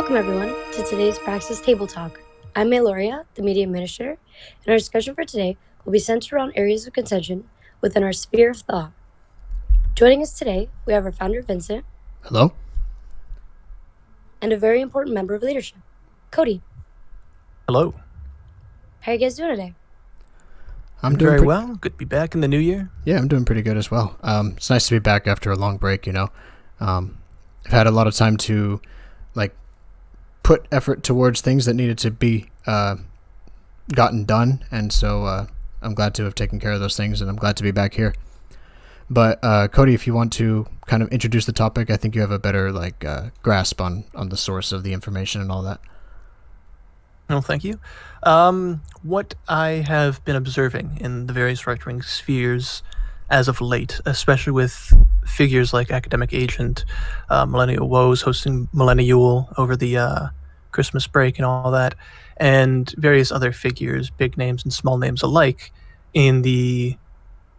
Welcome, everyone, to today's Praxis Table Talk. I'm Mayloria, the Media Administrator, and our discussion for today will be centered around areas of contention within our sphere of thought. Joining us today, we have our founder, Vincent. Hello. And a very important member of leadership, Cody. Hello. How are you guys doing today? I'm doing very well. Good to be back in the new year. Yeah, I'm doing pretty good as well. It's nice to be back after a long break, I've had a lot of time to, put effort towards things that needed to be gotten done, and so I'm glad to have taken care of those things, and I'm glad to be back here. But, Cody, if you want to kind of introduce the topic, I think you have a better, grasp on the source of the information and all that. Well, thank you. What I have been observing in the various right-wing spheres as of late, especially with figures like Academic Agent, Millennial Woes hosting Millennial over the Christmas break and all that, and various other figures, big names and small names alike, in the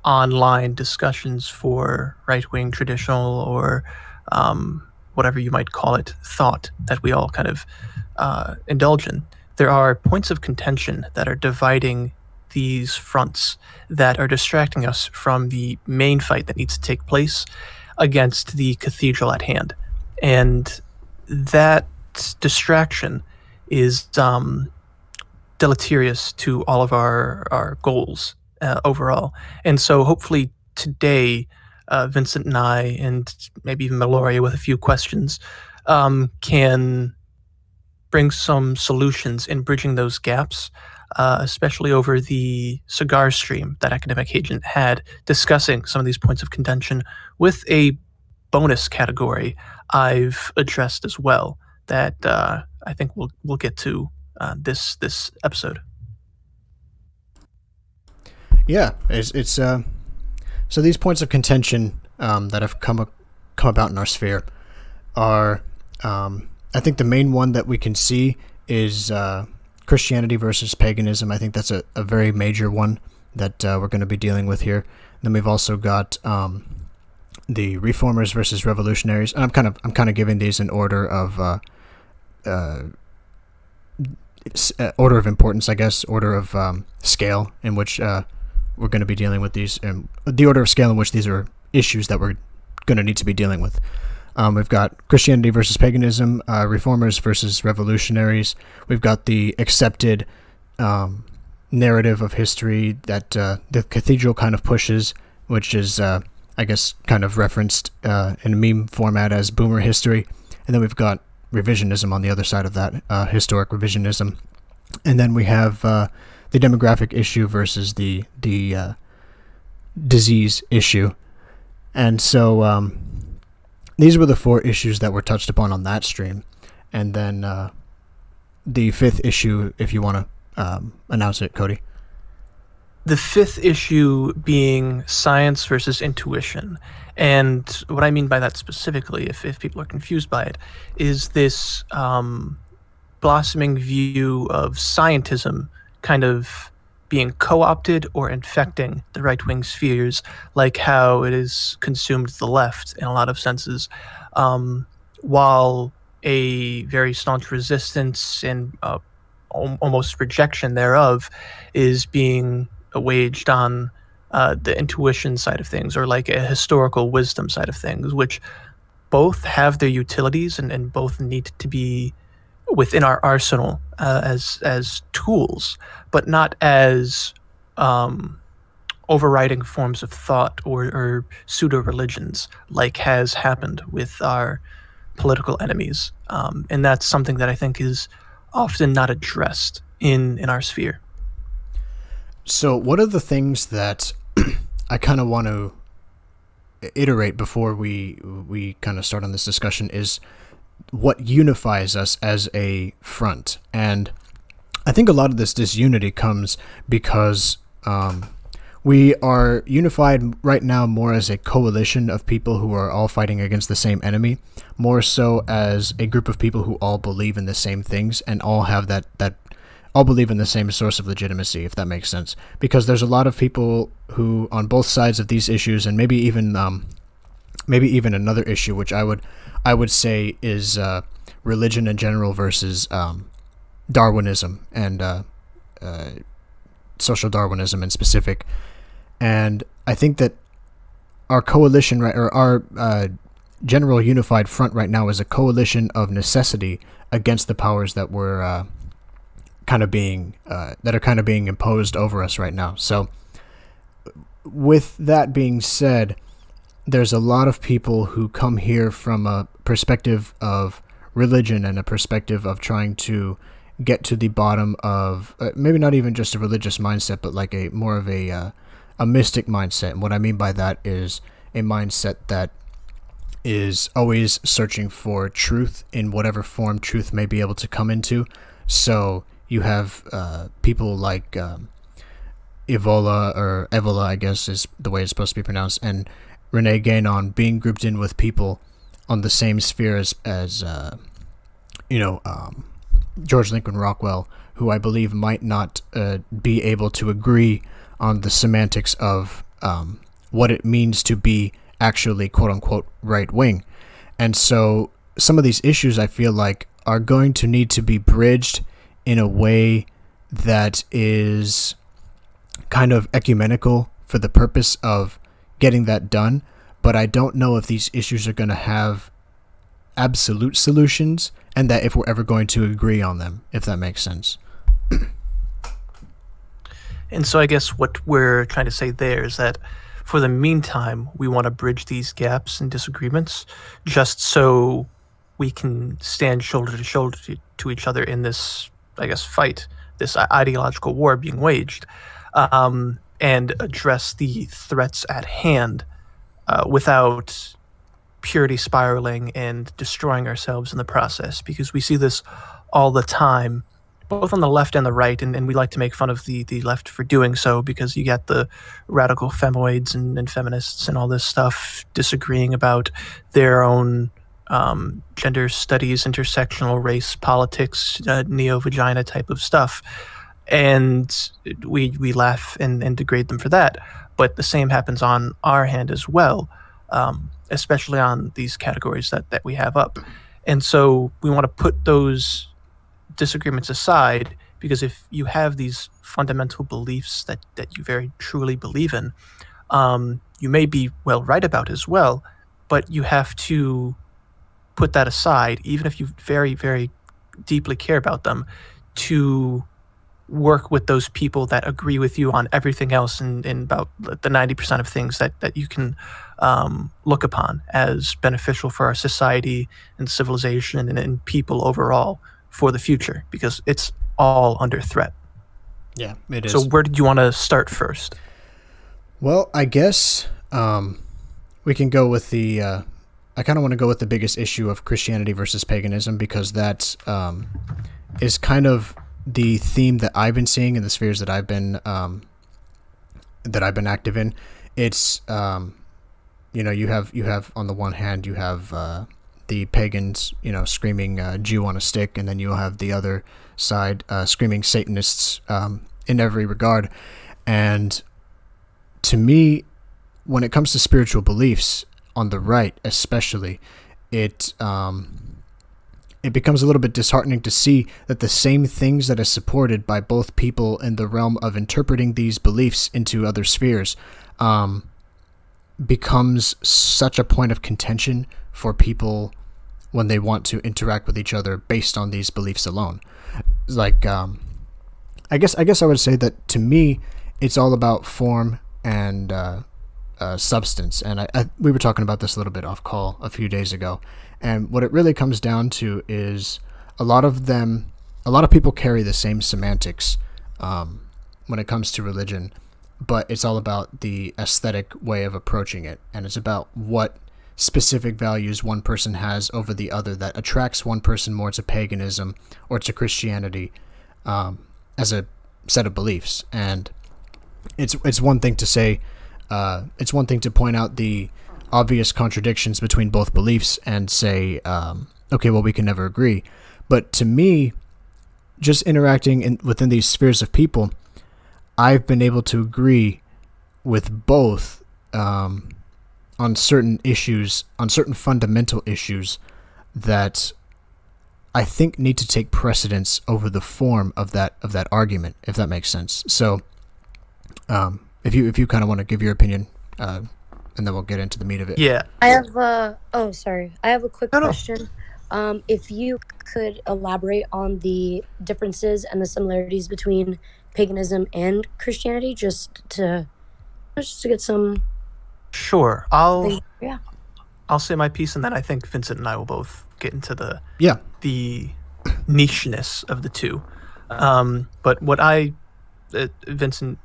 online discussions for right-wing traditional or whatever you might call it, thought that we all kind of indulge in. There are points of contention that are dividing these fronts that are distracting us from the main fight that needs to take place against the cathedral at hand. And that distraction is deleterious to all of our goals overall. And so hopefully today, Vincent and I, and maybe even Meloria with a few questions, can bring some solutions in bridging those gaps, especially over the cigar stream that Academic Agent had discussing some of these points of contention, with a bonus category I've addressed as well that I think we'll get to this episode. Yeah, it's so these points of contention that have come about in our sphere are, I think the main one that we can see is Christianity versus paganism. I think that's a very major one that we're going to be dealing with here. Then we've also got the reformers versus revolutionaries, and I'm kind of giving these in order of importance, I guess, order of scale in which we're going to be dealing with these, and the order of scale in which these are issues that we're going to need to be dealing with. We've got Christianity versus paganism, reformers versus revolutionaries. We've got the accepted narrative of history that the cathedral kind of pushes, which is, I guess, kind of referenced in a meme format as boomer history. And then we've got revisionism on the other side of that, historic revisionism. And then we have the demographic issue versus the disease issue. And so these were the four issues that were touched upon on that stream. And then the fifth issue, if you want to announce it, Cody. The fifth issue being science versus intuition. And what I mean by that specifically, if people are confused by it, is this blossoming view of scientism kind of being co-opted or infecting the right-wing spheres, like how it is consumed the left in a lot of senses, while a very staunch resistance and almost rejection thereof is being waged on the intuition side of things, or like a historical wisdom side of things, which both have their utilities and both need to be within our arsenal as tools, but not as overriding forms of thought or pseudo-religions, like has happened with our political enemies. And that's something that I think is often not addressed in our sphere. So one of the things that I kind of want to iterate before we kind of start on this discussion is what unifies us as a front. And I think a lot of this disunity comes because we are unified right now more as a coalition of people who are all fighting against the same enemy, more so as a group of people who all believe in the same things and all have that all believe in the same source of legitimacy, if that makes sense. Because there's a lot of people who, on both sides of these issues, and maybe even another issue, which I would say is religion in general versus Darwinism and social Darwinism in specific. And I think that our coalition, right, or our general unified front right now is a coalition of necessity against the powers that were kind of being imposed over us right now. So with that being said, there's a lot of people who come here from a perspective of religion and a perspective of trying to get to the bottom of maybe not even just a religious mindset, but like a more of a mystic mindset. And what I mean by that is a mindset that is always searching for truth in whatever form truth may be able to come into. So you have people like Evola, I guess is the way it's supposed to be pronounced, and Rene Guénon being grouped in with people on the same sphere as George Lincoln Rockwell, who I believe might not be able to agree on the semantics of what it means to be actually quote-unquote right-wing. And so some of these issues I feel like are going to need to be bridged in a way that is kind of ecumenical for the purpose of getting that done. But I don't know if these issues are going to have absolute solutions, and that if we're ever going to agree on them, if that makes sense. And so I guess what we're trying to say there is that for the meantime, we want to bridge these gaps and disagreements just so we can stand shoulder to shoulder to each other in this, I guess, fight, this ideological war being waged, and address the threats at hand without purity spiraling and destroying ourselves in the process, because we see this all the time, both on the left and the right, and we like to make fun of the left for doing so, because you get the radical femoids and feminists and all this stuff disagreeing about their own gender studies, intersectional race politics, neo-vagina type of stuff. And we laugh and degrade them for that. But the same happens on our hand as well, especially on these categories that we have up. And so we want to put those disagreements aside, because if you have these fundamental beliefs that you very truly believe in, you may be well right about as well, but you have to put that aside, even if you very, very deeply care about them, to work with those people that agree with you on everything else and about the 90% of things that you can look upon as beneficial for our society and civilization and people overall for the future, because it's all under threat. Yeah, it is. So where did you want to start first? Well, I guess we can go with the... I kind of want to go with the biggest issue of Christianity versus paganism, because that is kind of the theme that I've been seeing in the spheres that I've been active in. It's you have on the one hand you have the pagans screaming Jew on a stick, and then you'll have the other side screaming Satanists in every regard. And to me, when it comes to spiritual beliefs on the right especially, it becomes a little bit disheartening to see that the same things that are supported by both people in the realm of interpreting these beliefs into other spheres becomes such a point of contention for people when they want to interact with each other based on these beliefs alone. Like, I guess I would say that to me, it's all about form and substance. And we were talking about this a little bit off call a few days ago. And what it really comes down to is a lot of people carry the same semantics when it comes to religion, but it's all about the aesthetic way of approaching it. And it's about what specific values one person has over the other that attracts one person more to paganism or to Christianity as a set of beliefs. And it's one thing to say, it's one thing to point out the obvious contradictions between both beliefs and say, okay, well, we can never agree. But to me, just interacting within these spheres of people, I've been able to agree with both on certain issues, on certain fundamental issues that I think need to take precedence over the form of that argument, if that makes sense. So, if you kind of want to give your opinion, and then we'll get into the meat of it. Yeah. I have I have a quick No. question. If you could elaborate on the differences and the similarities between paganism and Christianity, just to get some. Sure. Yeah. I'll say my piece, and then I think Vincent and I will both get into the nicheness of the two. But what Vincent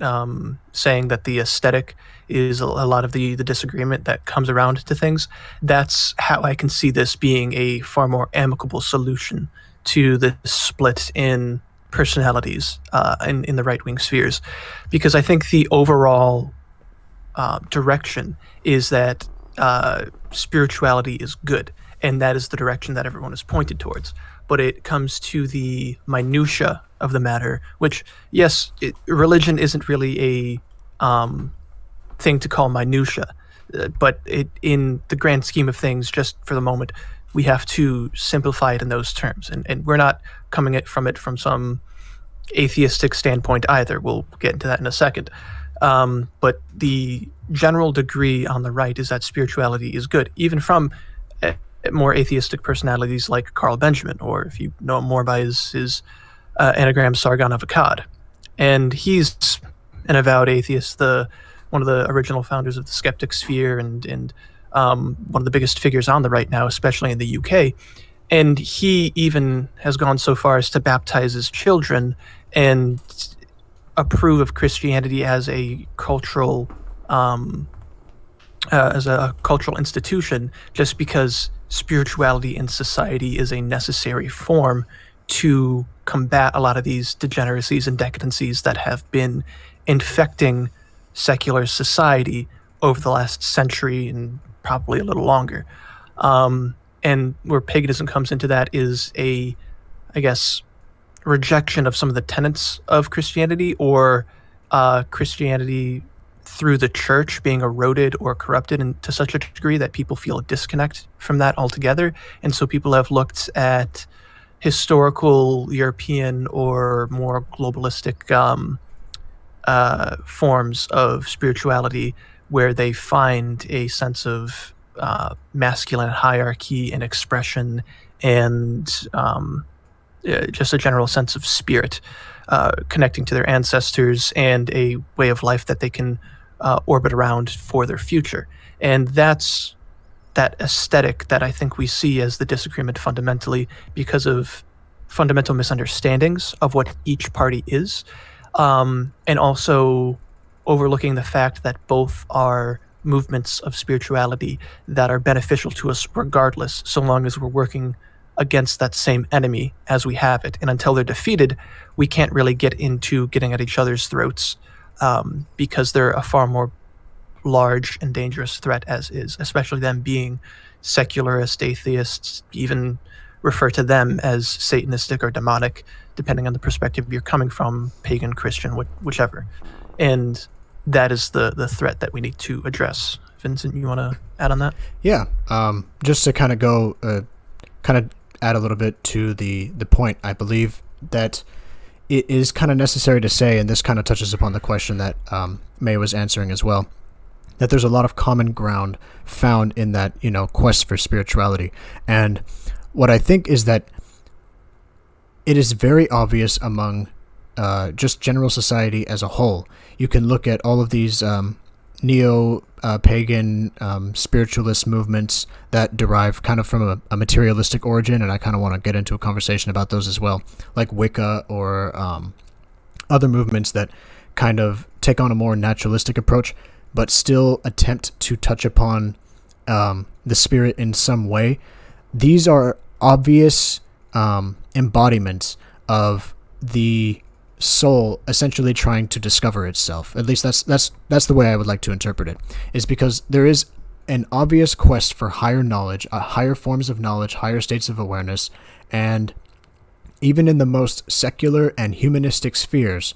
saying that the aesthetic is a lot of the disagreement that comes around to things, that's how I can see this being a far more amicable solution to the split in personalities in the right-wing spheres. Because I think the overall direction is that spirituality is good, and that is the direction that everyone is pointed towards. But it comes to the minutia of the matter, which, yes, religion isn't really a thing to call minutia, but in the grand scheme of things, just for the moment, we have to simplify it in those terms. And we're not coming at it from some atheistic standpoint either. We'll get into that in a second. But the general degree on the right is that spirituality is good, even from more atheistic personalities like Carl Benjamin, or if you know him more by his anagram Sargon of Akkad. And he's an avowed atheist, one of the original founders of the skeptic sphere, and one of the biggest figures on the right now, especially in the UK. And he even has gone so far as to baptize his children and approve of Christianity as a cultural institution, just because spirituality in society is a necessary form to combat a lot of these degeneracies and decadencies that have been infecting secular society over the last century and probably a little longer. And where paganism comes into that is I guess, rejection of some of the tenets of Christianity, or Christianity through the church being eroded or corrupted to such a degree that people feel a disconnect from that altogether. And so people have looked at historical European or more globalistic forms of spirituality where they find a sense of masculine hierarchy and expression, and just a general sense of spirit connecting to their ancestors, and a way of life that they can orbit around for their future. And that's that aesthetic that I think we see as the disagreement fundamentally, because of fundamental misunderstandings of what each party is, and also overlooking the fact that both are movements of spirituality that are beneficial to us regardless, so long as we're working against that same enemy as we have it. And until they're defeated, we can't really get into getting at each other's throats, because they're a far more large and dangerous threat as is, especially them being secularist atheists, even refer to them as satanistic or demonic, depending on the perspective you're coming from, pagan, Christian, whichever. And that is the threat that we need to address. Vincent, you want to add on that? Yeah. Just to kind of go, add a little bit to the point, I believe that it is kind of necessary to say, and this kind of touches upon the question that May was answering as well, that there's a lot of common ground found in that, quest for spirituality. And what I think is that it is very obvious among just general society as a whole. You can look at all of these neo-pagan spiritualist movements that derive kind of from a materialistic origin, and I kind of want to get into a conversation about those as well, like Wicca or other movements that kind of take on a more naturalistic approach, but still attempt to touch upon the spirit in some way. These are obvious embodiments of the soul essentially trying to discover itself. At least that's the way I would like to interpret it, is because there is an obvious quest for higher knowledge, higher forms of knowledge, higher states of awareness, and even in the most secular and humanistic spheres,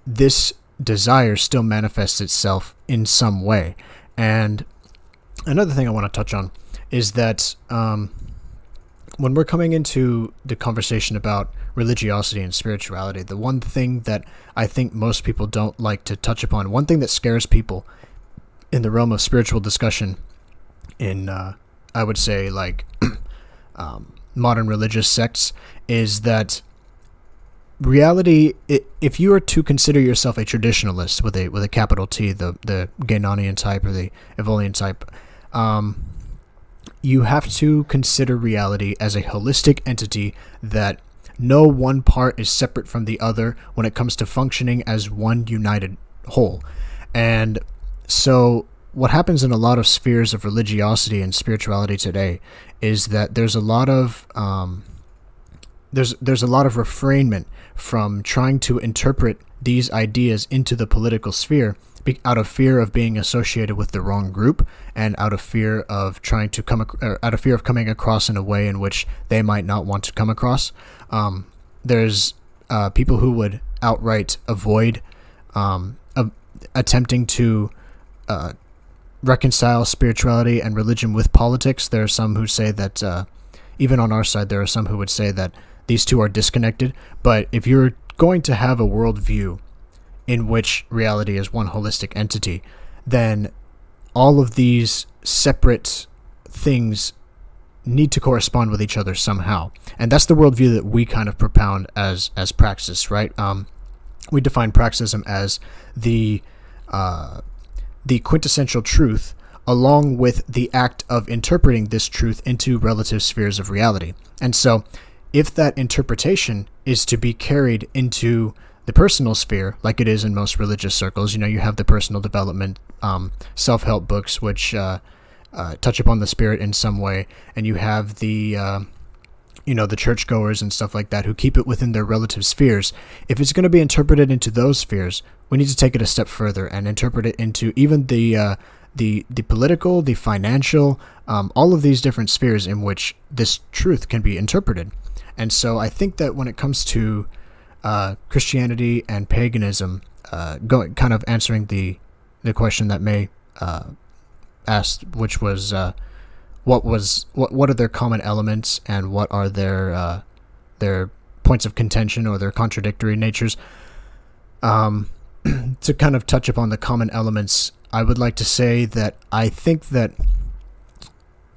this desire still manifests itself in some way. And another thing I want to touch on is that when we're coming into the conversation about religiosity and spirituality, the one thing that I think most people don't like to touch upon, one thing that scares people in the realm of spiritual discussion in, I would say, like modern religious sects, is that reality, if you are to consider yourself a traditionalist with a capital T, the Gainonian type or the Evolian type, you have to consider reality as a holistic entity that no one part is separate from the other when it comes to functioning as one united whole. And so what happens in a lot of spheres of religiosity and spirituality today is that there's a lot of there's a lot of refrainment from trying to interpret these ideas into the political sphere out of fear of being associated with the wrong group, and out of fear of coming across in a way in which they might not want to come across. There's people who would outright avoid attempting to reconcile spirituality and religion with politics. There are some who say that, even on our side, there are some who would say that these two are disconnected. But if you're going to have a worldview in which reality is one holistic entity, then all of these separate things need to correspond with each other somehow. And that's the worldview that we kind of propound as Praxis, right? We define Praxism as the quintessential truth, along with the act of interpreting this truth into relative spheres of reality. And so if that interpretation is to be carried into the personal sphere, like it is in most religious circles, you have the personal development, self-help books, which touch upon the spirit in some way, and you have the churchgoers and stuff like that who keep it within their relative spheres. If it's going to be interpreted into those spheres, we need to take it a step further and interpret it into even the political, the financial, all of these different spheres in which this truth can be interpreted. And so I think that when it comes to Christianity and paganism, kind of answering the question that May asked, which was what are their common elements and what are their points of contention or their contradictory natures. To kind of touch upon the common elements, I would like to say that I think that,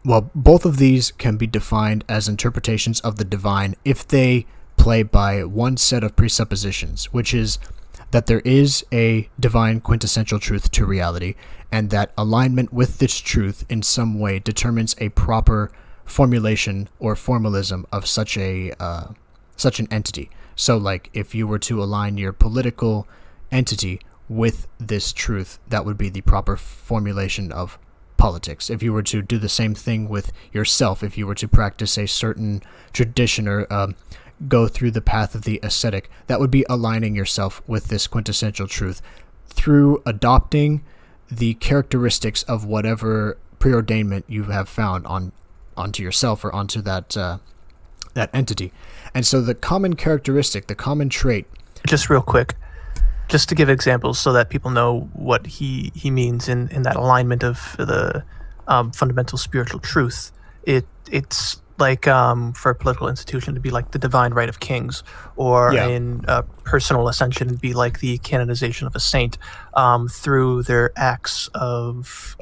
well, both of these can be defined as interpretations of the divine if they play by one set of presuppositions, which is that there is a divine quintessential truth to reality, and that alignment with this truth in some way determines a proper formulation or formalism of such an entity. So, like, if you were to align your political entity with this truth, that would be the proper formulation of politics. If you were to do the same thing with yourself, if you were to practice a certain tradition or go through the path of the ascetic, that would be aligning yourself with this quintessential truth through adopting the characteristics of whatever preordainment you have found onto yourself or onto that entity. And so the common characteristic, the common trait... Just real quick, just to give examples so that people know what he means in that alignment of the fundamental spiritual truth. It's like for a political institution to be like the divine right of kings, or in personal ascension to be like the canonization of a saint through their acts of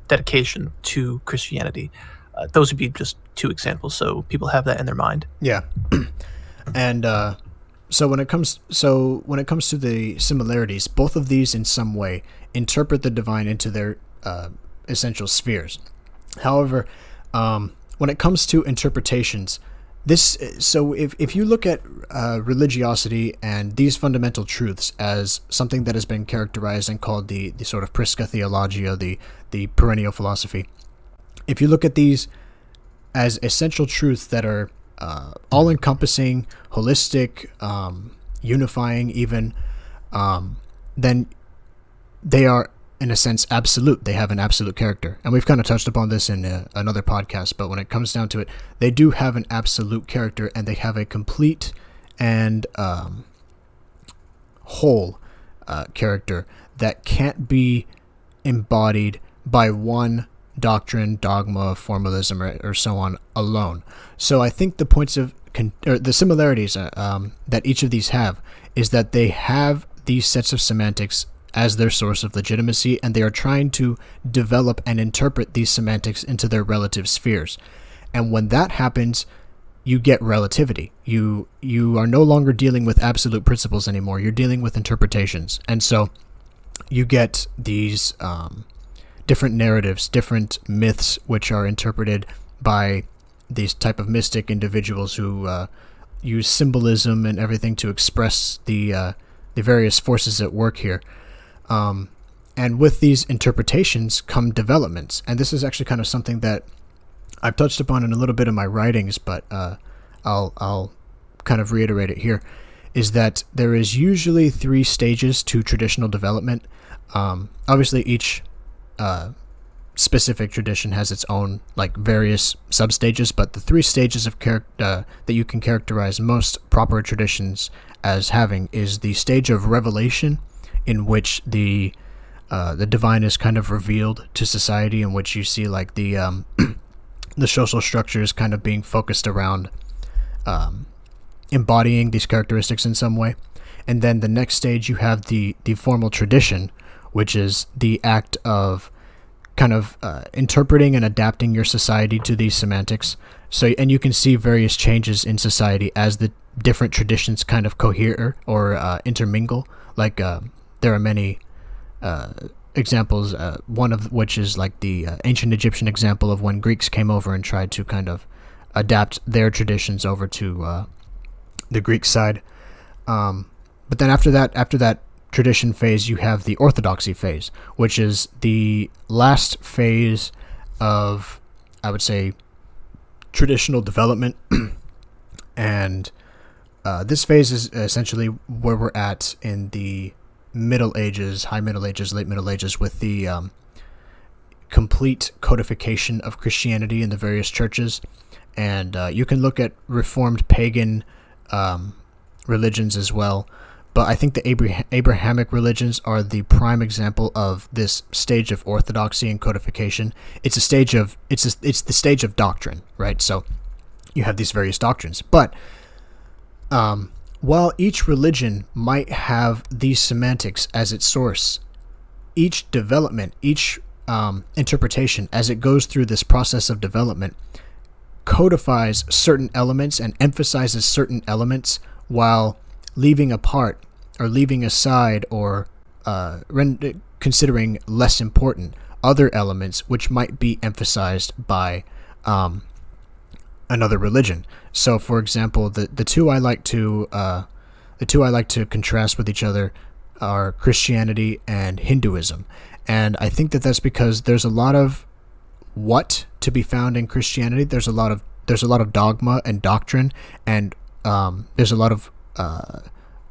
dedication to Christianity. Those would be just two examples, so people have that in their mind. Yeah, and so when it comes to the similarities, both of these in some way interpret the divine into their essential spheres. However, when it comes to interpretations, if you look at religiosity and these fundamental truths as something that has been characterized and called the sort of Prisca Theologia, the perennial philosophy, if you look at these as essential truths that are all-encompassing, holistic, unifying even, then they are, in a sense, absolute. They have an absolute character. And we've kind of touched upon this in another podcast, but when it comes down to it, they do have an absolute character, and they have a complete and whole character that can't be embodied by one doctrine, dogma, formalism, or so on alone. So I think the points of or the similarities that each of these have is that they have these sets of semantics as their source of legitimacy, and they are trying to develop and interpret these semantics into their relative spheres. And when that happens, you get relativity. You are no longer dealing with absolute principles anymore. You're dealing with interpretations. And so you get these different narratives, different myths, which are interpreted by these type of mystic individuals who use symbolism and everything to express the various forces at work here. And with these interpretations come developments. And this is actually kind of something that I've touched upon in a little bit of my writings, but I'll kind of reiterate it here, is that there is usually 3 stages to traditional development. Obviously, each specific tradition has its own like various substages, but the 3 stages of that you can characterize most proper traditions as having is the stage of revelation, in which the divine is kind of revealed to society, in which you see like the the social structures kind of being focused around embodying these characteristics in some way. And then the next stage, you have the formal tradition, which is the act of kind of interpreting and adapting your society to these semantics. So, and you can see various changes in society as the different traditions kind of cohere or intermingle. Like there are many examples, one of which is like the ancient Egyptian example of when Greeks came over and tried to kind of adapt their traditions over to the Greek side. But then after that tradition phase, you have the Orthodoxy phase, which is the last phase of, I would say, traditional development. And this phase is essentially where we're at in the Middle Ages, High Middle Ages, Late Middle Ages, with the complete codification of Christianity in the various churches. And you can look at Reformed pagan religions as well. But I think the Abrahamic religions are the prime example of this stage of orthodoxy and codification. It's the stage of doctrine, right? So you have these various doctrines. But while each religion might have these semantics as its source, each development, each interpretation, as it goes through this process of development, codifies certain elements and emphasizes certain elements while leaving apart or leaving aside or considering less important other elements which might be emphasized by another religion. So, for example, the two I like to contrast with each other are Christianity and Hinduism, and I think that that's because there's a lot of what to be found in Christianity. There's a lot of dogma and doctrine, and there's a lot of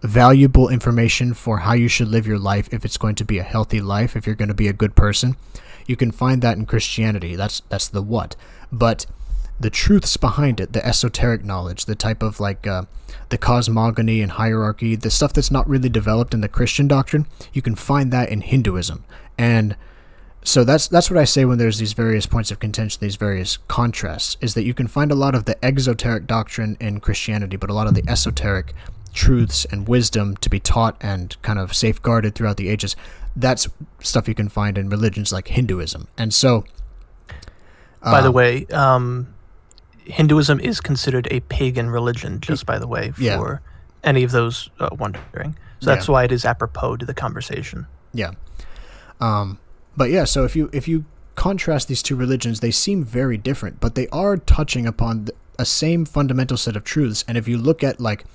valuable information for how you should live your life if it's going to be a healthy life, if you're going to be a good person. You can find that in Christianity. That's the what. But the truths behind it, the esoteric knowledge, the type of like the cosmogony and hierarchy, the stuff that's not really developed in the Christian doctrine, you can find that in Hinduism. And so that's what I say when there's these various points of contention, these various contrasts, is that you can find a lot of the exoteric doctrine in Christianity, but a lot of the esoteric truths and wisdom to be taught and kind of safeguarded throughout the ages, that's stuff you can find in religions like Hinduism. And so... by the way, Hinduism is considered a pagan religion, just by the way, for any of those wondering. So that's why it is apropos to the conversation. Yeah. But yeah, so if you contrast these two religions, they seem very different, but they are touching upon a same fundamental set of truths. And if you look at like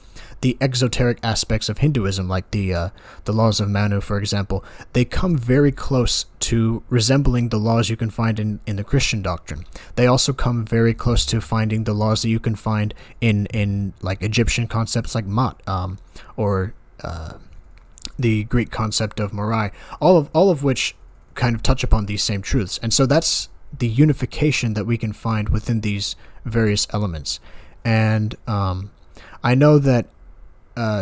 the exoteric aspects of Hinduism, like the laws of Manu, for example, they come very close to resembling the laws you can find in the Christian doctrine. They also come very close to finding the laws that you can find in like Egyptian concepts like Mat, or the Greek concept of Morai, all of which kind of touch upon these same truths. And so that's the unification that we can find within these various elements. And I know that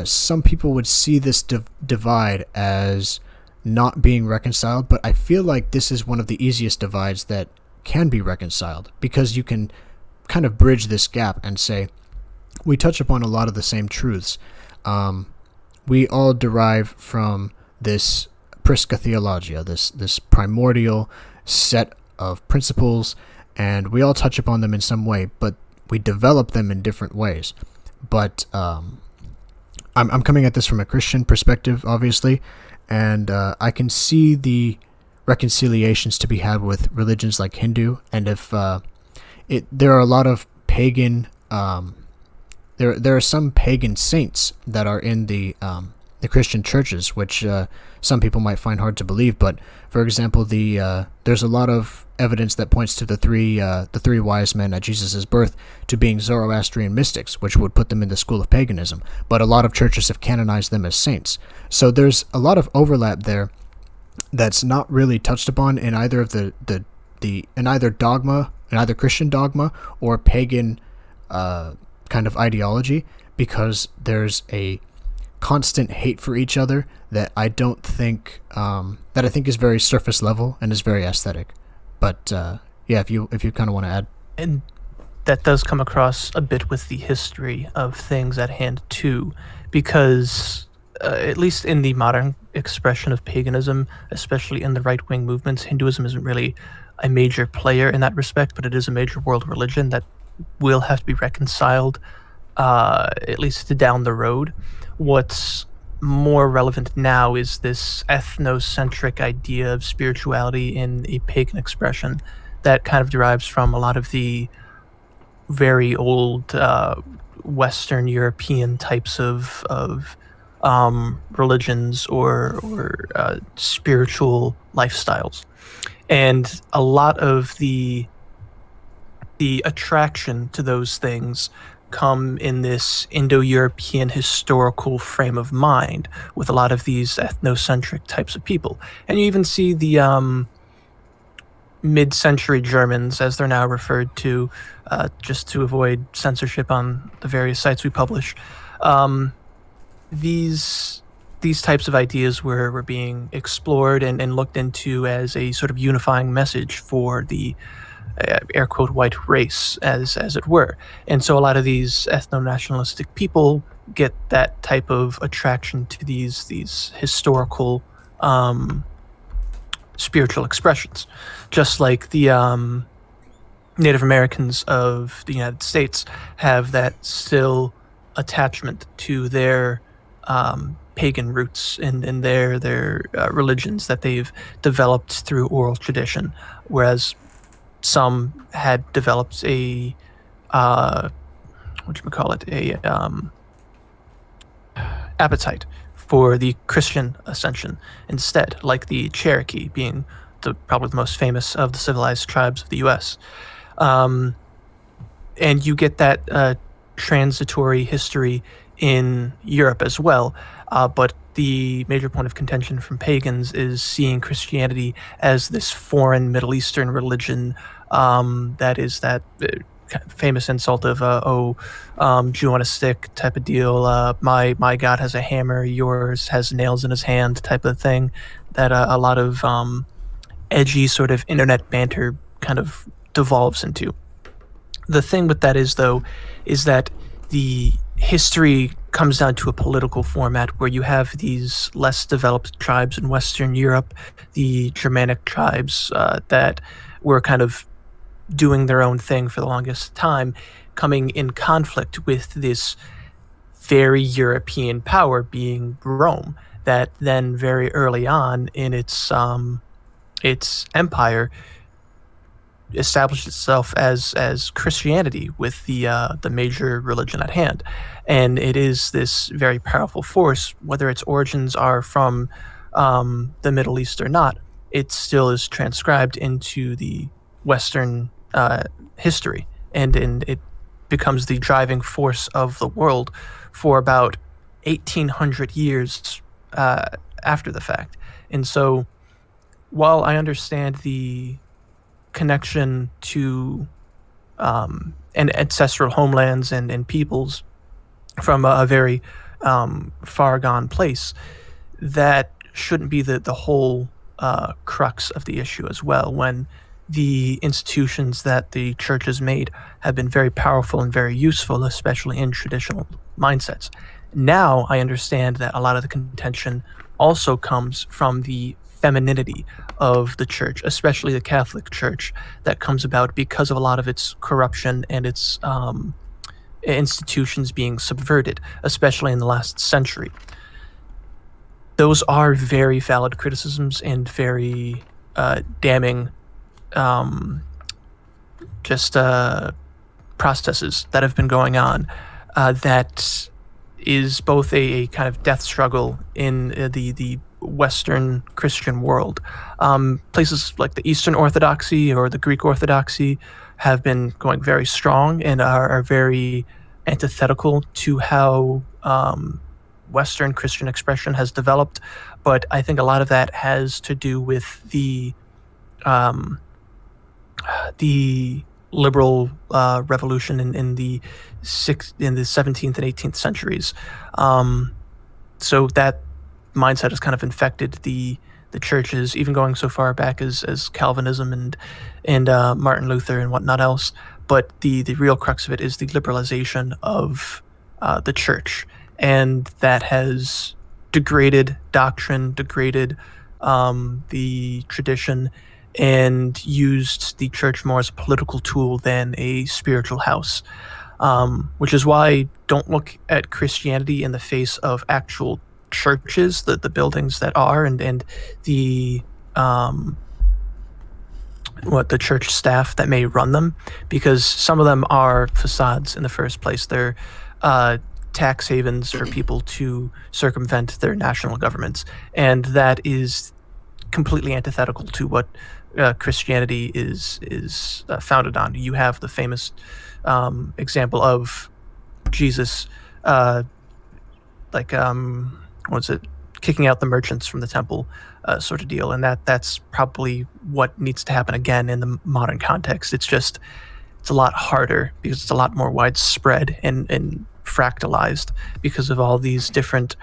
some people would see this divide as not being reconciled, but I feel like this is one of the easiest divides that can be reconciled, because you can kind of bridge this gap and say, we touch upon a lot of the same truths. We all derive from this Prisca Theologia, this primordial set of principles, and we all touch upon them in some way, but we develop them in different ways. But I'm coming at this from a Christian perspective, obviously, and I can see the reconciliations to be had with religions like Hindu, and if there are a lot of pagan, there are some pagan saints that are in the Christian churches, which some people might find hard to believe. But for example, there's a lot of evidence that points to the three wise men at Jesus' birth to being Zoroastrian mystics, which would put them in the school of paganism. But a lot of churches have canonized them as saints. So there's a lot of overlap there that's not really touched upon in either of in either Christian dogma or pagan kind of ideology, because there's a constant hate for each other that I think is very surface level and is very aesthetic. But if you kind of want to add, and that does come across a bit with the history of things at hand too, because at least in the modern expression of paganism, especially in the right-wing movements, Hinduism isn't really a major player in that respect, but it is a major world religion that will have to be reconciled, at least down the road. What's more relevant now is this ethnocentric idea of spirituality in a pagan expression that kind of derives from a lot of the very old Western European types of religions or spiritual lifestyles. And a lot of the attraction to those things come in this Indo-European historical frame of mind with a lot of these ethnocentric types of people. And you even see the mid-century Germans, as they're now referred to, just to avoid censorship on the various sites we publish. These types of ideas were being explored and looked into as a sort of unifying message for the air quote white race, as it were. And so a lot of these ethno-nationalistic people get that type of attraction to these historical spiritual expressions, just like the Native Americans of the United States have that still attachment to their pagan roots and their religions that they've developed through oral tradition, whereas some had developed a appetite for the Christian ascension instead, like the Cherokee being probably the most famous of the civilized tribes of the U.S. And you get that transitory history in Europe as well, but the major point of contention from pagans is seeing Christianity as this foreign Middle Eastern religion that is that famous insult of Jew on a stick type of deal, my God has a hammer, yours has nails in his hand type of thing, that a lot of edgy sort of internet banter kind of devolves into. The thing with that is that the history comes down to a political format where you have these less developed tribes in Western Europe, the Germanic tribes that were kind of doing their own thing for the longest time, coming in conflict with this very European power being Rome, that then very early on in its empire established itself as Christianity with the major religion at hand. And it is this very powerful force, whether its origins are from the Middle East or not, it still is transcribed into the Western history, and it becomes the driving force of the world for about 1,800 years after the fact. And so while I understand the connection to and ancestral homelands and peoples from a very far gone place, that shouldn't be the whole crux of the issue as well. When the institutions that the church has made have been very powerful and very useful, especially in traditional mindsets. Now I understand that a lot of the contention also comes from the femininity of the church, especially the Catholic Church, that comes about because of a lot of its corruption and its institutions being subverted, especially in the last century. Those are very valid criticisms and very damning processes that have been going on that is both a kind of death struggle in the Western Christian world. Places like the Eastern Orthodoxy or the Greek Orthodoxy have been going very strong and are very antithetical to how Western Christian expression has developed. But I think a lot of that has to do with the liberal revolution in the 17th and 18th centuries. So that mindset has kind of infected the churches, even going so far back as Calvinism and Martin Luther and whatnot else. But the real crux of it is the liberalization of the church, and that has degraded doctrine, degraded the tradition, and used the church more as a political tool than a spiritual house, which is why I don't look at Christianity in the face of actual churches, the buildings that are, and the the church staff that may run them, because some of them are facades in the first place. They're tax havens for people to circumvent their national governments, and that is completely antithetical to what Christianity is founded on. You have the famous example of Jesus, kicking out the merchants from the temple, sort of deal, and that's probably what needs to happen again in the modern context. It's a lot harder because it's a lot more widespread and fractalized because of all these different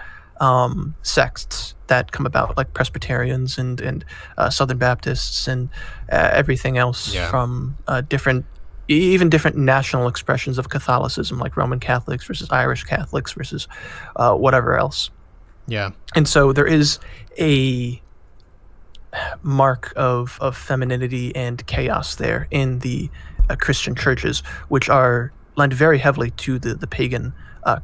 sects that come about, like Presbyterians and Southern Baptists and everything else from different national expressions of Catholicism, like Roman Catholics versus Irish Catholics versus whatever else. Yeah. And so there is a mark of femininity and chaos there in the Christian churches, which are lend very heavily to the pagan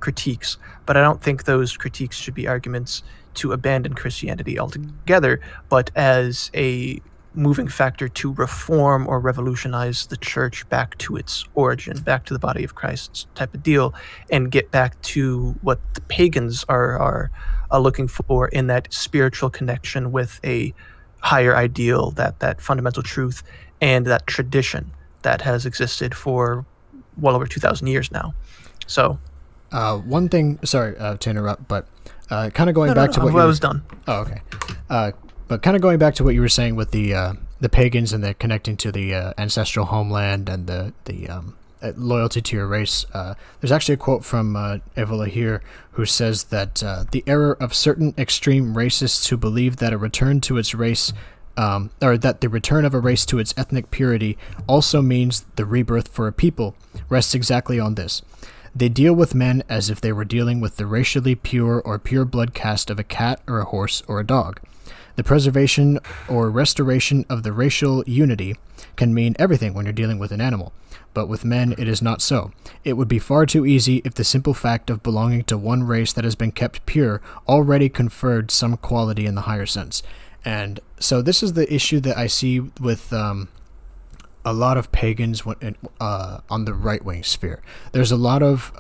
critiques. But I don't think those critiques should be arguments to abandon Christianity altogether, but as a moving factor to reform or revolutionize the church back to its origin, back to the body of Christ type of deal, and get back to what the pagans are looking for in that spiritual connection with a higher ideal, that fundamental truth, and that tradition that has existed for well over 2,000 years now. So one thing, sorry to interrupt, but kind of going back to what I was done. Oh, okay. But kind of going back to what you were saying with the pagans and the connecting to the ancestral homeland and the loyalty to your race. There's actually a quote from Evola here, who says that the error of certain extreme racists who believe that a return to its race, or that the return of a race to its ethnic purity also means the rebirth for a people, rests exactly on this. They deal with men as if they were dealing with the racially pure or pure blood caste of a cat or a horse or a dog. The preservation or restoration of the racial unity can mean everything when you're dealing with an animal, but with men it is not so. It would be far too easy if the simple fact of belonging to one race that has been kept pure already conferred some quality in the higher sense. And so this is the issue that I see with a lot of pagans on the right-wing sphere. There's a lot of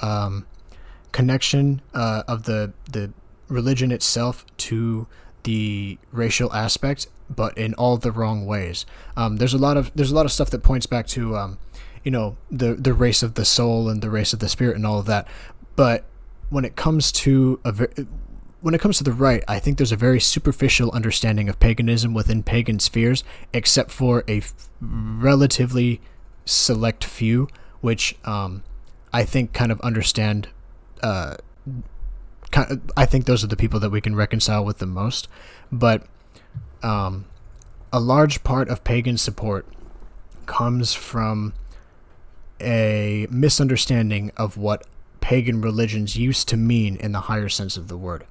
connection of the religion itself to the racial aspect, but in all the wrong ways. There's a lot of stuff that points back to the race of the soul and the race of the spirit and all of that. But when it comes to the right, I think there's a very superficial understanding of paganism within pagan spheres, except for a relatively select few, which I think kind of understand. I think those are the people that we can reconcile with the most. But a large part of pagan support comes from a misunderstanding of what pagan religions used to mean in the higher sense of the word.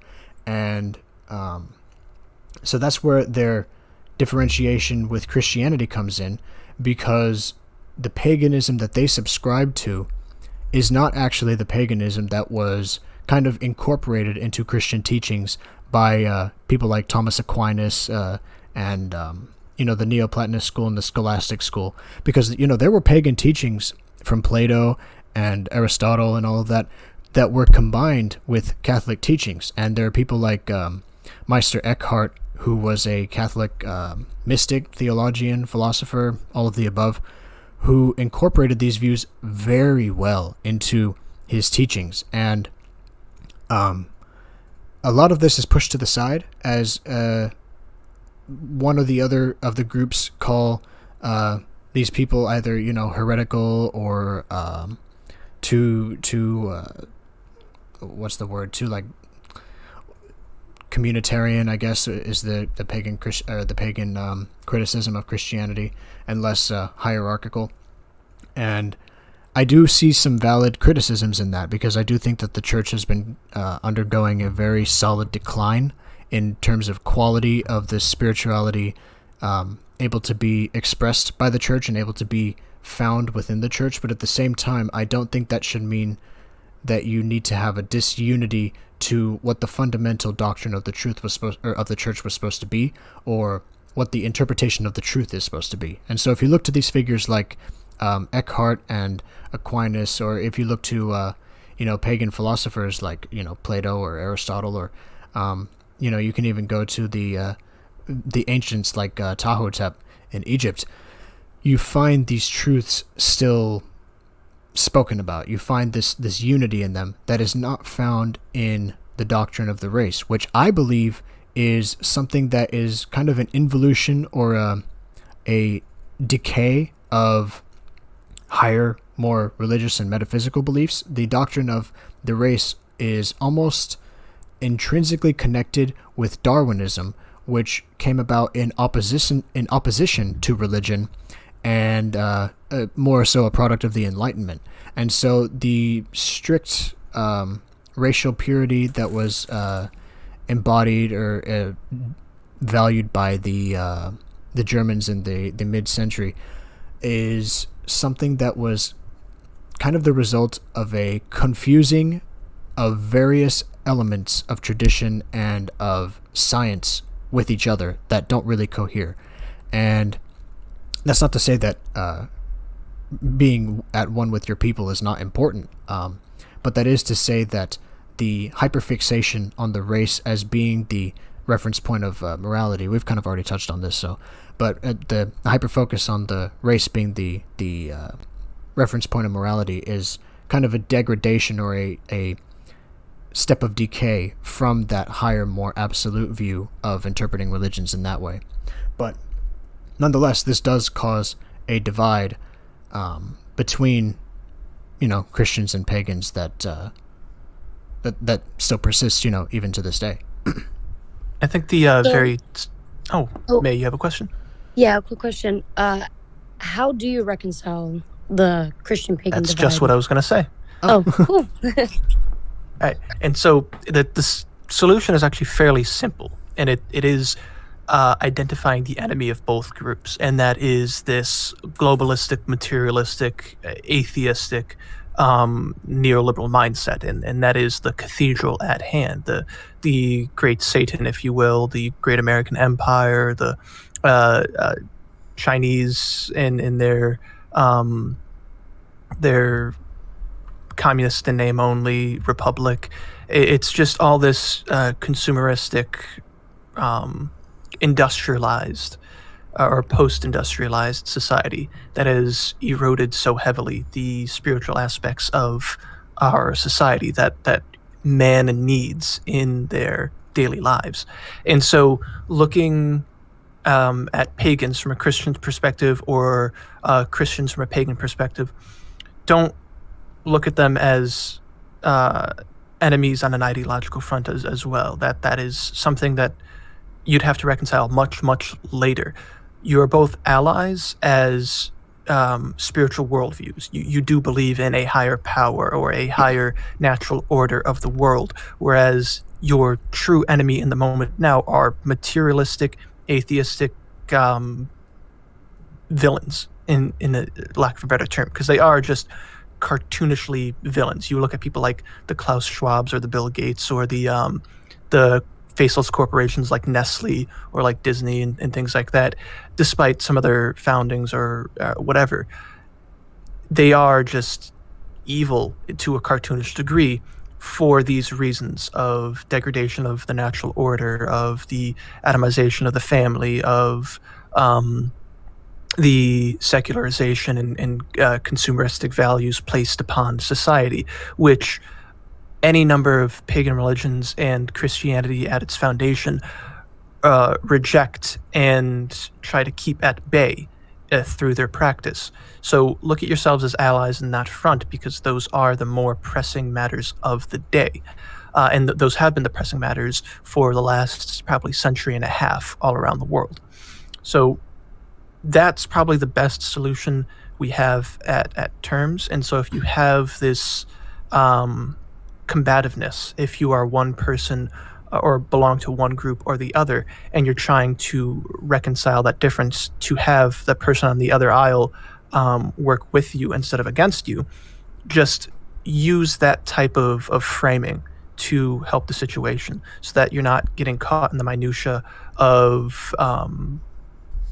And so that's where their differentiation with Christianity comes in, because the paganism that they subscribe to is not actually the paganism that was kind of incorporated into Christian teachings by people like Thomas Aquinas and the Neoplatonist school and the Scholastic school, because there were pagan teachings from Plato and Aristotle and all of that were combined with Catholic teachings. And there are people like Meister Eckhart, who was a Catholic mystic, theologian, philosopher, all of the above, who incorporated these views very well into his teachings. And a lot of this is pushed to the side, as one or the other of the groups call these people either heretical or what's the word, too, like communitarian, I guess, is the pagan criticism of Christianity, and less hierarchical. And I do see some valid criticisms in that, because I do think that the church has been undergoing a very solid decline in terms of quality of the spirituality able to be expressed by the church and able to be found within the church. But at the same time, I don't think that should mean that you need to have a disunity to what the fundamental doctrine of the truth of the church was supposed to be, or what the interpretation of the truth is supposed to be. And so if you look to these figures like Eckhart and Aquinas, or if you look to pagan philosophers like Plato or Aristotle, or you can even go to the ancients like Ptahhotep in Egypt, you find these truths still spoken about. You find this unity in them that is not found in the doctrine of the race, which I believe is something that is kind of an involution or a decay of higher, more religious and metaphysical beliefs. The doctrine of the race is almost intrinsically connected with Darwinism, which came about in opposition to religion, and more so a product of the Enlightenment. And so the strict racial purity that was embodied or valued by the Germans in the mid-century is something that was kind of the result of a confusing of various elements of tradition and of science with each other that don't really cohere. And that's not to say that being at one with your people is not important, but that is to say that the hyperfixation on the race as being the reference point of morality, we've kind of already touched on this, but the hyperfocus on the race being the reference point of morality is kind of a degradation or a step of decay from that higher, more absolute view of interpreting religions in that way. But nonetheless, this does cause a divide between, Christians and pagans that still persists, even to this day. I think the May, you have a question? Yeah, a quick question. How do you reconcile the Christian-pagan That's divide? just what I was going to say. Oh, cool. All right. And so the solution is actually fairly simple, and it is identifying the enemy of both groups, and that is this globalistic, materialistic, atheistic, neoliberal mindset, and that is the cathedral at hand, the great Satan, if you will, the great American empire, the Chinese in their communist in name only republic. It's just all this consumeristic, industrialized or post-industrialized society that has eroded so heavily the spiritual aspects of our society that man needs in their daily lives. And so looking at pagans from a Christian perspective, or Christians from a pagan perspective, don't look at them as enemies on an ideological front as well. That is something that you'd have to reconcile much, much later. You are both allies as spiritual worldviews. You do believe in a higher power or a higher natural order of the world, whereas your true enemy in the moment now are materialistic, atheistic villains, in a lack of a better term, because they are just cartoonishly villains. You look at people like the Klaus Schwabs or the Bill Gates or the faceless corporations like Nestle or like Disney and things like that, despite some of their foundings or whatever, they are just evil to a cartoonish degree for these reasons of degradation of the natural order, of the atomization of the family, of the secularization and consumeristic values placed upon society, which any number of pagan religions and Christianity at its foundation reject and try to keep at bay through their practice. So look at yourselves as allies in that front, because those are the more pressing matters of the day. And those have been the pressing matters for the last probably century and a half all around the world. So that's probably the best solution we have at terms. And so if you have this combativeness, if you are one person or belong to one group or the other, and you're trying to reconcile that difference to have the person on the other aisle work with you instead of against you, just use that type of framing to help the situation, so that you're not getting caught in the minutia of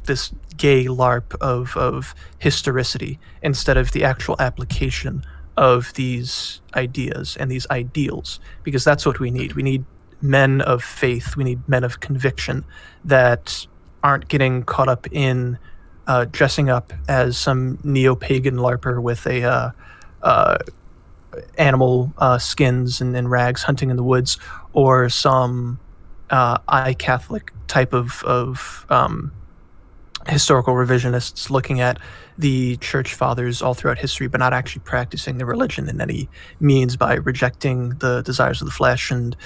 this gay LARP of historicity, instead of the actual application of these ideas and these ideals, because that's what we need. We need men of faith. We need men of conviction that aren't getting caught up in dressing up as some neo-pagan LARPer with a animal skins and rags hunting in the woods, or some I-Catholic type of historical revisionists looking at the church fathers all throughout history, but not actually practicing the religion in any means, by rejecting the desires of the flesh and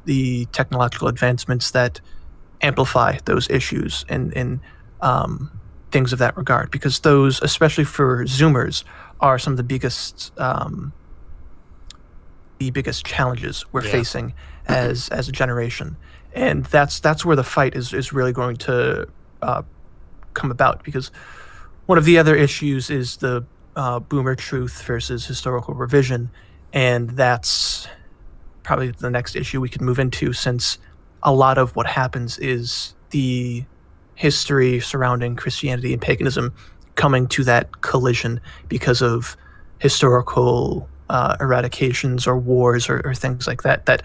the technological advancements that amplify those issues and things of that regard. Because those, especially for Zoomers, are some of the biggest challenges we're facing as a generation. And that's where the fight is really going to come about, because one of the other issues is the boomer truth versus historical revision, and that's probably the next issue we could move into, since a lot of what happens is the history surrounding Christianity and paganism coming to that collision because of historical eradications or wars or things like that that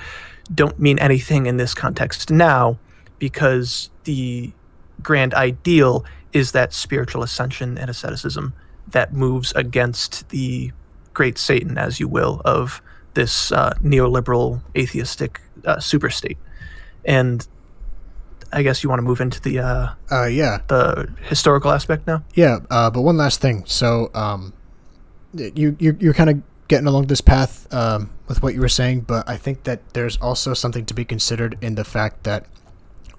don't mean anything in this context now, because the grand ideal is that spiritual ascension and asceticism that moves against the great Satan, as you will, of this neoliberal atheistic superstate. And I guess you want to move into the historical aspect now? Yeah, but one last thing. So you're kind of getting along this path with what you were saying, but I think that there's also something to be considered in the fact that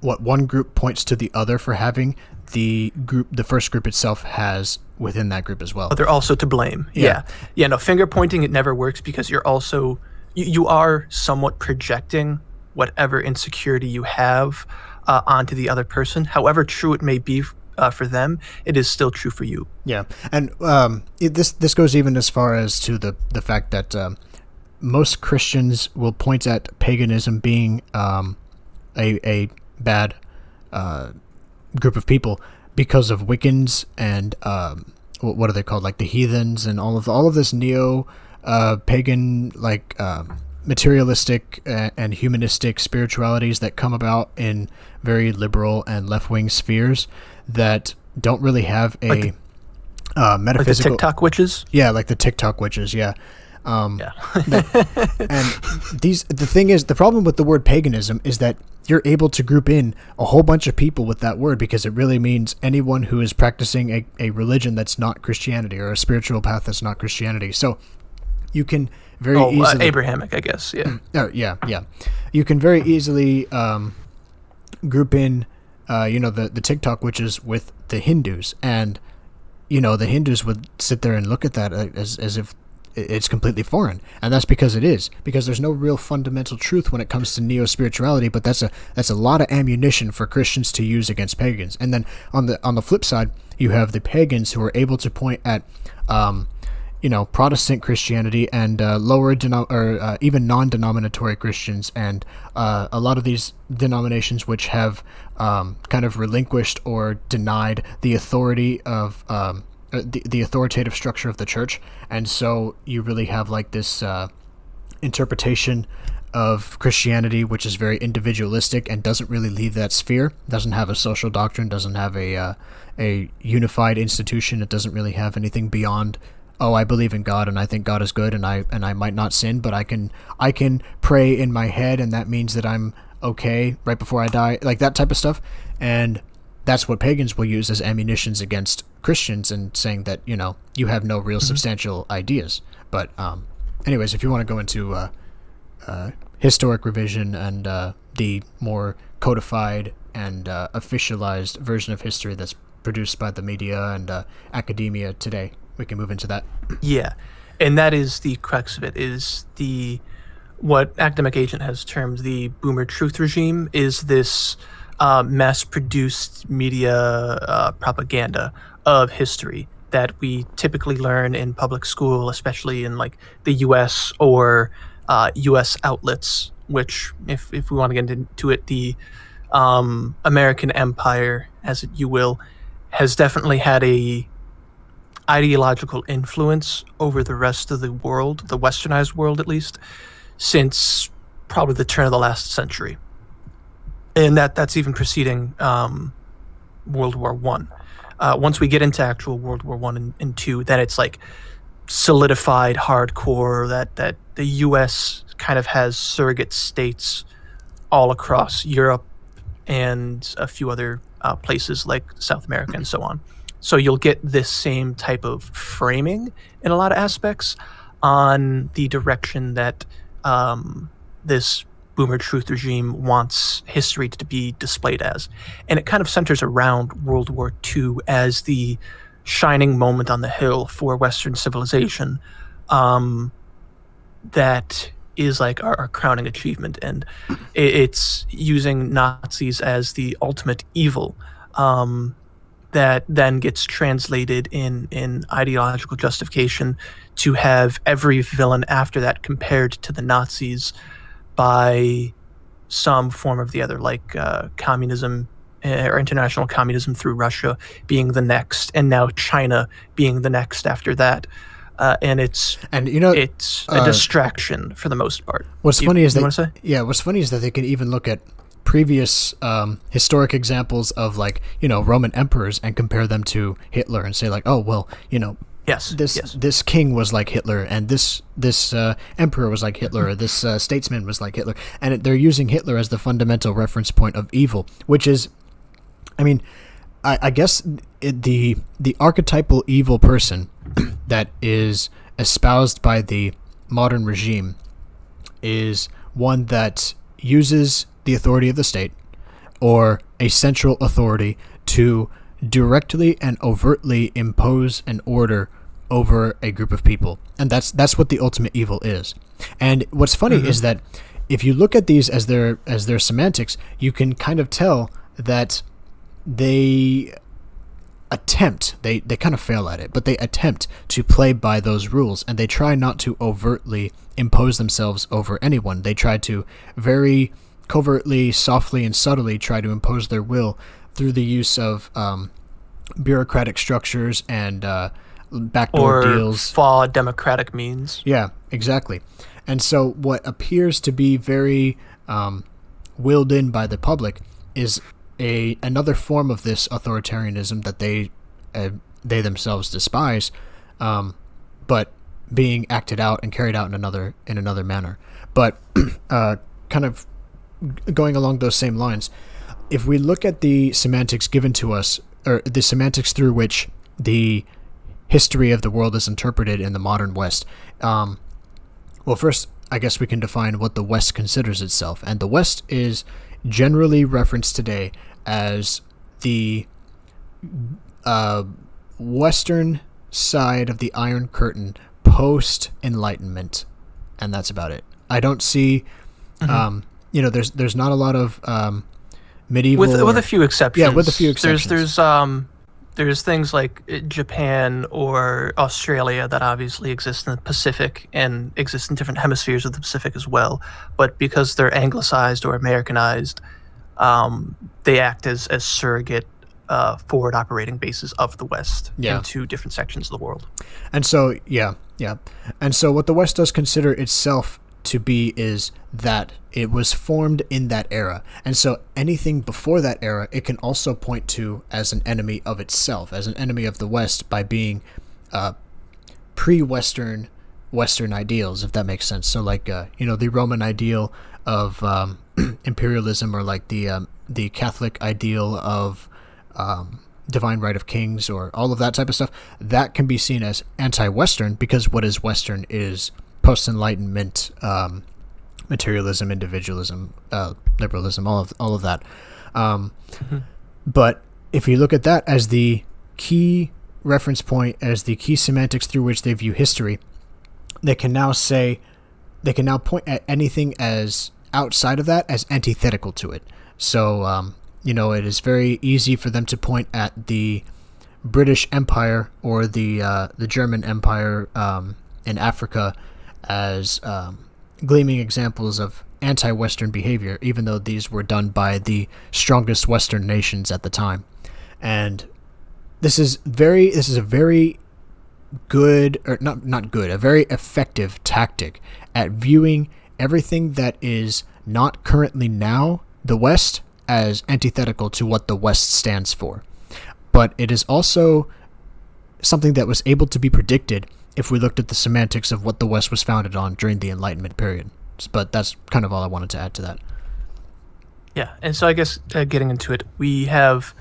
what one group points to the other for having, the first group itself has within that group as well. They're also to blame. Yeah. No, finger pointing, it never works, because you're also you are somewhat projecting whatever insecurity you have onto the other person. However true it may be for them, it is still true for you. Yeah, and this goes even as far as to the fact that most Christians will point at paganism being a bad group of people because of Wiccans and what are they called, like the heathens, and all of this neo pagan, like materialistic and humanistic spiritualities that come about in very liberal and left-wing spheres that don't really have a metaphysical... Like the TikTok witches? Yeah, like the TikTok witches, yeah. And the thing is, the problem with the word paganism is that you're able to group in a whole bunch of people with that word, because it really means anyone who is practicing a religion that's not Christianity, or a spiritual path that's not Christianity. So you can very easily... Abrahamic, I guess, yeah. Yeah. You can very easily group in, the TikTok witches with the Hindus, and the Hindus would sit there and look at that as if it's completely foreign, and that's because it is, because there's no real fundamental truth when it comes to neo-spirituality, but that's a lot of ammunition for Christians to use against pagans. And then on the flip side, you have the pagans who are able to point at Protestant Christianity and even non-denominatory Christians, and a lot of these denominations which have kind of relinquished or denied the authority of the authoritative structure of the church. And so you really have like this interpretation of Christianity which is very individualistic and doesn't really leave that sphere, doesn't have a social doctrine, doesn't have a unified institution. It doesn't really have anything beyond, oh, I believe in God and I think God is good and I might not sin, but I can pray in my head and that means that I'm okay right before I die, like that type of stuff. And that's what pagans will use as ammunitions against Christians, and saying that you have no real substantial ideas. But anyways, if you want to go into historic revision and the more codified and officialized version of history that's produced by the media and academia today, we can move into that. Yeah, and that is the crux of it, is what Academic Agent has termed the boomer truth regime, is this mass-produced media propaganda of history that we typically learn in public school, especially in like the U.S. or U.S. outlets, which, if we want to get into it, the American empire, as you will, has definitely had a ideological influence over the rest of the world, the westernized world at least, since probably the turn of the last century. And that's even preceding World War One. Once we get into actual World War One and Two, then it's like solidified hardcore that the U.S. kind of has surrogate states all across Europe and a few other places like South America and so on. So you'll get this same type of framing in a lot of aspects on the direction that this boomer truth regime wants history to be displayed as. And it kind of centers around World War II as the shining moment on the hill for Western civilization that is like our crowning achievement. And it's using Nazis as the ultimate evil that then gets translated in ideological justification to have every villain after that compared to the Nazis by some form of the other, like communism or international communism through Russia being the next, and now China being the next after that. And it's a distraction for the most part. What's funny is that they can even look at previous historic examples of like Roman emperors and compare them to Hitler and say like, oh well, this king was like Hitler, and this emperor was like Hitler, or this statesman was like Hitler, and they're using Hitler as the fundamental reference point of evil, which is, I guess the archetypal evil person that is espoused by the modern regime is one that uses the authority of the state or a central authority to directly and overtly impose an order over a group of people. And that's what the ultimate evil is. And what's funny is that if you look at these as their semantics, you can kind of tell that they kind of fail at it, but they attempt to play by those rules, and they try not to overtly impose themselves over anyone. They try to very covertly, softly, and subtly try to impose their will through the use of bureaucratic structures and backdoor deals. Or flawed democratic means. Yeah, exactly. And so what appears to be very willed in by the public is another form of this authoritarianism that they themselves despise, but being acted out and carried out in another manner. But kind of going along those same lines, if we look at the semantics given to us, or the semantics through which the history of the world is interpreted in the modern West, well, first, I guess we can define what the West considers itself. And the West is generally referenced today as the Western side of the Iron Curtain post-Enlightenment, and that's about it. I don't see, there's not a lot of medieval... With a few exceptions. Yeah, with a few exceptions. There's things like Japan or Australia that obviously exist in the Pacific and exist in different hemispheres of the Pacific as well. But because they're anglicized or Americanized, they act as surrogate forward operating bases of the West into different sections of the world. And so, And so what the West does consider itself to be is that it was formed in that era. And so anything before that era, it can also point to as an enemy of itself, as an enemy of the West, by being pre-Western Western ideals, if that makes sense. So like, the Roman ideal of imperialism, or like the Catholic ideal of divine right of kings, or all of that type of stuff, that can be seen as anti-Western, because what is Western is post-Enlightenment, materialism, individualism, liberalism, all of that. But if you look at that as the key reference point, as the key semantics through which they view history, they can now point at anything as outside of that as antithetical to it. So, it is very easy for them to point at the British Empire or the German Empire in Africa as gleaming examples of anti-Western behavior, even though these were done by the strongest Western nations at the time. And this is a very good, or not good, a very effective tactic at viewing everything that is not currently now the West as antithetical to what the West stands for. But it is also something that was able to be predicted if we looked at the semantics of what the West was founded on during the Enlightenment period. But that's kind of all I wanted to add to that. Yeah, and so I guess getting into it, we have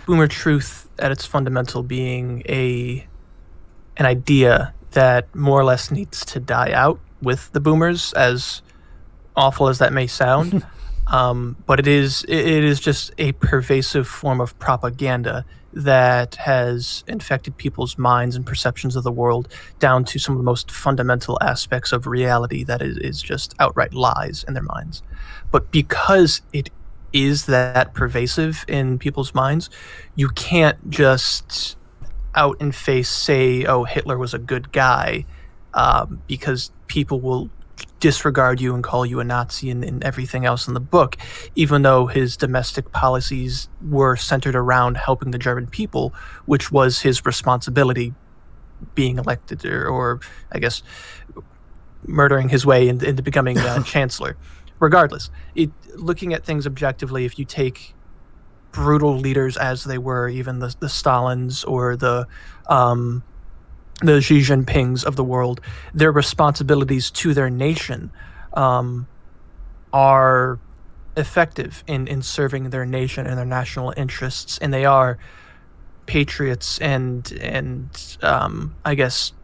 Boomer Truth at its fundamental being an idea that more or less needs to die out with the Boomers, as awful as that may sound. But it is just a pervasive form of propaganda that has infected people's minds and perceptions of the world down to some of the most fundamental aspects of reality that is just outright lies in their minds. But because it is that pervasive in people's minds, you can't just out in face say, oh, Hitler was a good guy, because people will disregard you and call you a Nazi and everything else in the book, even though his domestic policies were centered around helping the German people, which was his responsibility, being elected, or I guess murdering his way into becoming chancellor. Regardless, looking at things objectively, if you take brutal leaders as they were, even the Stalins or the Xi Jinpings of the world, their responsibilities to their nation are effective in serving their nation and their national interests, and they are patriots and I guess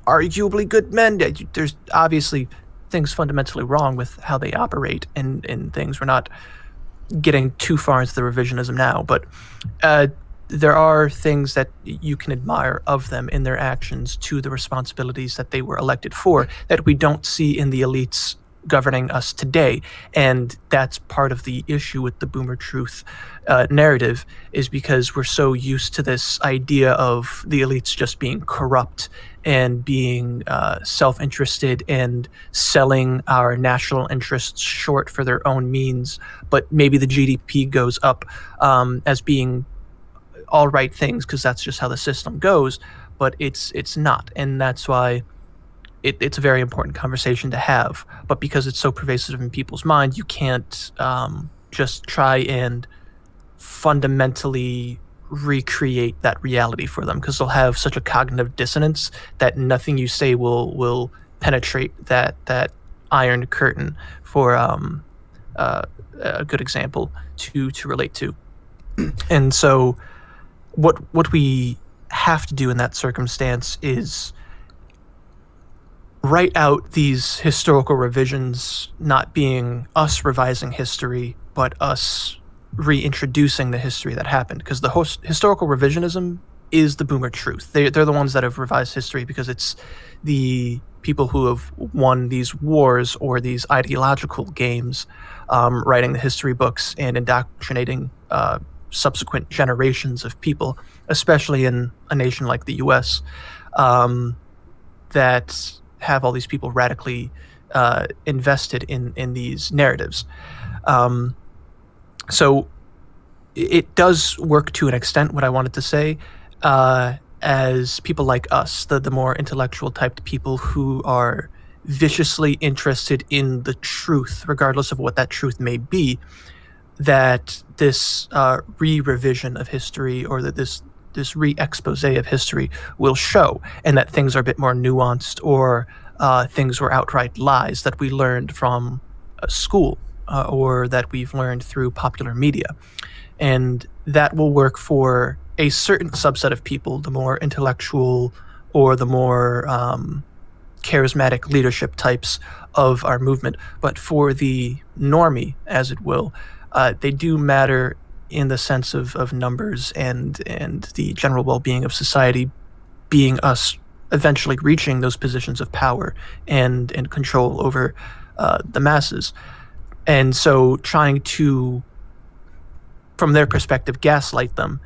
arguably good men. There's obviously things fundamentally wrong with how they operate and things. We're not getting too far into the revisionism now, but there are things that you can admire of them in their actions to the responsibilities that they were elected for that we don't see in the elites governing us today. And that's part of the issue with the Boomer Truth narrative, is because we're so used to this idea of the elites just being corrupt and being self-interested and selling our national interests short for their own means. But maybe the GDP goes up as being all right things because that's just how the system goes, but it's not, and that's why it's a very important conversation to have. But because it's so pervasive in people's mind, you can't just try and fundamentally recreate that reality for them, because they'll have such a cognitive dissonance that nothing you say will penetrate that iron curtain. For a good example to relate to. And so what we have to do in that circumstance is write out these historical revisions, not being us revising history, but us reintroducing the history that happened. Because the historical revisionism is the boomer truth. They're the ones that have revised history because it's the people who have won these wars or these ideological games, writing the history books and indoctrinating subsequent generations of people, especially in a nation like the U.S., that have all these people radically invested in these narratives. So it does work to an extent, what I wanted to say, as people like us, the more intellectual typed people who are viciously interested in the truth, regardless of what that truth may be, that this re-revision of history, or that this re-expose of history will show, and that things are a bit more nuanced, or things were outright lies that we learned from school, or that we've learned through popular media. And that will work for a certain subset of people, the more intellectual or the more charismatic leadership types of our movement. But for the normie, as it will, they do matter in the sense of numbers and the general well-being of society, being us eventually reaching those positions of power and control over the masses. And so trying to, from their perspective, gaslight them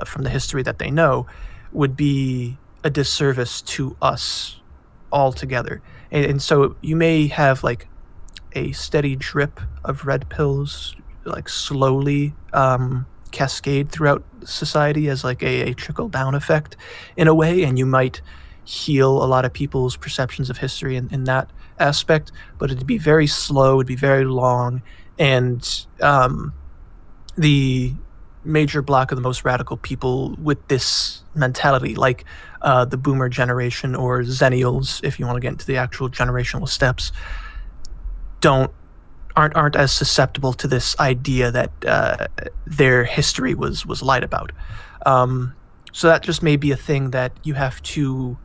from the history that they know would be a disservice to us altogether. And so you may have like a steady drip of red pills, like slowly cascade throughout society as like a trickle-down effect in a way, and you might heal a lot of people's perceptions of history in that aspect, but it'd be very slow, it'd be very long, and the major block of the most radical people with this mentality, like the boomer generation or Zennials, if you want to get into the actual generational steps, aren't as susceptible to this idea that their history was lied about. So that just may be a thing that you have to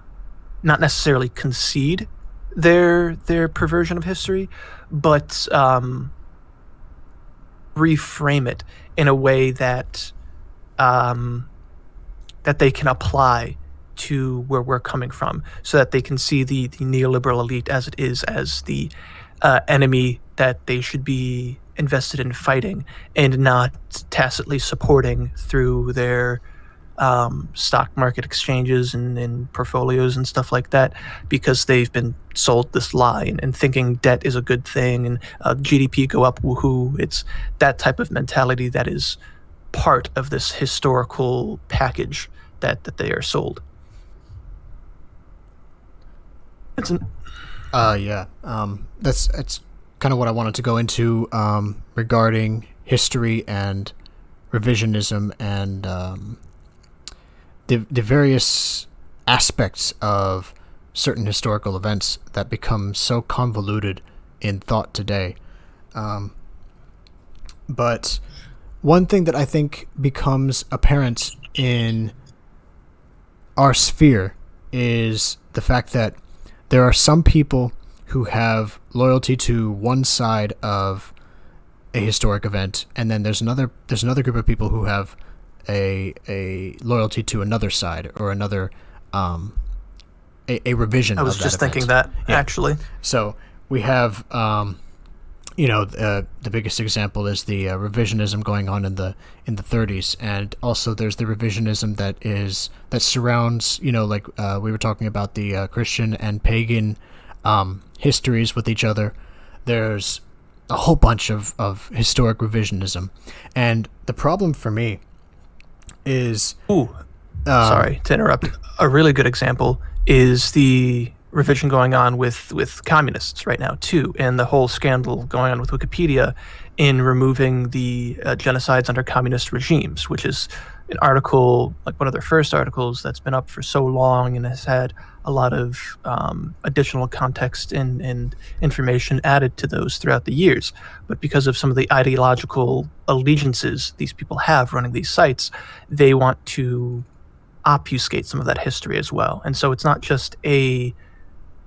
not necessarily concede their perversion of history, but reframe it in a way that that they can apply to where we're coming from, so that they can see the neoliberal elite as it is, as the enemy that they should be invested in fighting and not tacitly supporting through their stock market exchanges and portfolios and stuff like that, because they've been sold this lie and thinking debt is a good thing and GDP go up, woohoo. It's that type of mentality that is part of this historical package that they are sold. That's kind of what I wanted to go into regarding history and revisionism and the various aspects of certain historical events that become so convoluted in thought today. But one thing that I think becomes apparent in our sphere is the fact that there are some people who have loyalty to one side of a historic event, and then there's another group of people who have a loyalty to another side, or another a revision of that. I was just thinking that, actually. So we have the biggest example is the revisionism going on in the 30s, and also there's the revisionism that surrounds, like we were talking about the Christian and pagan histories with each other. There's a whole bunch of historic revisionism, and the problem for me is sorry to interrupt. A really good example is the revision going on with communists right now too, and the whole scandal going on with Wikipedia in removing the genocides under communist regimes, which is an article, like one of their first articles, that's been up for so long and has had a lot of additional context and information added to those throughout the years. But because of some of the ideological allegiances these people have running these sites, they want to obfuscate some of that history as well. And so it's not just a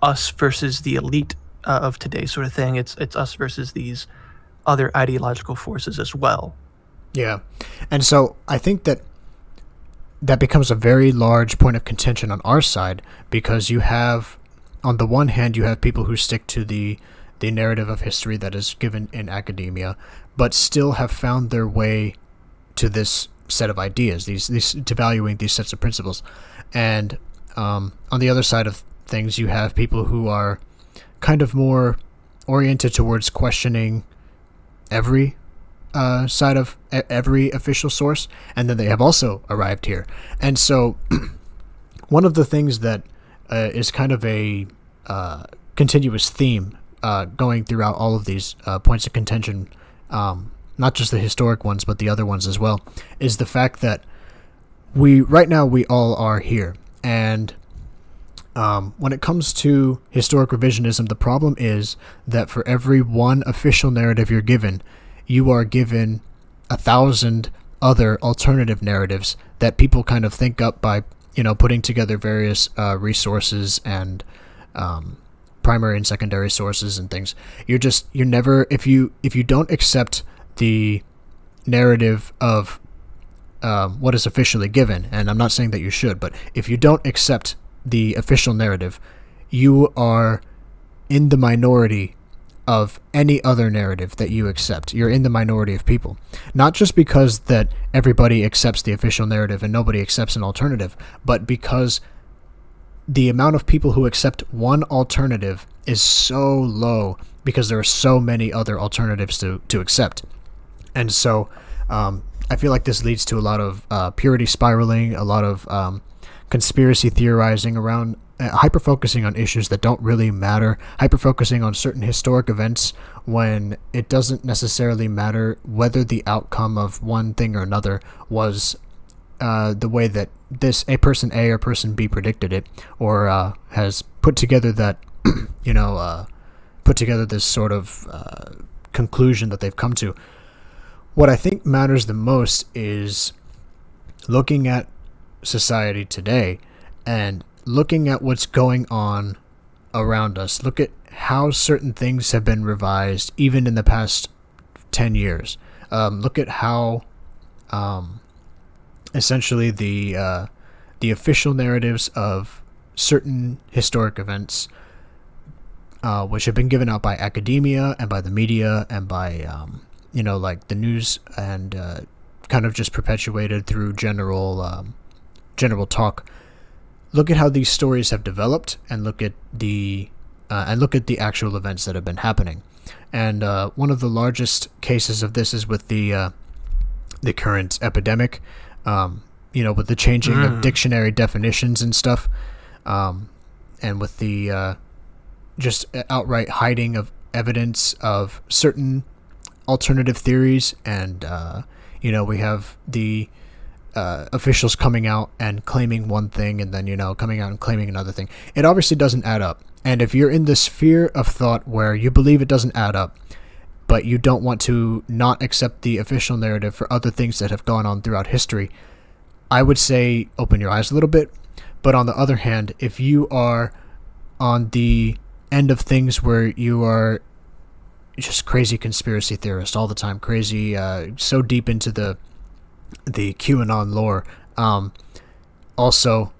us versus the elite of today sort of thing. It's us versus these other ideological forces as well. Yeah. And so I think that that becomes a very large point of contention on our side, because you have, on the one hand, you have people who stick to the narrative of history that is given in academia, but still have found their way to this set of ideas, these to valuing these sets of principles. And on the other side of things, you have people who are kind of more oriented towards questioning every side of every official source, and then they have also arrived here. And so one of the things that is kind of a continuous theme going throughout all of these points of contention, not just the historic ones, but the other ones as well, is the fact that right now we all are here. And when it comes to historic revisionism, the problem is that for every one official narrative you're given, you are given 1,000 other alternative narratives that people kind of think up by, putting together various resources and primary and secondary sources and things. You're never, if you don't accept the narrative of what is officially given, and I'm not saying that you should, but if you don't accept the official narrative, you are in the minority of any other narrative that you accept. You're in the minority of people. Not just because that everybody accepts the official narrative and nobody accepts an alternative, but because the amount of people who accept one alternative is so low because there are so many other alternatives to accept. And so I feel like this leads to a lot of purity spiraling, a lot of conspiracy theorizing around, hyper-focusing on issues that don't really matter, hyper-focusing on certain historic events when it doesn't necessarily matter whether the outcome of one thing or another was the way that a person A or person B predicted it, or has put together that, put together this sort of conclusion that they've come to. What I think matters the most is looking at society today and looking at what's going on around us. Look at how certain things have been revised even in the past 10 years. Look at how essentially the official narratives of certain historic events, which have been given out by academia and by the media and by like the news, and kind of just perpetuated through general talk. Look at how these stories have developed, and look at the actual events that have been happening. And one of the largest cases of this is with the current epidemic, with the changing of dictionary definitions and stuff, and with the just outright hiding of evidence of certain alternative theories. And we have the officials coming out and claiming one thing, and then coming out and claiming another thing. It obviously doesn't add up. And if you're in the sphere of thought where you believe it doesn't add up, but you don't want to not accept the official narrative for other things that have gone on throughout history, I would say open your eyes a little bit. But on the other hand, if you are on the end of things where you are just crazy conspiracy theorist all the time, crazy, so deep into the QAnon lore, also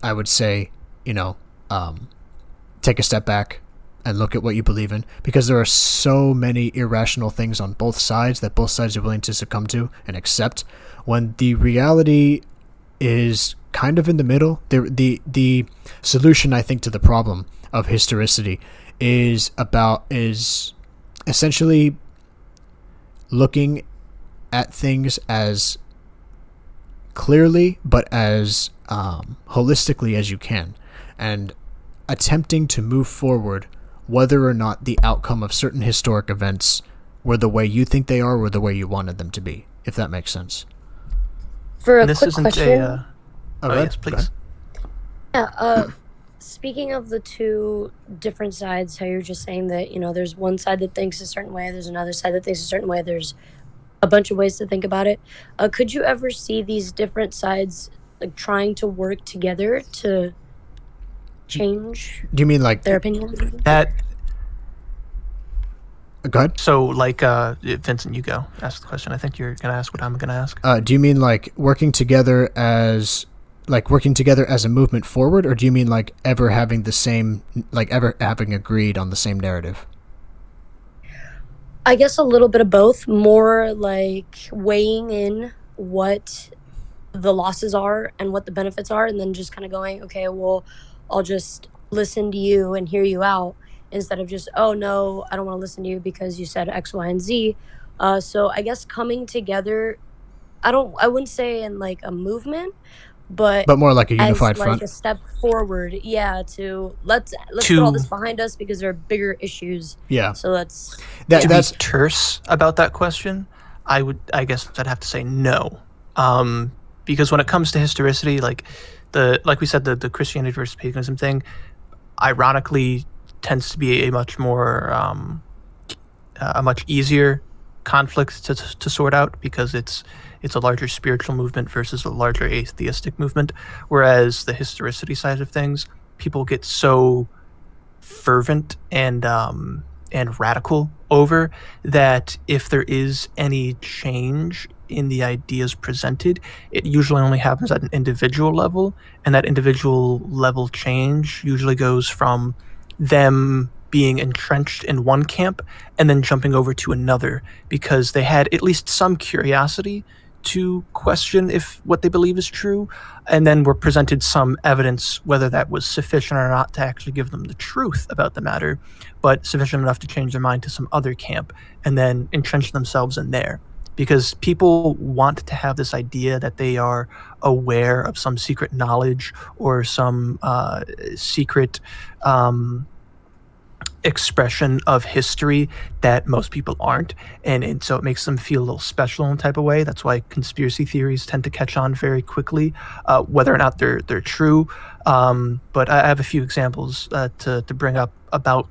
I would say, take a step back and look at what you believe in, because there are so many irrational things on both sides that both sides are willing to succumb to and accept, when the reality is kind of in the middle. The solution, I think, to the problem of historicity is essentially looking at things as clearly but as holistically as you can, and attempting to move forward whether or not the outcome of certain historic events were the way you think they are or the way you wanted them to be, if that makes sense. For a quick question. Yes, please. Yeah, speaking of the two different sides, how you're just saying that, there's one side that thinks a certain way, there's another side that thinks a certain way, there's a bunch of ways to think about it. Could you ever see these different sides trying to work together to change Do you mean like their opinion? Go ahead. So, like, Vincent, you go. Ask the question. I think you're going to ask what I'm going to ask. Do you mean like working together as a movement forward, or do you mean like ever having agreed on the same narrative? I guess a little bit of both. More like weighing in what the losses are and what the benefits are, and then just kind of going, okay, well, I'll just listen to you and hear you out, instead of just, oh no, I don't want to listen to you because you said X, Y, and Z. So I guess coming together, I wouldn't say in like a movement, but But more like a as unified like front. a step forward, to let's put all this behind us because there are bigger issues. Yeah. So let's that's terse about that question. I guess I'd have to say no. Because when it comes to historicity, like we said, the Christianity versus paganism thing, ironically, tends to be a much more a much easier conflict to sort out, because it's a larger spiritual movement versus a larger atheistic movement. Whereas the historicity side of things, people get so fervent and radical over that if there is any change in the ideas presented, it usually only happens at an individual level, and that individual level change usually goes from them being entrenched in one camp and then jumping over to another because they had at least some curiosity to question if what they believe is true, and then were presented some evidence, whether that was sufficient or not to actually give them the truth about the matter, but sufficient enough to change their mind to some other camp and then entrench themselves in there. Because people want to have this idea that they are aware of some secret knowledge or some secret expression of history that most people aren't, and so it makes them feel a little special in a type of way. That's why conspiracy theories tend to catch on very quickly, whether or not they're true. But I have a few examples to bring up about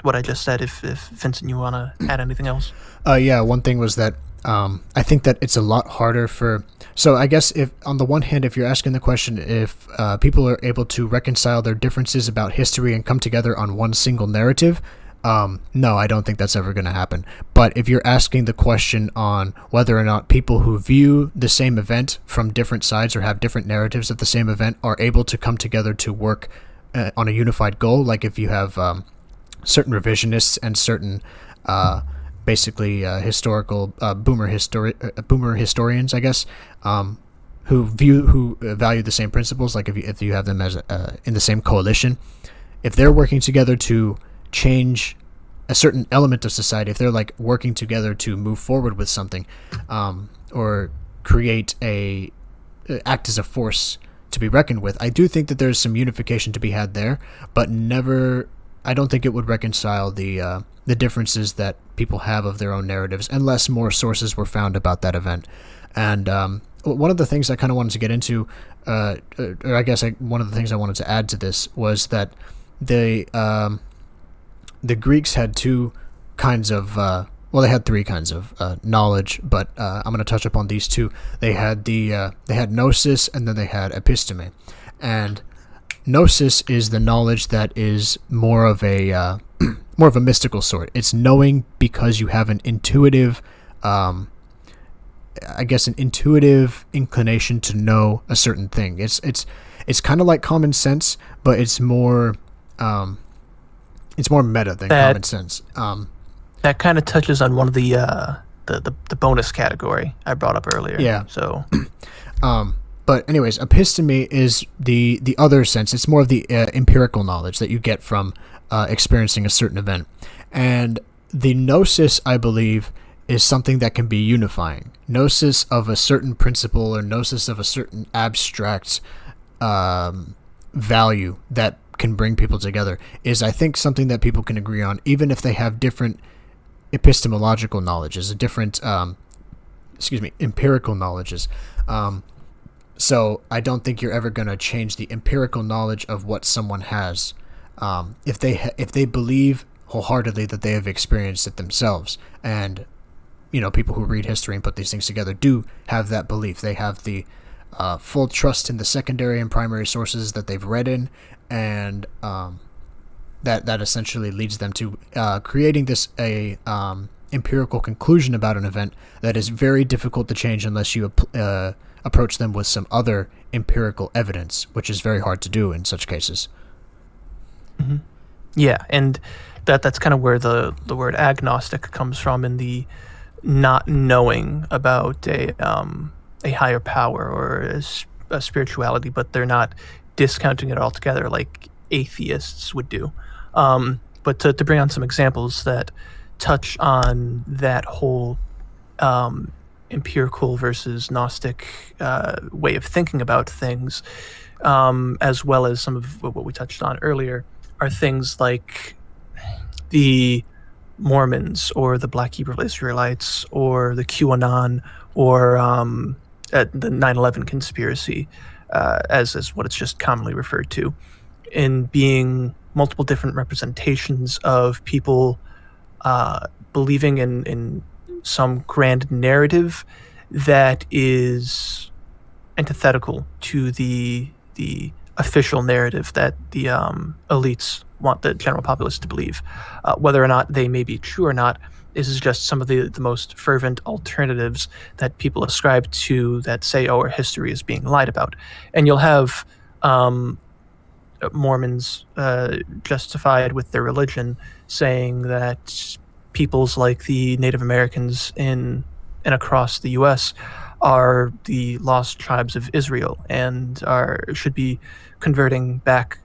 what I just said. If Vincent, you want to add anything else? Yeah, one thing was that I think that it's a lot harder for. So I guess if on the one hand, if you're asking the question if people are able to reconcile their differences about history and come together on one single narrative, no, I don't think that's ever going to happen. But if you're asking the question on whether or not people who view the same event from different sides or have different narratives of the same event are able to come together to work on a unified goal, like if you have certain revisionists and certain basically historical boomer historians, I guess, who value the same principles. Like if you have them as in the same coalition, if they're working together to change a certain element of society, if they're like working together to move forward with something, or create act as a force to be reckoned with, I do think that there's some unification to be had there, but never. I don't think it would reconcile the differences that people have of their own narratives unless more sources were found about that event. And one of the things I kind of wanted to get into, or I guess one of the things I wanted to add to this was that the Greeks had two kinds of they had three kinds of knowledge, but I'm going to touch upon these two. They had they had Gnosis, and then they had episteme. And Gnosis is the knowledge that is more of a mystical sort. It's knowing because you have an intuitive, an intuitive inclination to know a certain thing. It's kind of like common sense, but it's more meta than common sense. That kind of touches on one of the bonus category I brought up earlier. Yeah. So. But anyways, episteme is the other sense. It's more of the empirical knowledge that you get from experiencing a certain event. And the gnosis, I believe, is something that can be unifying. Gnosis of a certain principle or gnosis of a certain abstract value that can bring people together is, I think, something that people can agree on, even if they have different epistemological knowledges, different empirical knowledges. So I don't think you're ever going to change the empirical knowledge of what someone has if they believe wholeheartedly that they have experienced it themselves. And people who read history and put these things together do have that belief. They have the full trust in the secondary and primary sources that they've read in, and that essentially leads them to creating this empirical conclusion about an event that is very difficult to change unless you approach them with some other empirical evidence, which is very hard to do in such cases. Mm-hmm. Yeah, and that's kind of where the word agnostic comes from, in the not knowing about a higher power or a spirituality, but they're not discounting it altogether like atheists would do. But to bring on some examples that touch on that whole empirical versus Gnostic way of thinking about things, as well as some of what we touched on earlier, are things like the Mormons or the Black Hebrew Israelites or the QAnon or the 9/11 conspiracy, as what it's just commonly referred to, in being multiple different representations of people believing in some grand narrative that is antithetical to the official narrative that the elites want the general populace to believe. Whether or not they may be true or not, this is just some of the most fervent alternatives that people ascribe to, that say, oh, our history is being lied about. And you'll have Mormons justified with their religion saying that peoples like the Native Americans in and across the U.S. are the lost tribes of Israel and should be converting back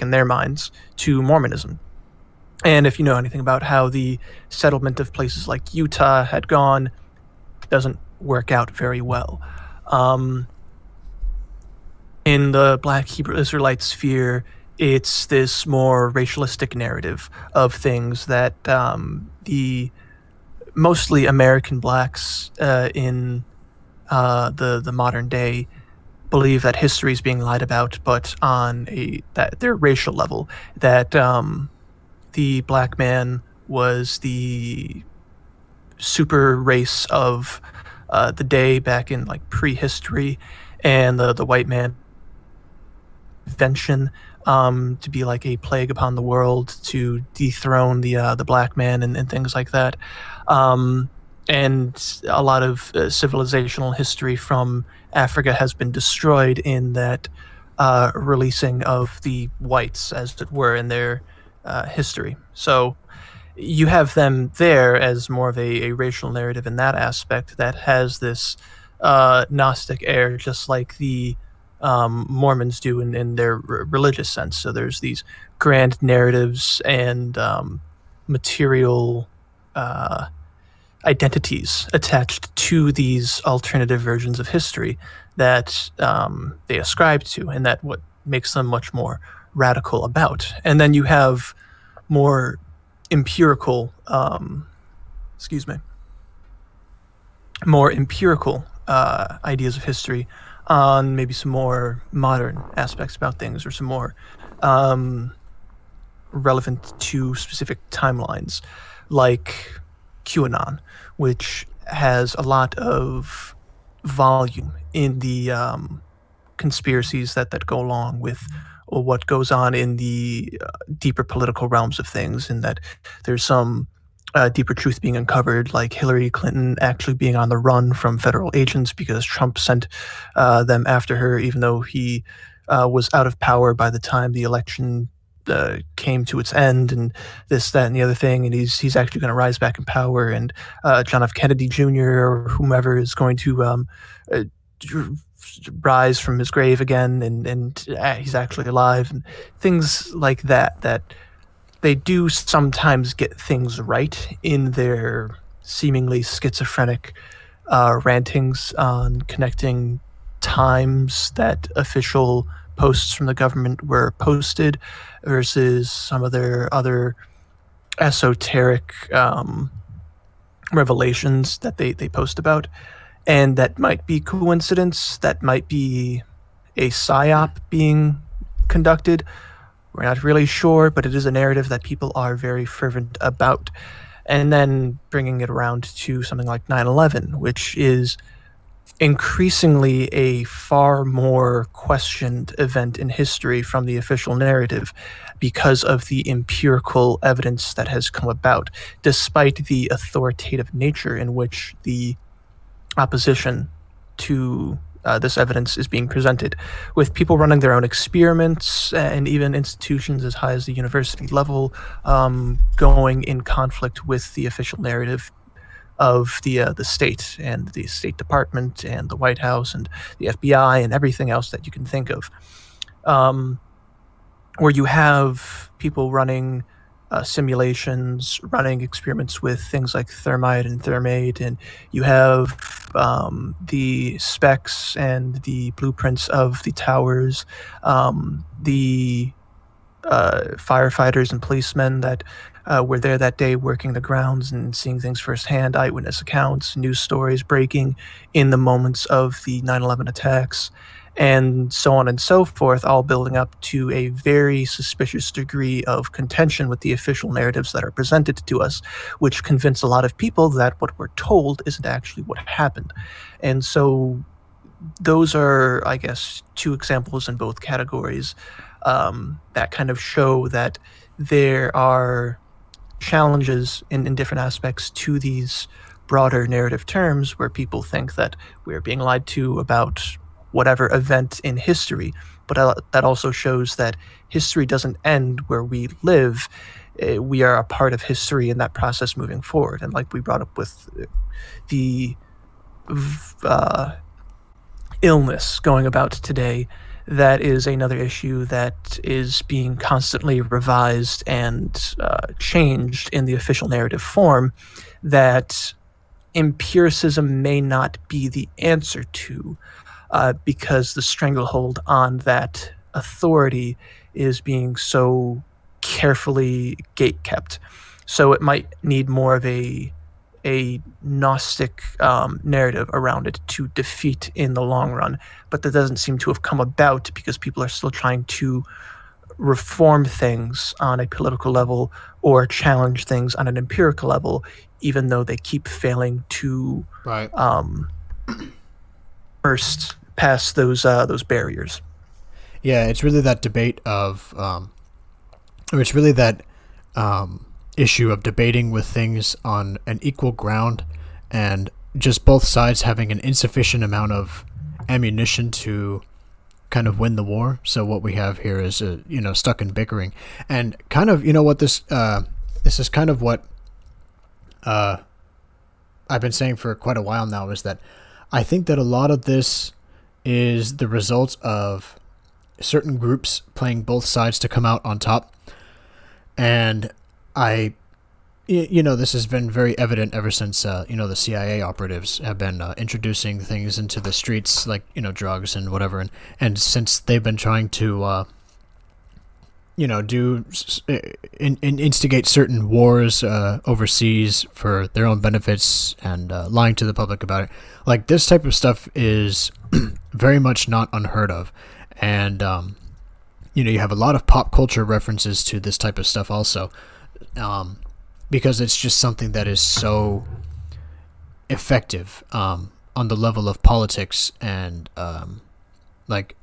in their minds to Mormonism. And if you know anything about how the settlement of places like Utah had gone, it doesn't work out very well. In the Black Hebrew Israelite sphere, it's this more racialistic narrative of things that the mostly American blacks in the modern day believe that history is being lied about, but on their racial level, that the black man was the super race of the day back in like prehistory, and the white man invention to be like a plague upon the world to dethrone the black man and things like that. And a lot of civilizational history from Africa has been destroyed in that releasing of the whites, as it were, in their history. So you have them there as more of a racial narrative in that aspect that has this Gnostic air, just like the Mormons do in their religious sense. So there's these grand narratives and material identities attached to these alternative versions of history that they ascribe to, and that what makes them much more radical about. And then you have more empirical ideas of history on maybe some more modern aspects about things, or some more relevant to specific timelines, like QAnon, which has a lot of volume in the conspiracies that go along with what goes on in the deeper political realms of things, and that there's some deeper truth being uncovered, like Hillary Clinton actually being on the run from federal agents because Trump sent them after her, even though he was out of power by the time the election came to its end, and this, that, and the other thing, and he's actually going to rise back in power, and John F. Kennedy Jr. or whomever is going to rise from his grave again, and he's actually alive, and things like that they do sometimes get things right in their seemingly schizophrenic rantings on connecting times that official posts from the government were posted versus some of their other esoteric revelations that they post about. And that might be coincidence, that might be a psyop being conducted. We're not really sure, but it is a narrative that people are very fervent about. And then bringing it around to something like 9/11, which is increasingly a far more questioned event in history from the official narrative because of the empirical evidence that has come about, despite the authoritative nature in which the opposition to this evidence is being presented, with people running their own experiments and even institutions as high as the university level going in conflict with the official narrative of the state and the State Department and the White House and the FBI and everything else that you can think of, where you have people running simulations, running experiments with things like thermite and thermate, and you have the specs and the blueprints of the towers, the firefighters and policemen that were there that day working the grounds and seeing things firsthand, eyewitness accounts, news stories breaking in the moments of the 9/11 attacks, and so on and so forth, all building up to a very suspicious degree of contention with the official narratives that are presented to us, which convince a lot of people that what we're told isn't actually what happened. And so those are, I guess, two examples in both categories that kind of show that there are challenges in different aspects to these broader narrative terms where people think that we're being lied to about whatever event in history, but that also shows that history doesn't end where we live. We are a part of history in that process moving forward. And like we brought up with the illness going about today, that is another issue that is being constantly revised and changed in the official narrative form, that empiricism may not be the answer to, because the stranglehold on that authority is being so carefully gate-kept. So it might need more of a Gnostic narrative around it to defeat in the long run, but that doesn't seem to have come about because people are still trying to reform things on a political level or challenge things on an empirical level, even though they keep failing to burst past those barriers. Yeah, it's really that debate of, or it's really that issue of debating with things on an equal ground and just both sides having an insufficient amount of ammunition to kind of win the war. So what we have here is stuck in bickering, and kind of what this is kind of what I've been saying for quite a while now, is that I think that a lot of this is the result of certain groups playing both sides to come out on top. And this has been very evident ever since, the CIA operatives have been introducing things into the streets, like, drugs and whatever. And since they've been trying to, instigate certain wars overseas for their own benefits and lying to the public about it, like, this type of stuff is very much not unheard of. And, you have a lot of pop culture references to this type of stuff also, because it's just something that is so effective on the level of politics and like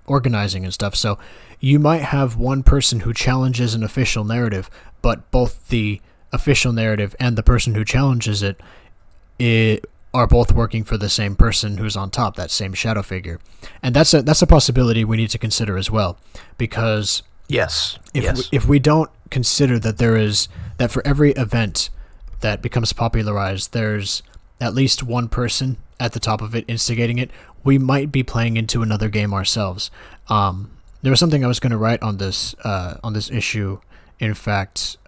organizing and stuff. So you might have one person who challenges an official narrative, but both the official narrative and the person who challenges it are both working for the same person who's on top, that same shadow figure. And that's a possibility we need to consider as well, because if we don't consider that for every event that becomes popularized, there's at least one person at the top of it instigating it, we might be playing into another game ourselves. There was something I was going to write on this issue, in fact,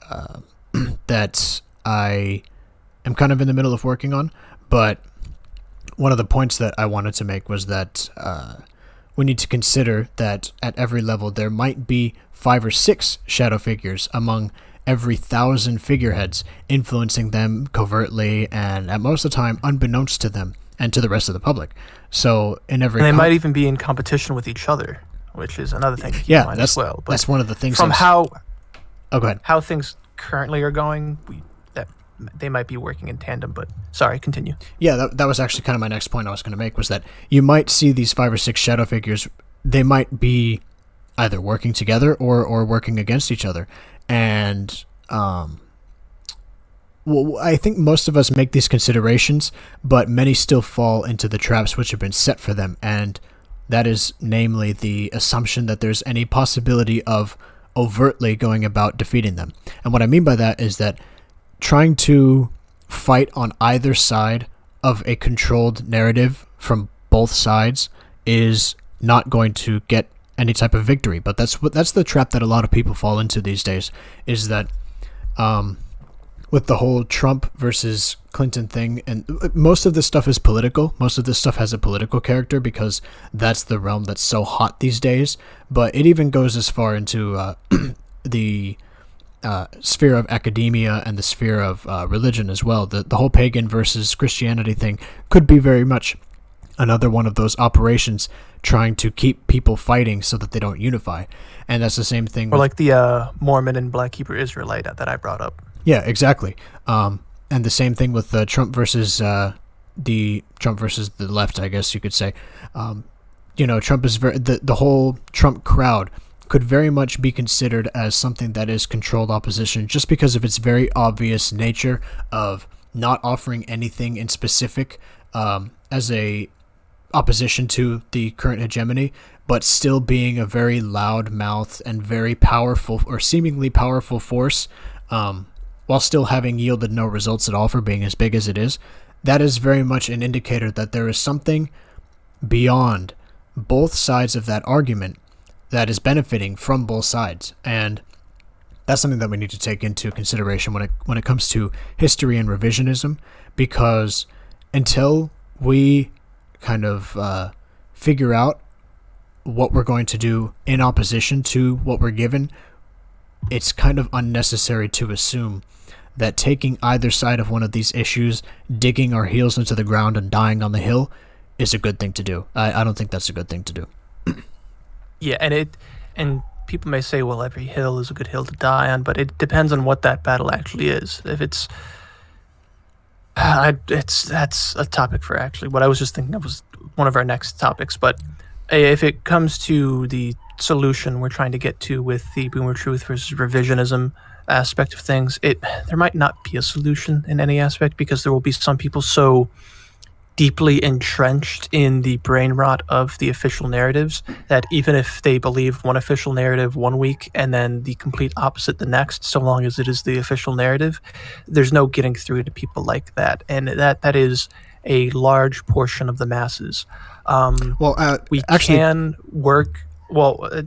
that I am kind of in the middle of working on. But one of the points that I wanted to make was that we need to consider that at every level there might be 5 or 6 shadow figures among every 1,000 figureheads, influencing them covertly and at most of the time unbeknownst to them and to the rest of the public. So they might even be in competition with each other, which is another thing to keep in mind as well. But that's one of the things. From how go ahead. How things currently are going, they might be working in tandem. But sorry, continue. Yeah, that was actually kind of my next point I was going to make, was that you might see these 5 or 6 shadow figures. They might be either working together or working against each other. And well, I think most of us make these considerations, but many still fall into the traps which have been set for them, and that is namely the assumption that there's any possibility of overtly going about defeating them. And what I mean by that is that trying to fight on either side of a controlled narrative from both sides is not going to get any type of victory. But that's the trap that a lot of people fall into these days, is that with the whole Trump versus Clinton thing, and most of this stuff is political. Most of this stuff has a political character because that's the realm that's so hot these days. But it even goes as far into the sphere of academia and the sphere of religion as well. The whole pagan versus Christianity thing could be very much another one of those operations trying to keep people fighting so that they don't unify. And that's the same thing. Or like the Mormon and Black Hebrew Israelite that I brought up. Yeah, exactly. And the same thing with Trump versus the left, I guess you could say. Trump is the whole Trump crowd could very much be considered as something that is controlled opposition, just because of its very obvious nature of not offering anything in specific as a opposition to the current hegemony, but still being a very loud mouth and very powerful, or seemingly powerful force, while still having yielded no results at all for being as big as it is. That is very much an indicator that there is something beyond both sides of that argument that is benefiting from both sides. And that's something that we need to take into consideration when it comes to history and revisionism, because until we kind of figure out what we're going to do in opposition to what we're given, it's kind of unnecessary to assume that taking either side of one of these issues, digging our heels into the ground and dying on the hill, is a good thing to do. I don't think that's a good thing to do. Yeah, and people may say, well, every hill is a good hill to die on, but it depends on what that battle actually is. If that's a topic for actually what I was just thinking of was one of our next topics. But if it comes to the solution we're trying to get to with the Boomer Truth versus revisionism aspect of things, there might not be a solution in any aspect, because there will be some people so deeply entrenched in the brain rot of the official narratives that even if they believe one official narrative one week and then the complete opposite the next, so long as it is the official narrative, there's no getting through to people like that. And that is a large portion of the masses. We actually can work.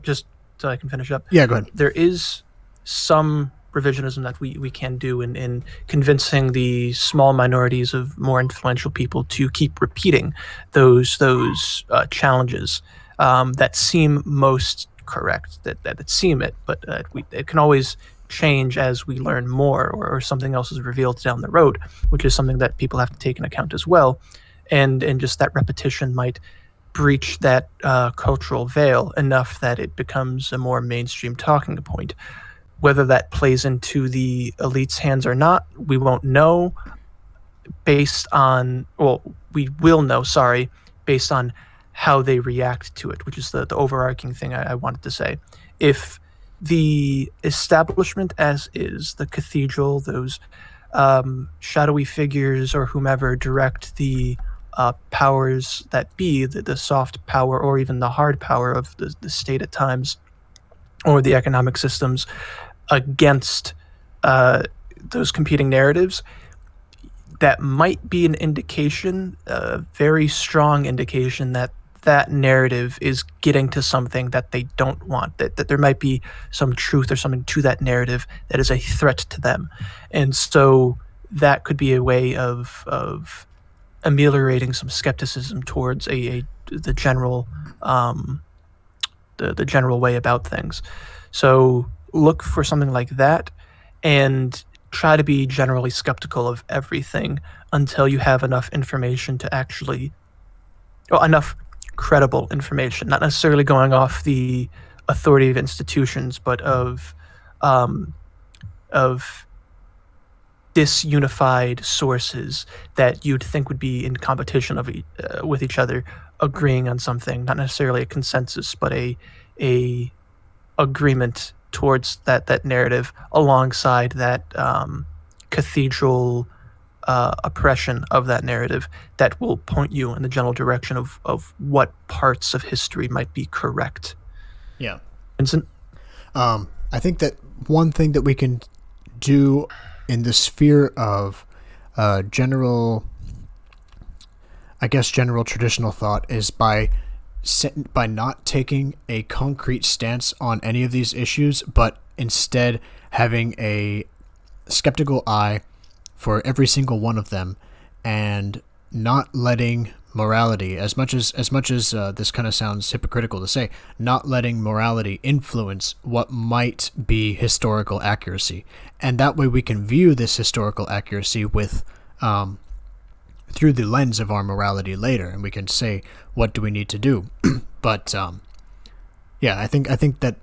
Just so I can finish up. Yeah, go ahead. There is some revisionism that we can do in convincing the small minorities of more influential people to keep repeating those challenges that seem most correct, that seem it, but it can always change as we learn more, or something else is revealed down the road, which is something that people have to take into account as well. And just that repetition might breach that cultural veil enough that it becomes a more mainstream talking point. Whether that plays into the elite's hands or not, we won't know. We will know, based on how they react to it, which is the overarching thing I wanted to say. If the establishment as is, the cathedral, those shadowy figures or whomever direct the powers that be, the soft power or even the hard power of the state at times, or the economic systems, against those competing narratives, that might be an indication, a very strong indication, that narrative is getting to something that they don't want, that there might be some truth or something to that narrative that is a threat to them. And so that could be a way of ameliorating some skepticism towards the general the general way about things. So look for something like that and try to be generally skeptical of everything until you have enough information to actually, enough credible information, not necessarily going off the authority of institutions, but of disunified sources that you'd think would be in competition with each other, agreeing on something, not necessarily a consensus, but a agreement towards that narrative, alongside that cathedral oppression of that narrative that will point you in the general direction of what parts of history might be correct. Yeah. Vincent? I think that one thing that we can do in the sphere of general traditional thought is by not taking a concrete stance on any of these issues, but instead having a skeptical eye for every single one of them, and not letting morality, as much as this kind of sounds hypocritical to say, not letting morality influence what might be historical accuracy. And that way we can view this historical accuracy with through the lens of our morality later, and we can say, what do we need to do? But I think that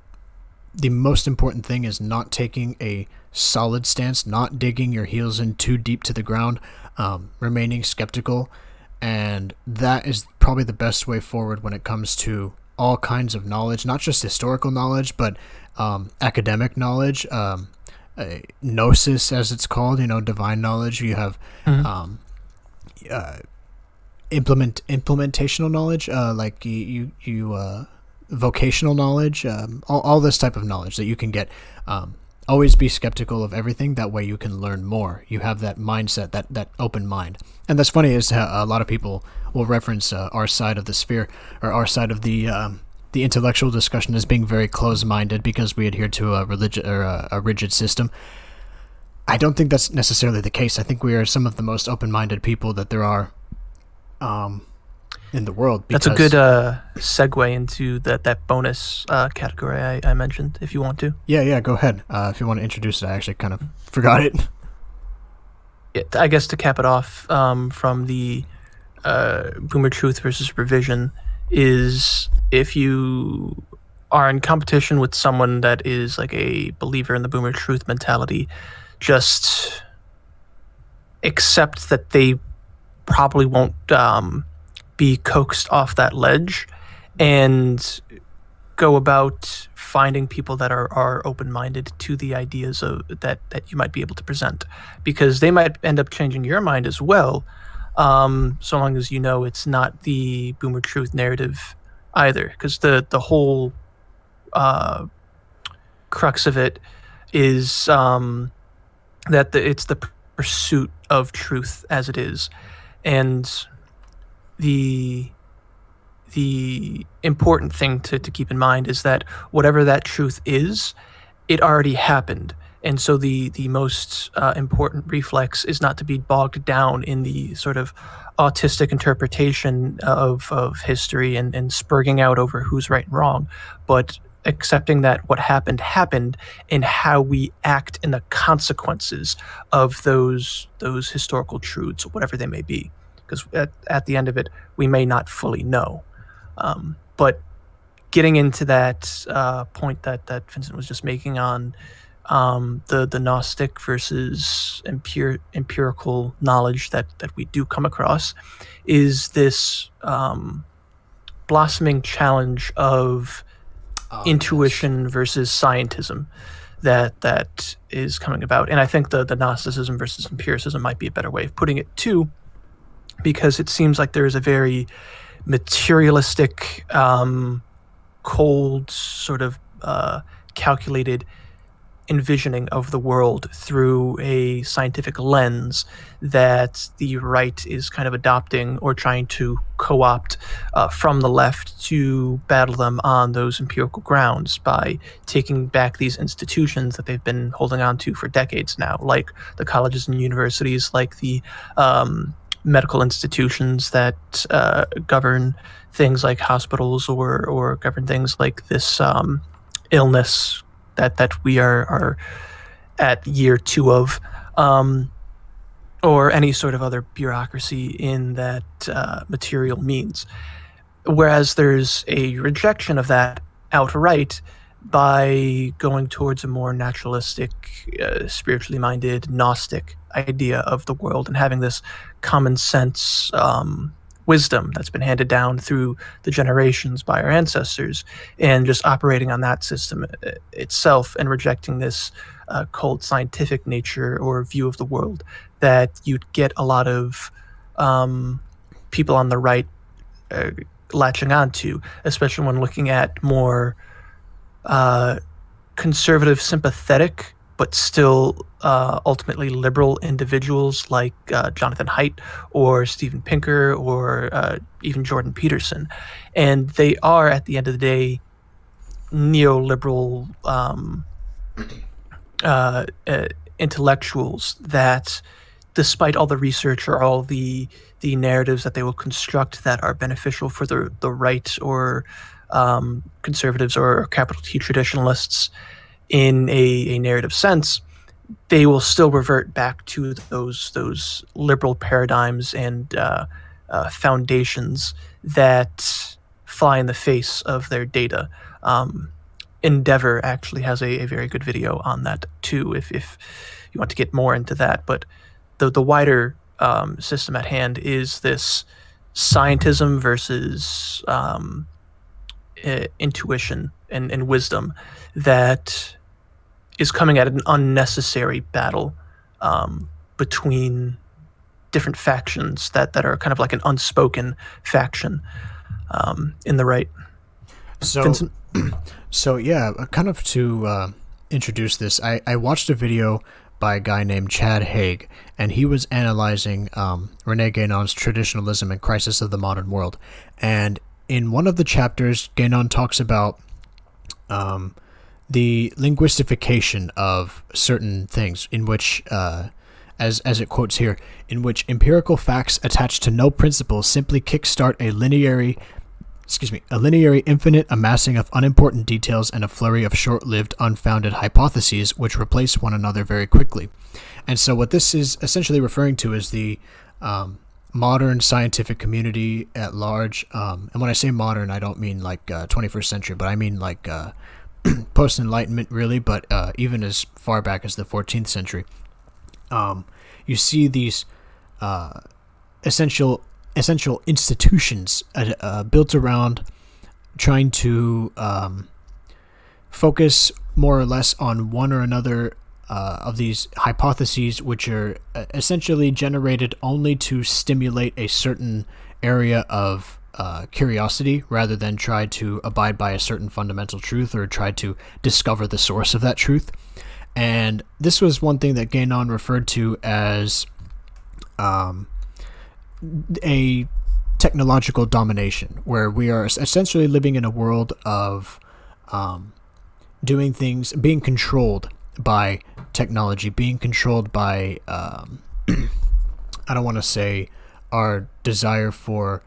the most important thing is not taking a solid stance, not digging your heels in too deep to the ground, remaining skeptical. And that is probably the best way forward when it comes to all kinds of knowledge, not just historical knowledge, but academic knowledge, Gnosis, as it's called, divine knowledge. You have implementational knowledge, like you vocational knowledge, all this type of knowledge that you can get. Always be skeptical of everything. That way you can learn more. You have that mindset, that open mind. And that's funny is how a lot of people will reference our side of the sphere, or our side of the intellectual discussion, as being very close-minded because we adhere to a rigid system. I don't think that's necessarily the case. I think we are some of the most open-minded people that there are in the world. That's a good segue into that bonus category I mentioned, if you want to. Yeah, go ahead. If you want to introduce it, I actually kind of forgot it. Yeah, I guess to cap it off from the Boomer Truth versus Revision is, if you are in competition with someone that is like a believer in the Boomer Truth mentality, just accept that they probably won't be coaxed off that ledge, and go about finding people that are open-minded to the ideas that you might be able to present, because they might end up changing your mind as well, so long as it's not the Boomer Truth narrative either, because the whole crux of it is that it's the pursuit of truth as it is, and the important thing to keep in mind is that whatever that truth is, it already happened. And so the most important reflex is not to be bogged down in the sort of autistic interpretation of history and spurging out over who's right and wrong, but accepting that what happened, and how we act in the consequences of those historical truths, whatever they may be. Because at the end of it, we may not fully know. But getting into that point that Vincent was just making on the Gnostic versus empirical knowledge that we do come across, is this blossoming challenge of intuition versus scientism that is coming about. And I think the Gnosticism versus empiricism might be a better way of putting it too, because it seems like there is a very materialistic, cold, sort of calculated envisioning of the world through a scientific lens that the right is kind of adopting or trying to co-opt from the left to battle them on those empirical grounds by taking back these institutions that they've been holding on to for decades now, like the colleges and universities, like the medical institutions that govern things like hospitals, or govern things like this illness that we are at year 2 of, or any sort of other bureaucracy in that material means. Whereas there's a rejection of that outright by going towards a more naturalistic, spiritually minded, Gnostic idea of the world and having this common sense wisdom that's been handed down through the generations by our ancestors, and just operating on that system itself and rejecting this cold scientific nature or view of the world that you'd get a lot of people on the right latching onto, especially when looking at more conservative, sympathetic, but still ultimately liberal individuals like Jonathan Haidt or Steven Pinker or even Jordan Peterson. And they are, at the end of the day, neoliberal intellectuals that, despite all the research or all the narratives that they will construct that are beneficial for the right or conservatives or capital T traditionalists in a narrative sense, they will still revert back to those liberal paradigms and foundations that fly in the face of their data. Endeavor actually has a very good video on that too, if you want to get more into that. But the wider system at hand is this scientism versus intuition and wisdom that is coming at an unnecessary battle between different factions that are kind of like an unspoken faction in the right. So, Vincent? so yeah, kind of to introduce this, I watched a video by a guy named Chad Haig, and he was analyzing René Guénon's Traditionalism and Crisis of the Modern World. And in one of the chapters, Guénon talks about the linguistification of certain things, in which, as it quotes here, in which empirical facts attached to no principles simply kickstart a linear infinite amassing of unimportant details and a flurry of short-lived, unfounded hypotheses which replace one another very quickly. And so what this is essentially referring to is the modern scientific community at large. And when I say modern, I don't mean like 21st century, but I mean like post-Enlightenment, really, but even as far back as the 14th century. You see these essential institutions built around trying to focus more or less on one or another of these hypotheses, which are essentially generated only to stimulate a certain area of curiosity rather than try to abide by a certain fundamental truth or try to discover the source of that truth. And this was one thing that Guénon referred to as a technological domination, where we are essentially living in a world of doing things, being controlled by technology, being controlled by, I don't want to say our desire for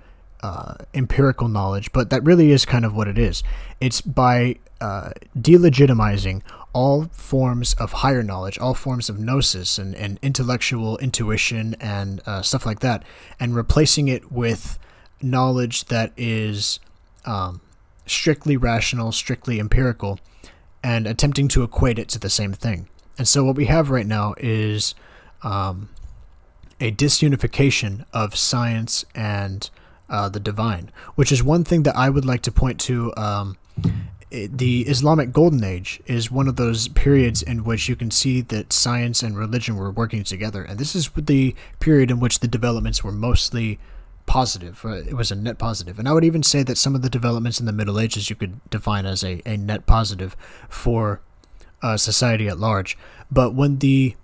empirical knowledge, but that really is kind of what it is. It's by delegitimizing all forms of higher knowledge, all forms of gnosis and intellectual intuition and stuff like that, and replacing it with knowledge that is strictly rational, strictly empirical, and attempting to equate it to the same thing. And so what we have right now is a disunification of science and the divine, which is one thing that I would like to point to. The Islamic Golden Age is one of those periods in which you can see that science and religion were working together. And this is the period in which the developments were mostly positive. It was a net positive. And I would even say that some of the developments in the Middle Ages you could define as a net positive for society at large. But when the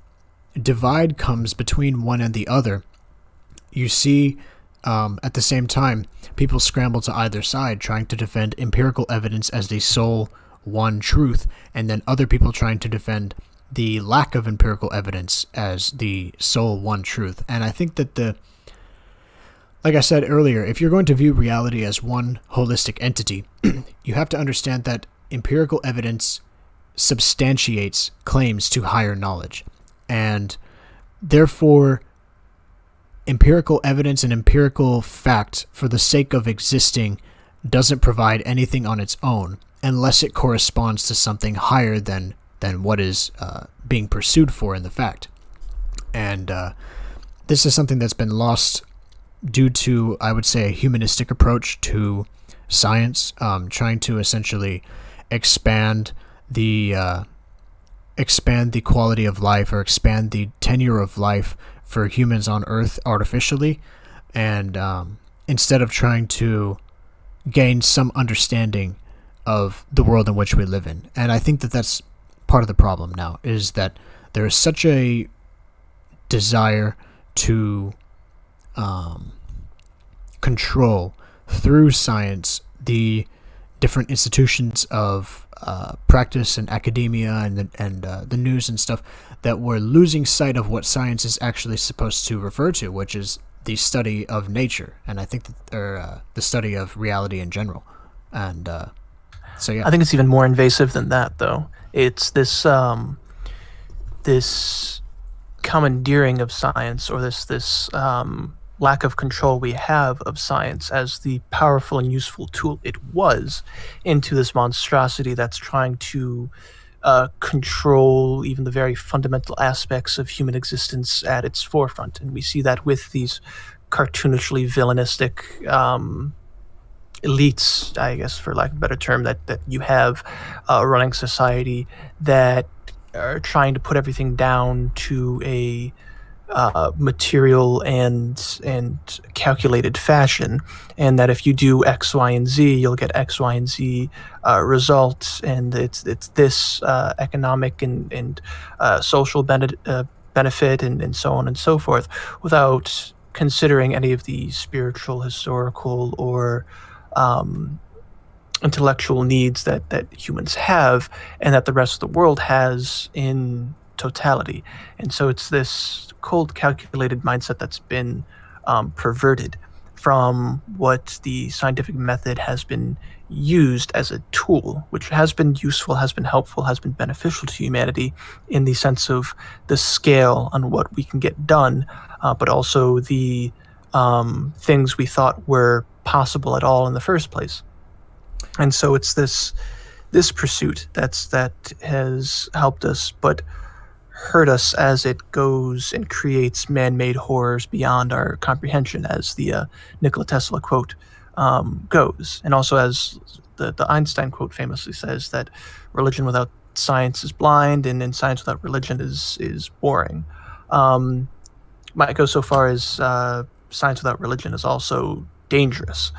divide comes between one and the other, you see at the same time people scramble to either side, trying to defend empirical evidence as the sole one truth, and then other people trying to defend the lack of empirical evidence as the sole one truth. And I think that like I said earlier, if you're going to view reality as one holistic entity, you have to understand that empirical evidence substantiates claims to higher knowledge. And therefore, empirical evidence and empirical fact, for the sake of existing, doesn't provide anything on its own. unless it corresponds to something higher than what is being pursued for in the fact. And this is something that's been lost due to, I would say, a humanistic approach to science, trying to essentially expand the quality of life, or expand the tenure of life for humans on Earth artificially, and instead of trying to gain some understanding of the world in which we live in. And I think that that's part of the problem now, is that there is such a desire to control through science the different institutions of practice and academia and the news and stuff, that we're losing sight of what science is actually supposed to refer to, which is the study of nature, and I think that, the study of reality in general. And so yeah, I think it's even more invasive than that, though. It's this this commandeering of science, or this lack of control we have of science as the powerful and useful tool it was, into this monstrosity that's trying to control even the very fundamental aspects of human existence at its forefront. And we see that with these cartoonishly villainistic elites, I guess, for lack of a better term, that you have running society, that are trying to put everything down to a material and calculated fashion, and that if you do X, Y, and Z, you'll get X, Y, and Z results, and it's this economic and social benefit, and so on and so forth, without considering any of the spiritual, historical, or intellectual needs that humans have, and that the rest of the world has in totality. And so it's this cold, calculated mindset that's been perverted from what the scientific method has been used as a tool, which has been useful, has been helpful, has been beneficial to humanity in the sense of the scale on what we can get done, but also the things we thought were possible at all in the first place. And so it's this pursuit that has helped us, but hurt us as it goes and creates man-made horrors beyond our comprehension, as the Nikola Tesla quote goes. And also, as the Einstein quote famously says, that religion without science is blind, and science without religion is boring. Might go so far as science without religion is also dangerous.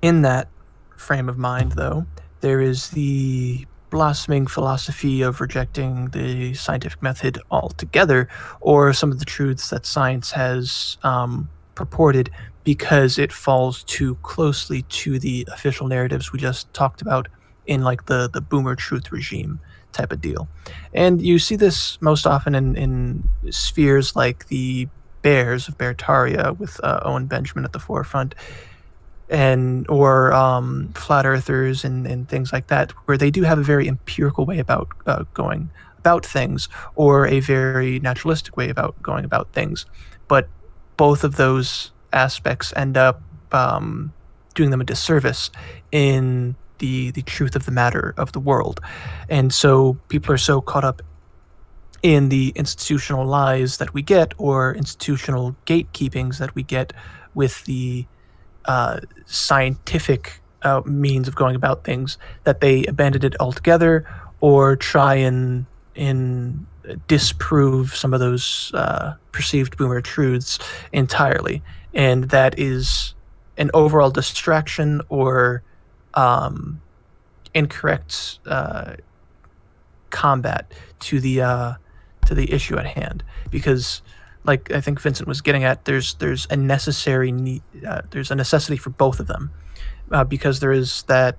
In that frame of mind, though, there is the blossoming philosophy of rejecting the scientific method altogether, or some of the truths that science has purported, because it falls too closely to the official narratives we just talked about in like the boomer truth regime type of deal. And you see this most often in spheres like the Bears of Beartaria, with Owen Benjamin at the forefront, or flat earthers and things like that, where they do have a very empirical way about going about things, or a very naturalistic way about going about things. But both of those aspects end up doing them a disservice in the truth of the matter of the world. And so people are so caught up in the institutional lies that we get, or institutional gatekeepings that we get with the scientific means of going about things, that they abandon it altogether, or try and disprove some of those perceived boomer truths entirely. And that is an overall distraction, or incorrect combat to the issue at hand. Because, like I think Vincent was getting at, there's a necessary need, there's a necessity for both of them, because there is that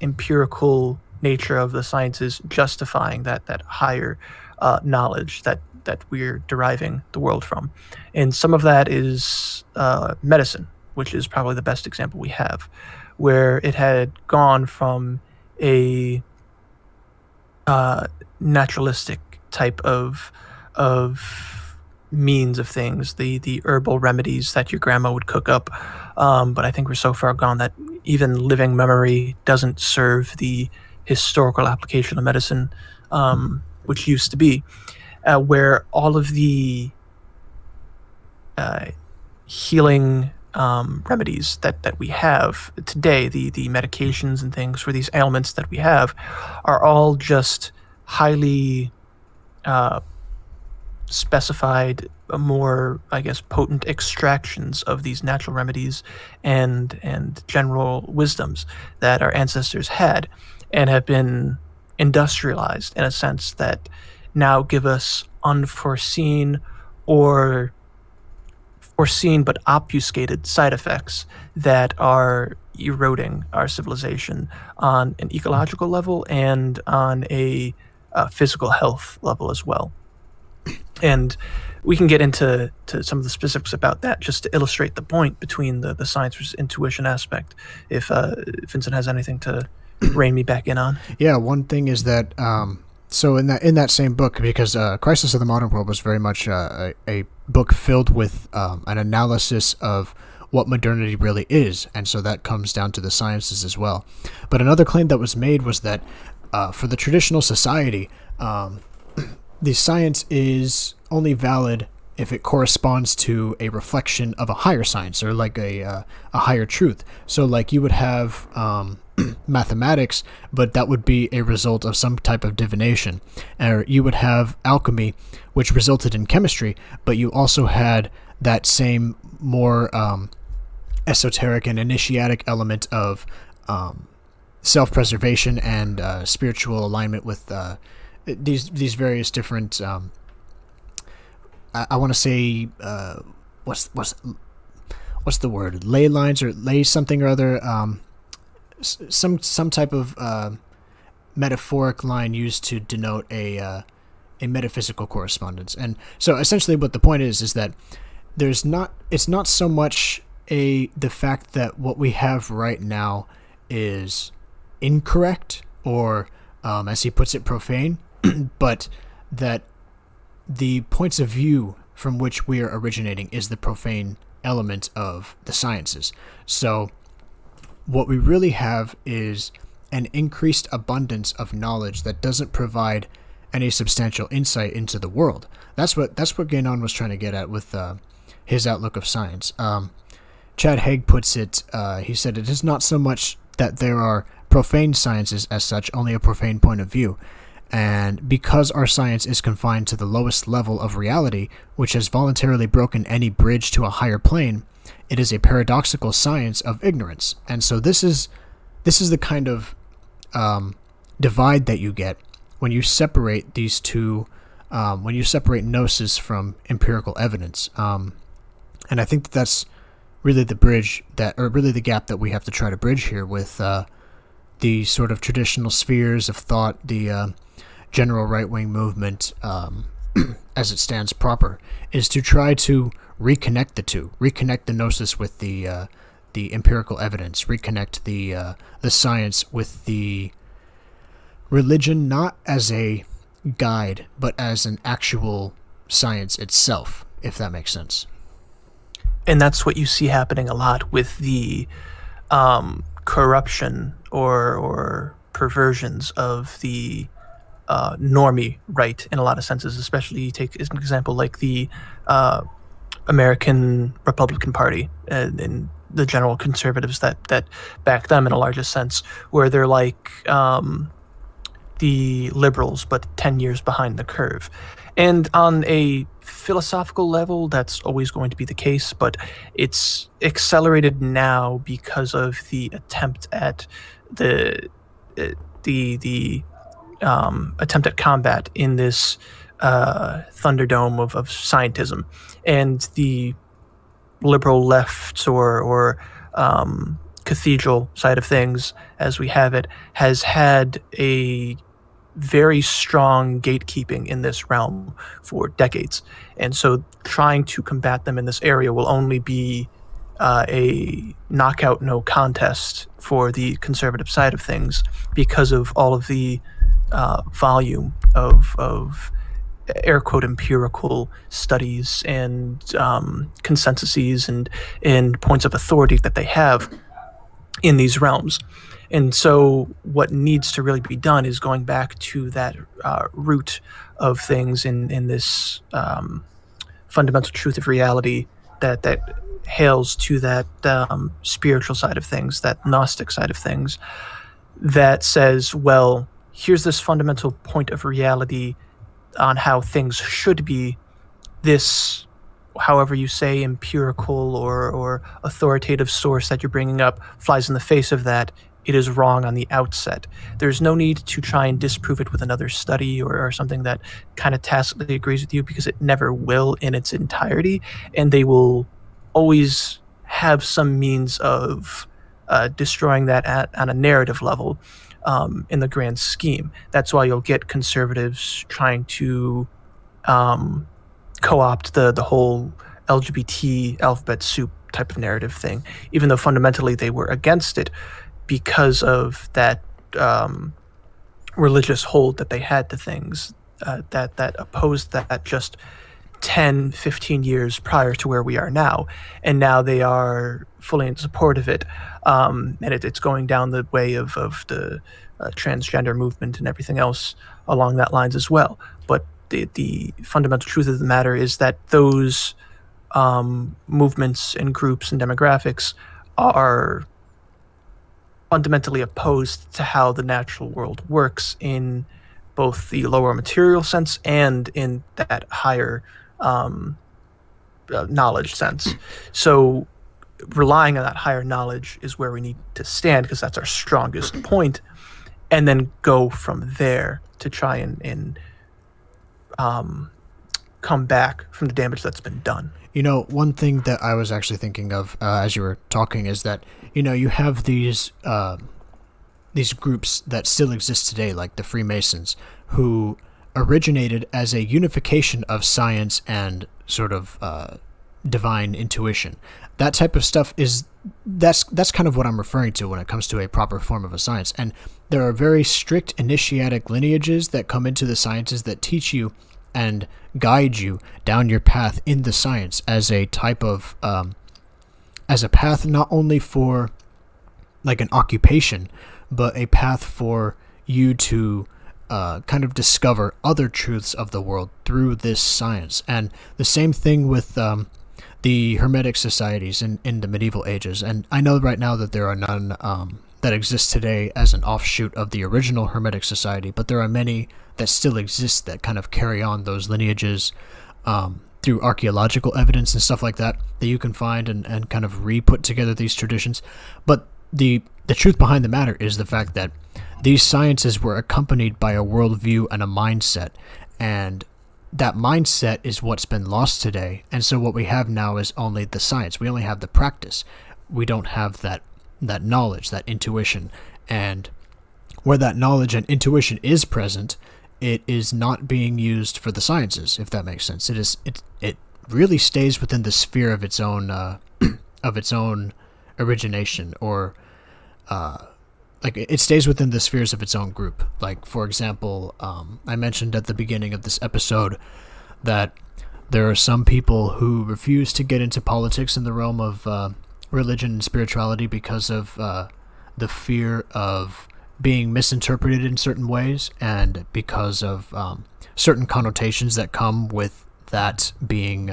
empirical nature of the sciences justifying that higher knowledge that we're deriving the world from. And some of that is medicine, which is probably the best example we have, where it had gone from a naturalistic type of means of things, the herbal remedies that your grandma would cook up. But I think we're so far gone that even living memory doesn't serve the historical application of medicine, which used to be, where all of the healing remedies that we have today, the medications and things for these ailments that we have, are all just highly specified, more, I guess, potent extractions of these natural remedies and general wisdoms that our ancestors had and have been industrialized in a sense that now give us unforeseen or foreseen but obfuscated side effects that are eroding our civilization on an ecological level and on a physical health level as well. And we can get into some of the specifics about that just to illustrate the point between the science versus intuition aspect, if Vincent has anything to rein me back in on. Yeah, one thing is that so in that same book, because Crisis of the Modern World was very much a book filled with an analysis of what modernity really is, and so that comes down to the sciences as well. But another claim that was made was that for the traditional society, the science is only valid if it corresponds to a reflection of a higher science, or like a higher truth. So like you would have mathematics, but that would be a result of some type of divination. Or you would have alchemy, which resulted in chemistry, but you also had that same more esoteric and initiatic element of self-preservation and spiritual alignment with these various different I want to say what's the word, ley lines or ley something or other, some type of metaphoric line used to denote a metaphysical correspondence. And so essentially what the point is that it's not so much the fact that what we have right now is incorrect or as he puts it, profane, but that the points of view from which we are originating is the profane element of the sciences. So what we really have is an increased abundance of knowledge that doesn't provide any substantial insight into the world. That's what Guénon was trying to get at with his outlook of science. Chad Haig puts it, he said, it is not so much that there are profane sciences as such, only a profane point of view. And because our science is confined to the lowest level of reality, which has voluntarily broken any bridge to a higher plane, it is a paradoxical science of ignorance. And so this is the kind of divide that you get when you separate these two, when you separate Gnosis from empirical evidence. And I think that's really the bridge or really the gap that we have to try to bridge here with the sort of traditional spheres of thought, the general right-wing movement, as it stands proper, is to try to reconnect the two, reconnect the Gnosis with the empirical evidence, reconnect the science with the religion, not as a guide, but as an actual science itself, if that makes sense. And that's what you see happening a lot with the corruption or perversions of the normie right in a lot of senses. Especially, you take as an example like the American Republican Party and the general conservatives that back them in a larger sense, where they're like the liberals but 10 years behind the curve. And on a philosophical level, that's always going to be the case, but it's accelerated now because of the attempt at the attempt at combat in this thunderdome of scientism. And the liberal left or cathedral side of things, as we have it, has had a very strong gatekeeping in this realm for decades. And so trying to combat them in this area will only be a knockout no contest for the conservative side of things, because of all of the volume of air quote empirical studies and consensuses and points of authority that they have in these realms. And so what needs to really be done is going back to that root of things in this fundamental truth of reality that hails to that spiritual side of things, that Gnostic side of things, that says, well, here's this fundamental point of reality on how things should be. This, however you say, empirical or authoritative source that you're bringing up flies in the face of that. It is wrong on the outset. There's no need to try and disprove it with another study or something that kind of tacitly agrees with you, because it never will in its entirety, and they will always have some means of destroying that on a narrative level in the grand scheme. That's why you'll get conservatives trying to co-opt the whole LGBT alphabet soup type of narrative thing, even though fundamentally they were against it because of that religious hold that they had to things that opposed that just 10, 15 years prior to where we are now. And now they are fully in support of it. And it's going down the way of the transgender movement and everything else along that lines as well. But the fundamental truth of the matter is that those movements and groups and demographics are fundamentally opposed to how the natural world works in both the lower material sense and in that higher knowledge sense. So relying on that higher knowledge is where we need to stand, because that's our strongest point, and then go from there to try and come back from the damage that's been done. You know, one thing that I was actually thinking of as you were talking is that, you know, you have these groups that still exist today, like the Freemasons, who originated as a unification of science and sort of divine intuition. That type of stuff that's kind of what I'm referring to when it comes to a proper form of a science. And there are very strict initiatic lineages that come into the sciences that teach you and guide you down your path in the science as a type of as a path not only for like an occupation, but a path for you to kind of discover other truths of the world through this science. And the same thing with the Hermetic societies in the medieval ages. And I know right now that there are none that exist today as an offshoot of the original Hermetic society, but there are many that still exist that kind of carry on those lineages through archaeological evidence and stuff like that you can find and kind of re-put together these traditions. But the truth behind the matter is the fact that these sciences were accompanied by a worldview and a mindset, and that mindset is what's been lost today. And so what we have now is only the science. We only have the practice. We don't have that knowledge, that intuition. And where that knowledge and intuition is present, it is not being used for the sciences, if that makes sense. It really stays within the sphere of its own origination, or like it stays within the spheres of its own group. Like, for example, I mentioned at the beginning of this episode that there are some people who refuse to get into politics in the realm of religion and spirituality because of the fear of being misinterpreted in certain ways, and because of certain connotations that come with that being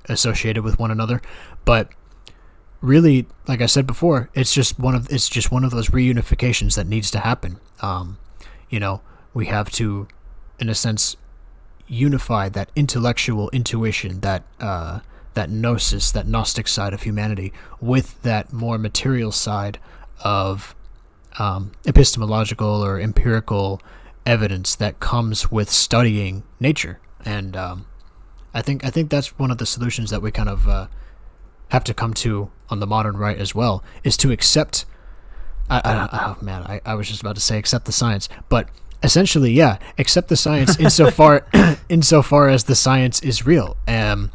associated with one another. But really, like I said before, it's just one of those reunifications that needs to happen. You know, we have to, in a sense, unify that intellectual intuition, that gnosis, that Gnostic side of humanity, with that more material side of epistemological or empirical evidence that comes with studying nature. And I think that's one of the solutions that we kind of have to come to on the modern right as well, is to accept. I was just about to say accept the science, but essentially, yeah, accept the science insofar as the science is real,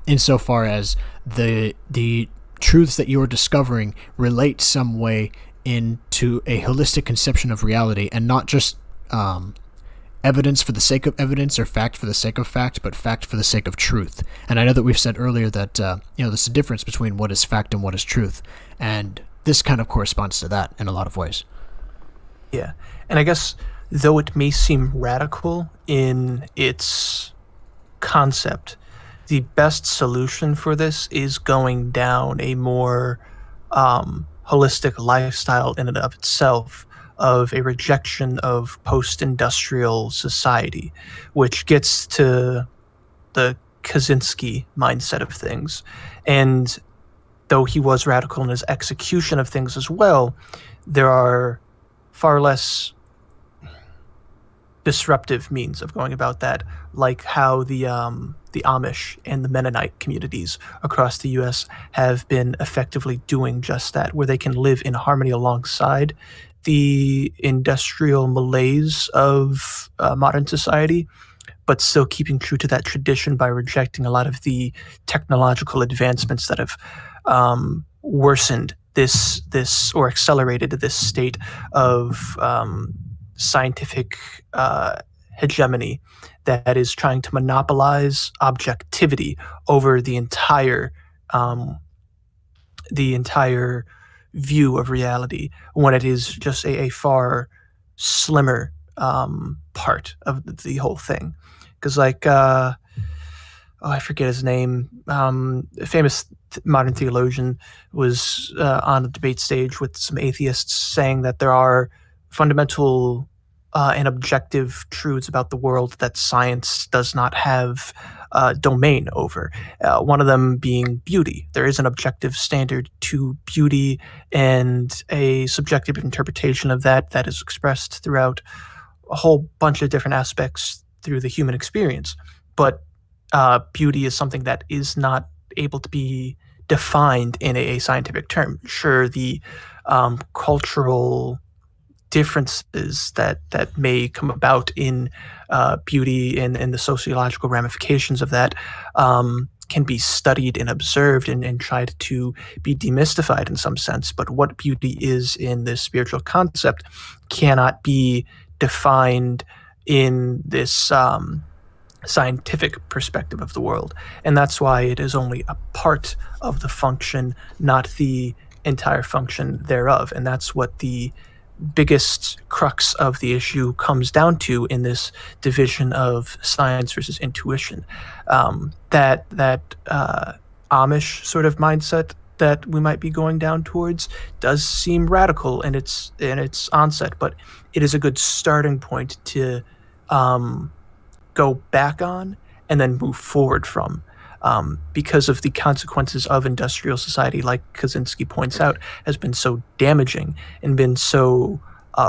insofar as the truths that you are discovering relate some way into a holistic conception of reality, and not just evidence for the sake of evidence or fact for the sake of fact, but fact for the sake of truth. And I know that we've said earlier that there's a difference between what is fact and what is truth, and this kind of corresponds to that in a lot of ways. Yeah, and I guess though it may seem radical in its concept, the best solution for this is going down a more holistic lifestyle in and of itself, of a rejection of post-industrial society, which gets to the Kaczynski mindset of things. And though he was radical in his execution of things as well, there are far less disruptive means of going about that, like how the Amish and the Mennonite communities across the U.S. have been effectively doing just that, where they can live in harmony alongside the industrial malaise of modern society, but still keeping true to that tradition by rejecting a lot of the technological advancements that have worsened this or accelerated this state of scientific hegemony that is trying to monopolize objectivity over the entire view of reality, when it is just a far slimmer part of the whole thing. Because I forget his name, a famous modern theologian was on a debate stage with some atheists saying that there are fundamental and objective truths about the world that science does not have domain over. One of them being beauty. There is an objective standard to beauty and a subjective interpretation of that is expressed throughout a whole bunch of different aspects through the human experience. But beauty is something that is not able to be defined in a scientific term. Sure, the cultural differences that may come about in beauty and the sociological ramifications of that can be studied and observed and tried to be demystified in some sense. But what beauty is in this spiritual concept cannot be defined in this scientific perspective of the world. And that's why it is only a part of the function, not the entire function thereof. And that's what the biggest crux of the issue comes down to in this division of science versus intuition. That Amish sort of mindset that we might be going down towards does seem radical in its onset, but it is a good starting point to go back on and then move forward from. Because of the consequences of industrial society, like Kaczynski points out, has been so damaging and been so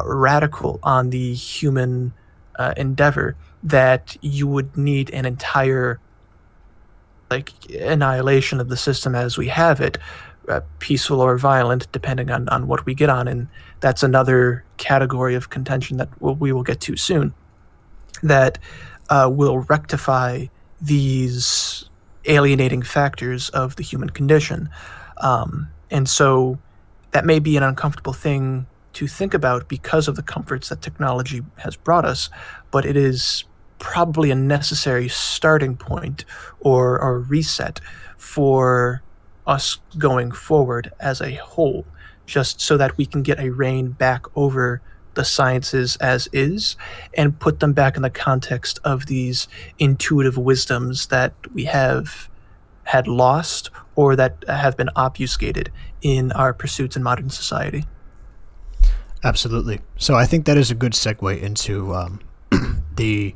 radical on the human endeavor that you would need an entire annihilation of the system as we have it, peaceful or violent, depending on what we get on. And that's another category of contention that we will get to soon, that will rectify these alienating factors of the human condition. And so that may be an uncomfortable thing to think about because of the comforts that technology has brought us, but it is probably a necessary starting point or reset for us going forward as a whole, just so that we can get a reign back over the sciences as is and put them back in the context of these intuitive wisdoms that we have had lost or that have been obfuscated in our pursuits in modern society. Absolutely. So I think that is a good segue into the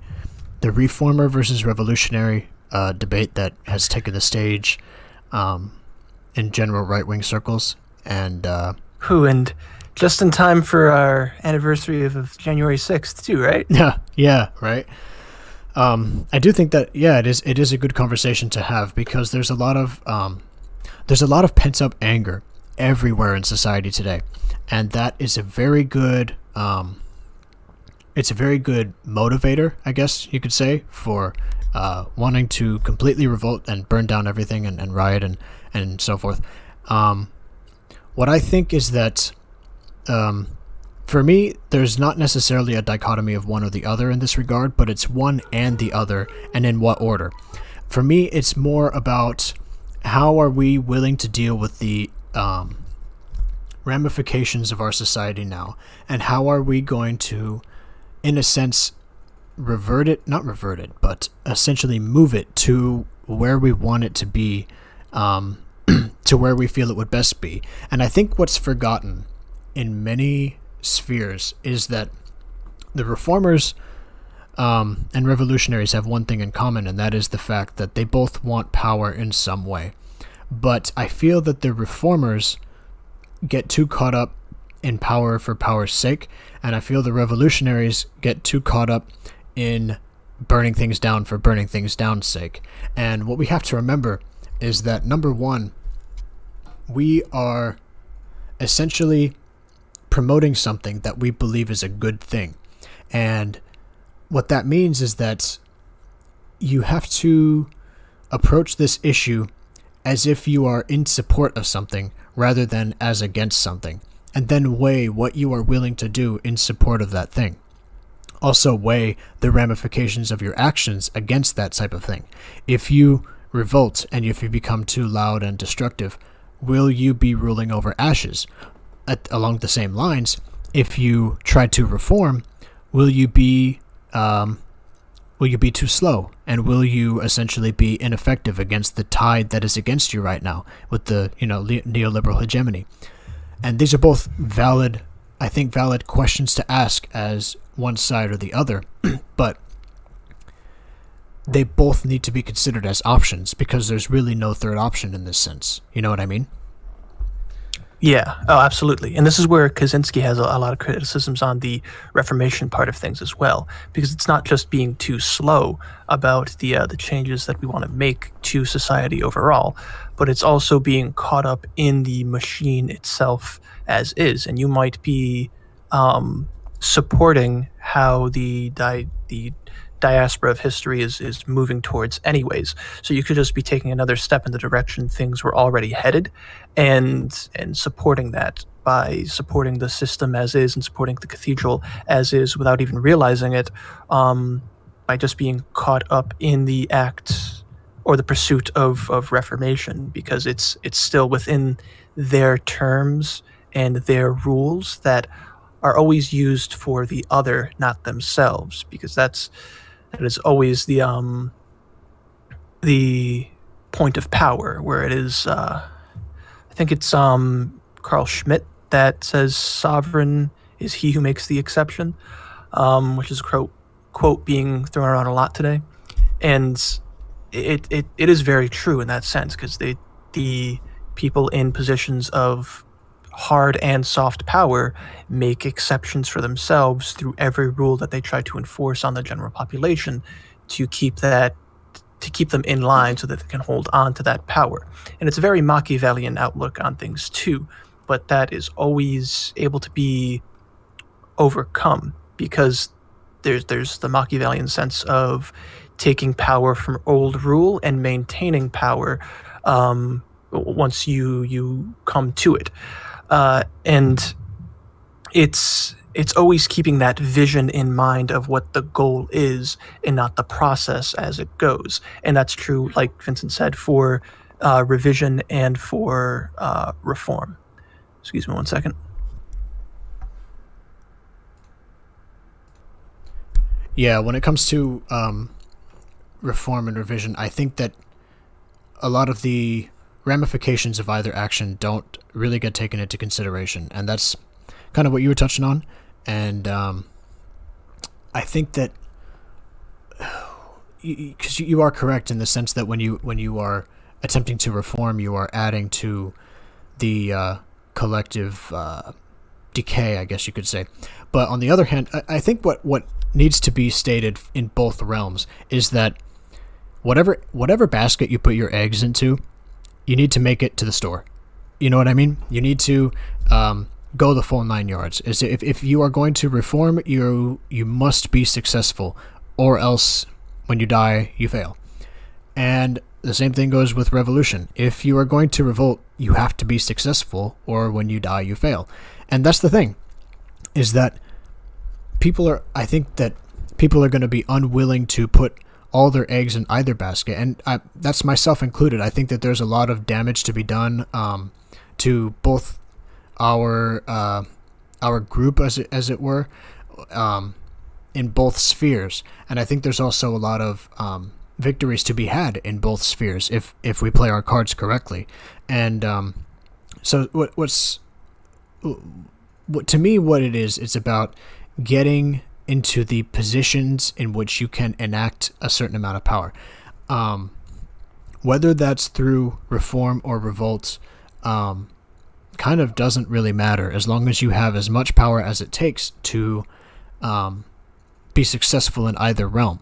reformer versus revolutionary debate that has taken the stage in general right-wing circles. And and just in time for our anniversary of January 6th too, right? Yeah, right. I do think that it is a good conversation to have, because there's a lot of pent up anger everywhere in society today, and that is a very good motivator, I guess you could say, for wanting to completely revolt and burn down everything and riot and so forth. What I think is that for me, there's not necessarily a dichotomy of one or the other in this regard, but it's one and the other, and in what order. For me, it's more about how are we willing to deal with the ramifications of our society now, and how are we going to, in a sense, not revert it, but essentially move it to where we want it to be, to where we feel it would best be. And I think what's forgotten in many spheres is that the reformers and revolutionaries have one thing in common, and that is the fact that they both want power in some way. But I feel that the reformers get too caught up in power for power's sake, and I feel the revolutionaries get too caught up in burning things down for burning things down's sake. And what we have to remember is that, number one, we are essentially promoting something that we believe is a good thing. And what that means is that you have to approach this issue as if you are in support of something rather than as against something, and then weigh what you are willing to do in support of that thing. Also weigh the ramifications of your actions against that type of thing. If you revolt and if you become too loud and destructive, will you be ruling over ashes? Along the same lines, if you try to reform, will you be too slow, and will you essentially be ineffective against the tide that is against you right now with the neoliberal hegemony? And these are both valid questions to ask as one side or the other, but they both need to be considered as options, because there's really no third option in this sense. You know what I mean? Yeah, oh, absolutely. And this is where Kaczynski has a lot of criticisms on the Reformation part of things as well, because it's not just being too slow about the changes that we want to make to society overall, but it's also being caught up in the machine itself as is. And you might be supporting how the diaspora of history is moving towards anyways. So you could just be taking another step in the direction things were already headed, and supporting that by supporting the system as is and supporting the cathedral as is without even realizing it, by just being caught up in the act or the pursuit of reformation, because it's still within their terms and their rules that are always used for the other, not themselves, because that is always the point of power, where it is I think it's Carl Schmitt that says sovereign is he who makes the exception, which is a quote being thrown around a lot today. And it is very true in that sense, because the people in positions of hard and soft power make exceptions for themselves through every rule that they try to enforce on the general population to keep them in line so that they can hold on to that power. And it's a very Machiavellian outlook on things too, but that is always able to be overcome, because there's the Machiavellian sense of taking power from old rule and maintaining power once you come to it. And it's always keeping that vision in mind of what the goal is and not the process as it goes. And that's true, like Vincent said, for revision and for reform. Excuse me one second. Yeah, when it comes to reform and revision, I think that a lot of the ramifications of either action don't really get taken into consideration, and that's kind of what you were touching on. And I think that because you are correct in the sense that when you are attempting to reform, you are adding to the collective decay, I guess you could say. But on the other hand, I think what needs to be stated in both realms is that whatever basket you put your eggs into, you need to make it to the store. You know what I mean? You need to go the full 9 yards. If you are going to reform, you must be successful, or else when you die, you fail. And the same thing goes with revolution. If you are going to revolt, you have to be successful, or when you die, you fail. And that's the thing. is that I think that people are going to be unwilling to put all their eggs in either basket, and that's myself included. I think that there's a lot of damage to be done to both our group, as it were, in both spheres, and I think there's also a lot of victories to be had in both spheres if we play our cards correctly. And so what to me, what it is, it's about getting into the positions in which you can enact a certain amount of power. Whether that's through reform or revolt, kind of doesn't really matter, as long as you have as much power as it takes to be successful in either realm.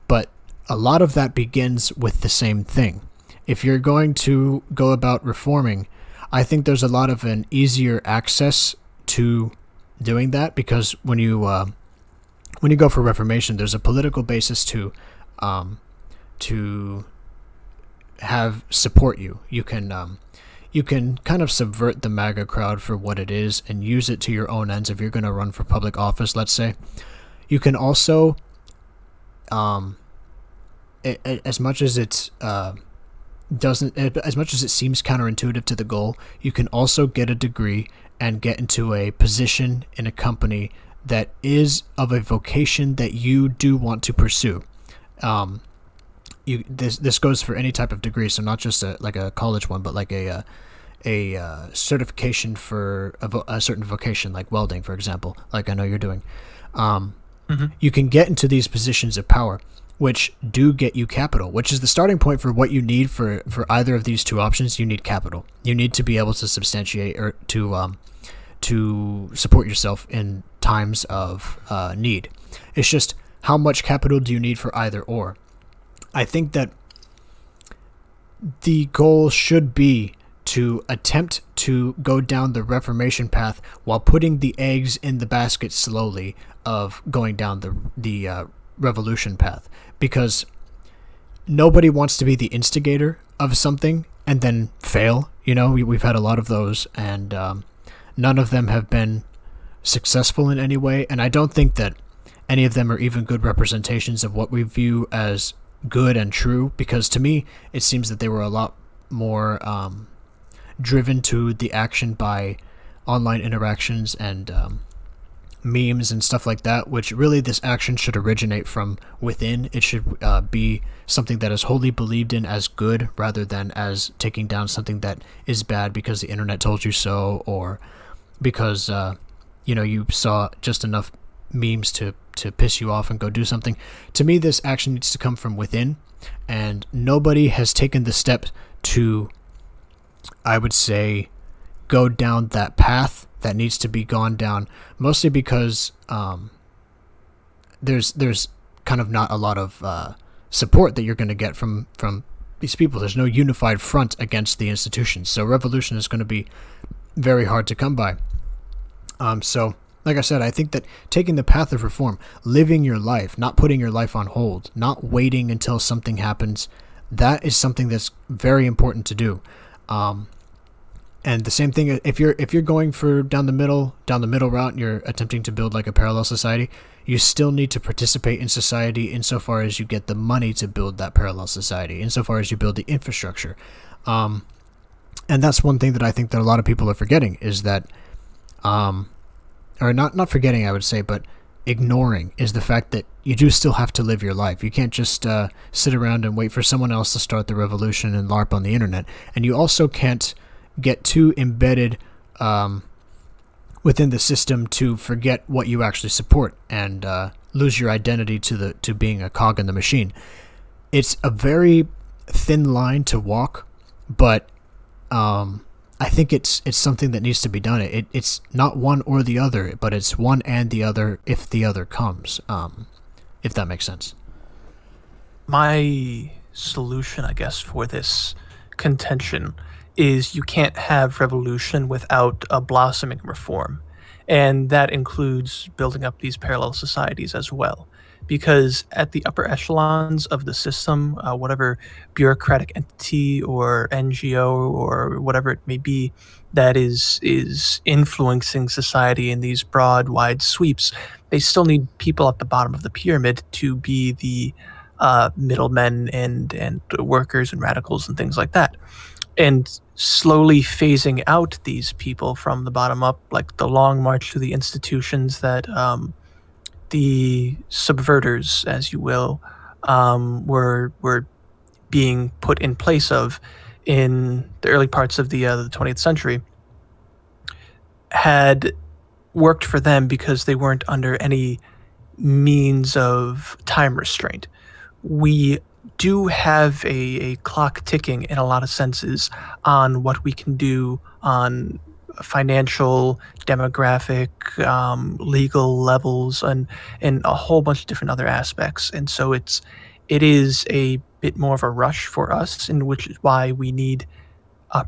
But a lot of that begins with the same thing. If you're going to go about reforming, I think there's a lot of an easier access to doing that, because when you go for reformation, there's a political basis to have support you. You can kind of subvert the MAGA crowd for what it is and use it to your own ends. If you're going to run for public office, let's say, you can also, as much as it seems counterintuitive to the goal, you can also get a degree and get into a position in a company that is of a vocation that you do want to pursue. This goes for any type of degree, so not just like a college one, but like a certification for a certain vocation, like welding, for example, like I know you're doing. You can get into these positions of power, which do get you capital, which is the starting point for what you need for either of these two options. You need capital. You need to be able to substantiate or to support yourself in times of need. It's just, how much capital do you need for either or? I think that the goal should be to attempt to go down the Reformation path while putting the eggs in the basket slowly of going down the revolution path, because nobody wants to be the instigator of something and then fail. You know, we've had a lot of those, and none of them have been successful in any way, and I don't think that any of them are even good representations of what we view as good and true, because to me it seems that they were a lot more driven to the action by online interactions and memes and stuff like that, which really this action should originate from within. It should be something that is wholly believed in as good, rather than as taking down something that is bad because the internet told you so, or because you saw just enough memes to piss you off and go do something. To me, this action needs to come from within, and nobody has taken the step to, I would say, go down that path that needs to be gone down, mostly because there's kind of not a lot of support that you're going to get from these people. There's no unified front against the institutions, so revolution is going to be very hard to come by. So like I said, I think that taking the path of reform, living your life, not putting your life on hold, not waiting until something happens, that is something that's very important to do. And the same thing, if you're going for down the middle route, and you're attempting to build like a parallel society, you still need to participate in society insofar as you get the money to build that parallel society, insofar as you build the infrastructure. And that's one thing that I think that a lot of people are forgetting, is that, or not forgetting, I would say, but ignoring, is the fact that you do still have to live your life. You can't just sit around and wait for someone else to start the revolution and LARP on the internet. And you also can't get too embedded within the system to forget what you actually support and lose your identity to being a cog in the machine. It's a very thin line to walk, but I think it's something that needs to be done. It's not one or the other, but it's one and the other if the other comes, if that makes sense. My solution, I guess, for this contention is you can't have revolution without a blossoming reform. And that includes building up these parallel societies as well. because at the upper echelons of the system, whatever bureaucratic entity or NGO or whatever it may be that is influencing society in these broad, wide sweeps, they still need people at the bottom of the pyramid to be the middlemen and workers and radicals and things like that. And slowly phasing out these people from the bottom up, like the long march to the institutions that the subverters, as you will, were being put in place of in the early parts of the 20th century, had worked for them because they weren't under any means of time restraint. We do have a clock ticking in a lot of senses on what we can do on financial, demographic, legal levels, and a whole bunch of different other aspects. And so it is a bit more of a rush for us, in which is why we need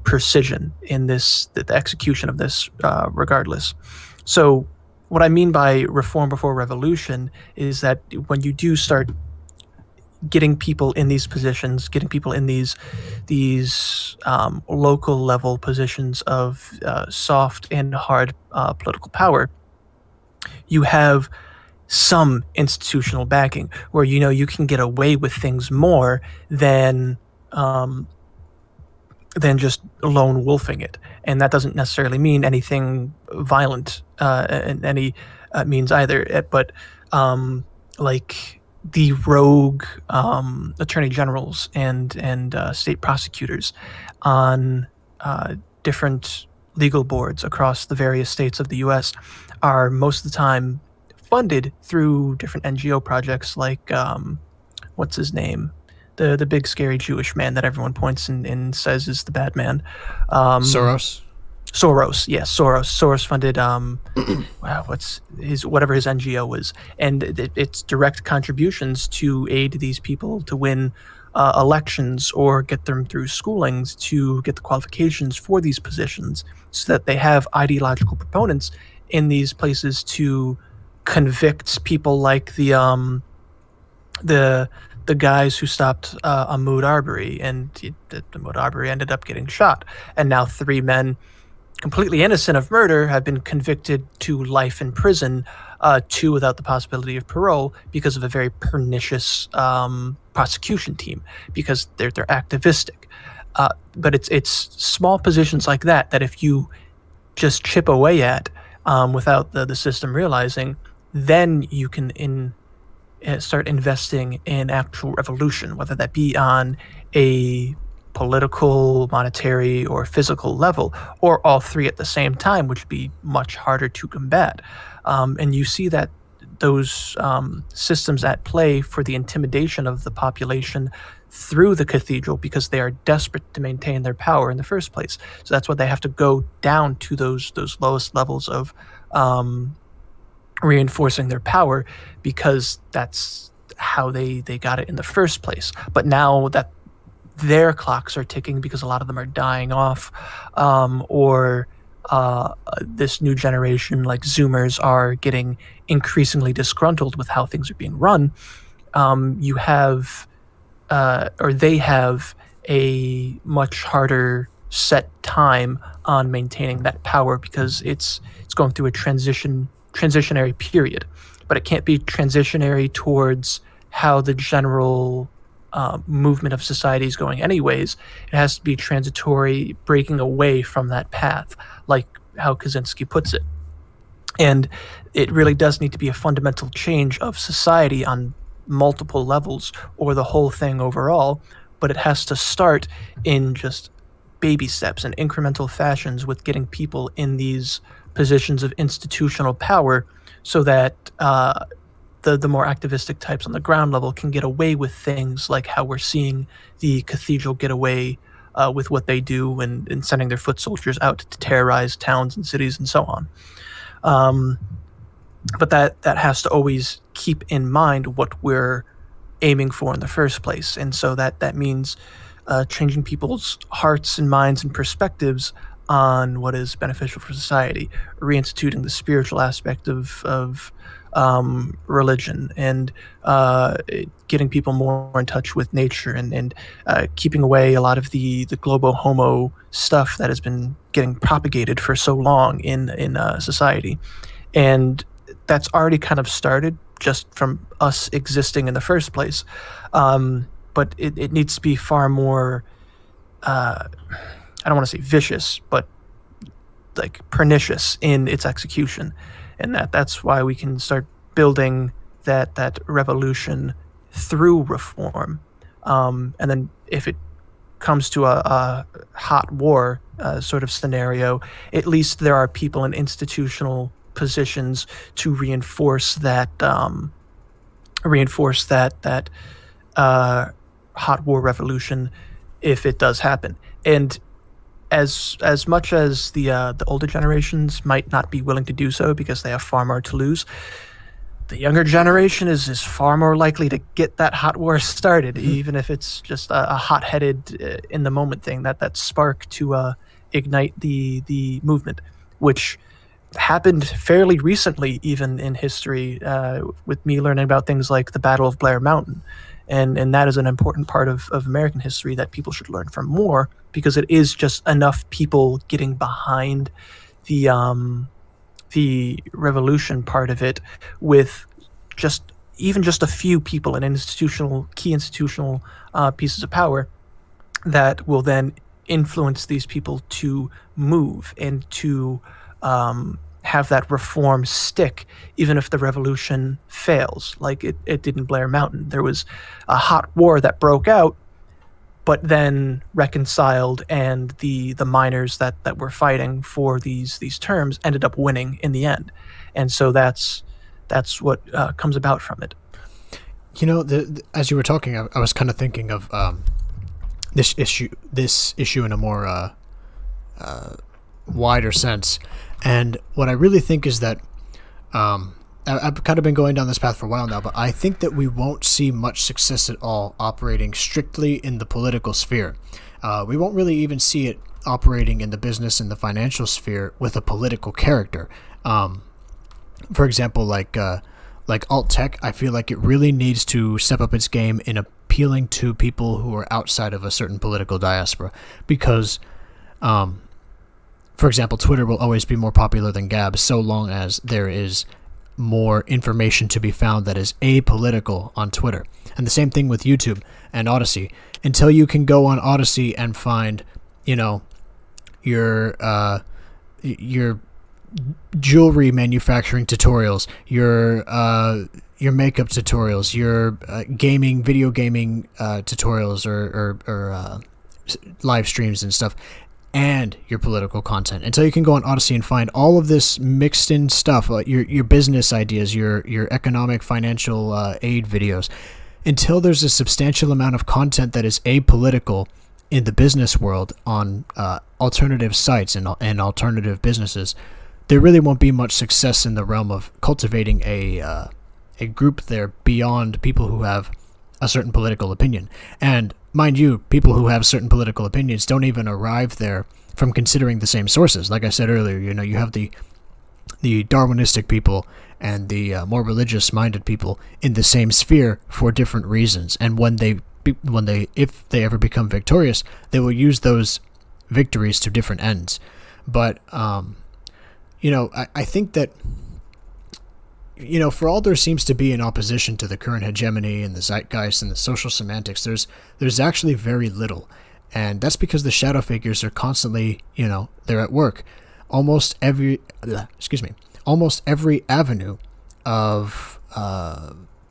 precision in this, the execution of this, regardless. So what I mean by reform before revolution is that when you do start getting people in these positions, getting people in these local level positions of soft and hard political power, you have some institutional backing where you can get away with things more than just lone wolfing it. And that doesn't necessarily mean anything violent in any means either. But like the rogue attorney generals and state prosecutors on different legal boards across the various states of the U.S. are most of the time funded through different NGO projects like, what's his name? The big scary Jewish man that everyone points and says is the bad man. Soros, yes, Soros funded whatever his NGO was, and it's direct contributions to aid these people to win elections or get them through schoolings to get the qualifications for these positions, so that they have ideological proponents in these places to convict people like the guys who stopped Ahmaud Arbery, and Ahmaud Arbery ended up getting shot, and now 3 men completely innocent of murder have been convicted to life in prison, 2 without the possibility of parole because of a very pernicious prosecution team, because they're activistic. But it's small positions like that if you just chip away at without the system realizing, then you can start investing in actual revolution, whether that be on a political, monetary, or physical level, or all 3 at the same time, which would be much harder to combat. And you see that those systems at play for the intimidation of the population through the cathedral, because they are desperate to maintain their power in the first place. So that's why they have to go down to those lowest levels of reinforcing their power, because that's how they got it in the first place. But now that their clocks are ticking, because a lot of them are dying off, or this new generation, like Zoomers, are getting increasingly disgruntled with how things are being run, you have, or they have, a much harder set time on maintaining that power, because it's going through a transitionary period. But it can't be transitionary towards how the general movement of society is going anyways. It has to be transitory, breaking away from that path, like how Kaczynski puts it. And it really does need to be a fundamental change of society on multiple levels, or the whole thing overall, but it has to start in just baby steps and incremental fashions with getting people in these positions of institutional power, so that the more activistic types on the ground level can get away with things like how we're seeing the cathedral get away with what they do, and sending their foot soldiers out to terrorize towns and cities and so on. But that has to always keep in mind what we're aiming for in the first place. And so that means changing people's hearts and minds and perspectives on what is beneficial for society, reinstituting the spiritual aspect of religion, and getting people more in touch with nature, and keeping away a lot of the globo homo stuff that has been getting propagated for so long in society. And that's already kind of started just from us existing in the first place. But it needs to be far more, I don't want to say vicious, but like pernicious in its execution. And that's why we can start building that revolution through reform. And then if it comes to a hot war sort of scenario, at least there are people in institutional positions to reinforce that hot war revolution if it does happen. And as much as the older generations might not be willing to do so because they have far more to lose, the younger generation is far more likely to get that hot war started, even if it's just a hot-headed, in-the-moment thing, that spark to ignite the movement, which happened fairly recently, even in history, with me learning about things like the Battle of Blair Mountain. And that is an important part of American history that people should learn from more, because it is just enough people getting behind the revolution part of it, with just a few people in key institutional pieces of power, that will then influence these people to move and to have that reform stick, even if the revolution fails, like it did in Blair Mountain. There was a hot war that broke out, but then reconciled, and the miners that were fighting for these terms ended up winning in the end. And so that's what comes about from it. You know, as you were talking, I was kind of thinking of this issue in a more wider sense. And what I really think is that I've kind of been going down this path for a while now, but I think that we won't see much success at all operating strictly in the political sphere. We won't really even see it operating in the business and the financial sphere with a political character. For example, like alt tech, I feel like it really needs to step up its game in appealing to people who are outside of a certain political diaspora, because for example, Twitter will always be more popular than Gab so long as there is more information to be found that is apolitical on Twitter. And the same thing with YouTube and Odyssey. Until you can go on Odyssey and find, your jewelry manufacturing tutorials, your makeup tutorials, your video gaming tutorials or live streams and stuff, and your political content, until you can go on Odyssey and find all of this mixed in stuff, your business ideas, your economic financial aid videos, until there's a substantial amount of content that is apolitical in the business world on alternative sites and alternative businesses, there really won't be much success in the realm of cultivating a group there beyond people who have a certain political opinion. And mind you, people who have certain political opinions don't even arrive there from considering the same sources. Like I said earlier, you have the Darwinistic people and the more religious-minded people in the same sphere for different reasons. And if they ever become victorious, they will use those victories to different ends. But I think that, for all there seems to be an opposition to the current hegemony and the zeitgeist and the social semantics, there's actually very little. And that's because the shadow figures are constantly, they're at work. Almost every avenue of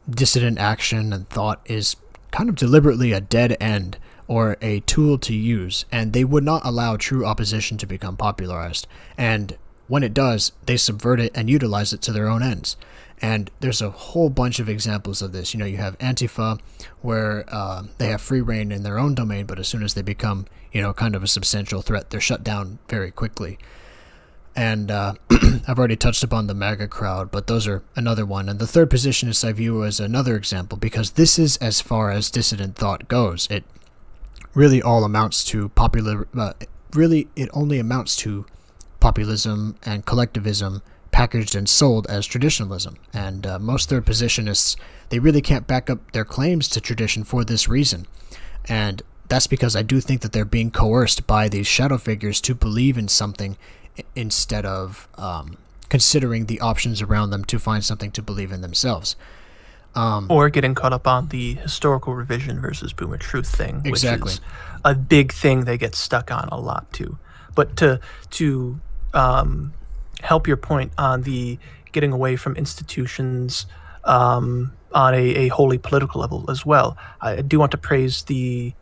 dissident action and thought is kind of deliberately a dead end or a tool to use, and they would not allow true opposition to become popularized. And when it does, they subvert it and utilize it to their own ends. And there's a whole bunch of examples of this. You have Antifa, where they have free reign in their own domain, but as soon as they become, kind of a substantial threat, they're shut down very quickly. And I've already touched upon the MAGA crowd, but those are another one. And the third positionist I view as another example, because this is as far as dissident thought goes. It really all amounts to it only amounts to populism and collectivism packaged and sold as traditionalism. And most third positionists, they really can't back up their claims to tradition for this reason. And that's because I do think that they're being coerced by these shadow figures to believe in something instead of considering the options around them to find something to believe in themselves. Or getting caught up on the historical revision versus boomer truth thing, Exactly. which is a big thing they get stuck on a lot too. But to help your point on the getting away from institutions on a wholly political level as well, I do want to praise the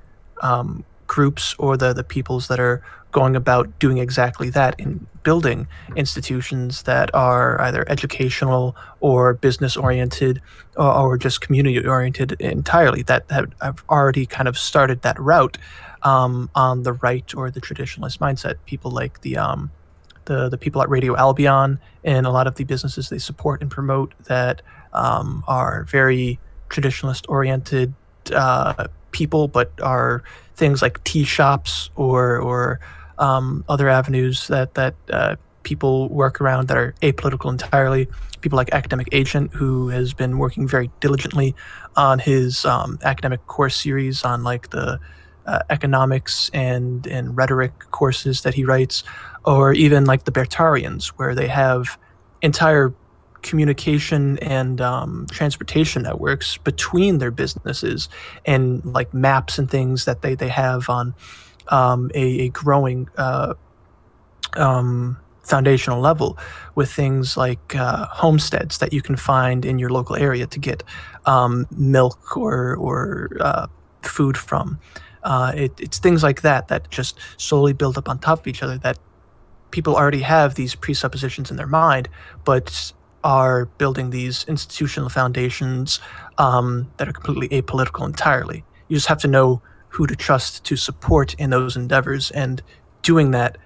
groups or the peoples that are going about doing exactly that in building institutions that are either educational or business oriented or just community oriented entirely, that have already kind of started that route on the right or the traditionalist mindset. People like the people at Radio Albion and a lot of the businesses they support and promote that are very traditionalist oriented people, but are things like tea shops or other avenues that people work around that are apolitical entirely. People like Academic Agent, who has been working very diligently on his academic course series on like the economics and rhetoric courses that he writes, or even like the Bertarians, where they have entire communication and transportation networks between their businesses and like maps and things that they have on a growing foundational level, with things like homesteads that you can find in your local area to get milk or food from. It's things like that just slowly build up on top of each other, that people already have these presuppositions in their mind, but are building these institutional foundations that are completely apolitical entirely. You just have to know who to trust to support in those endeavors, and doing that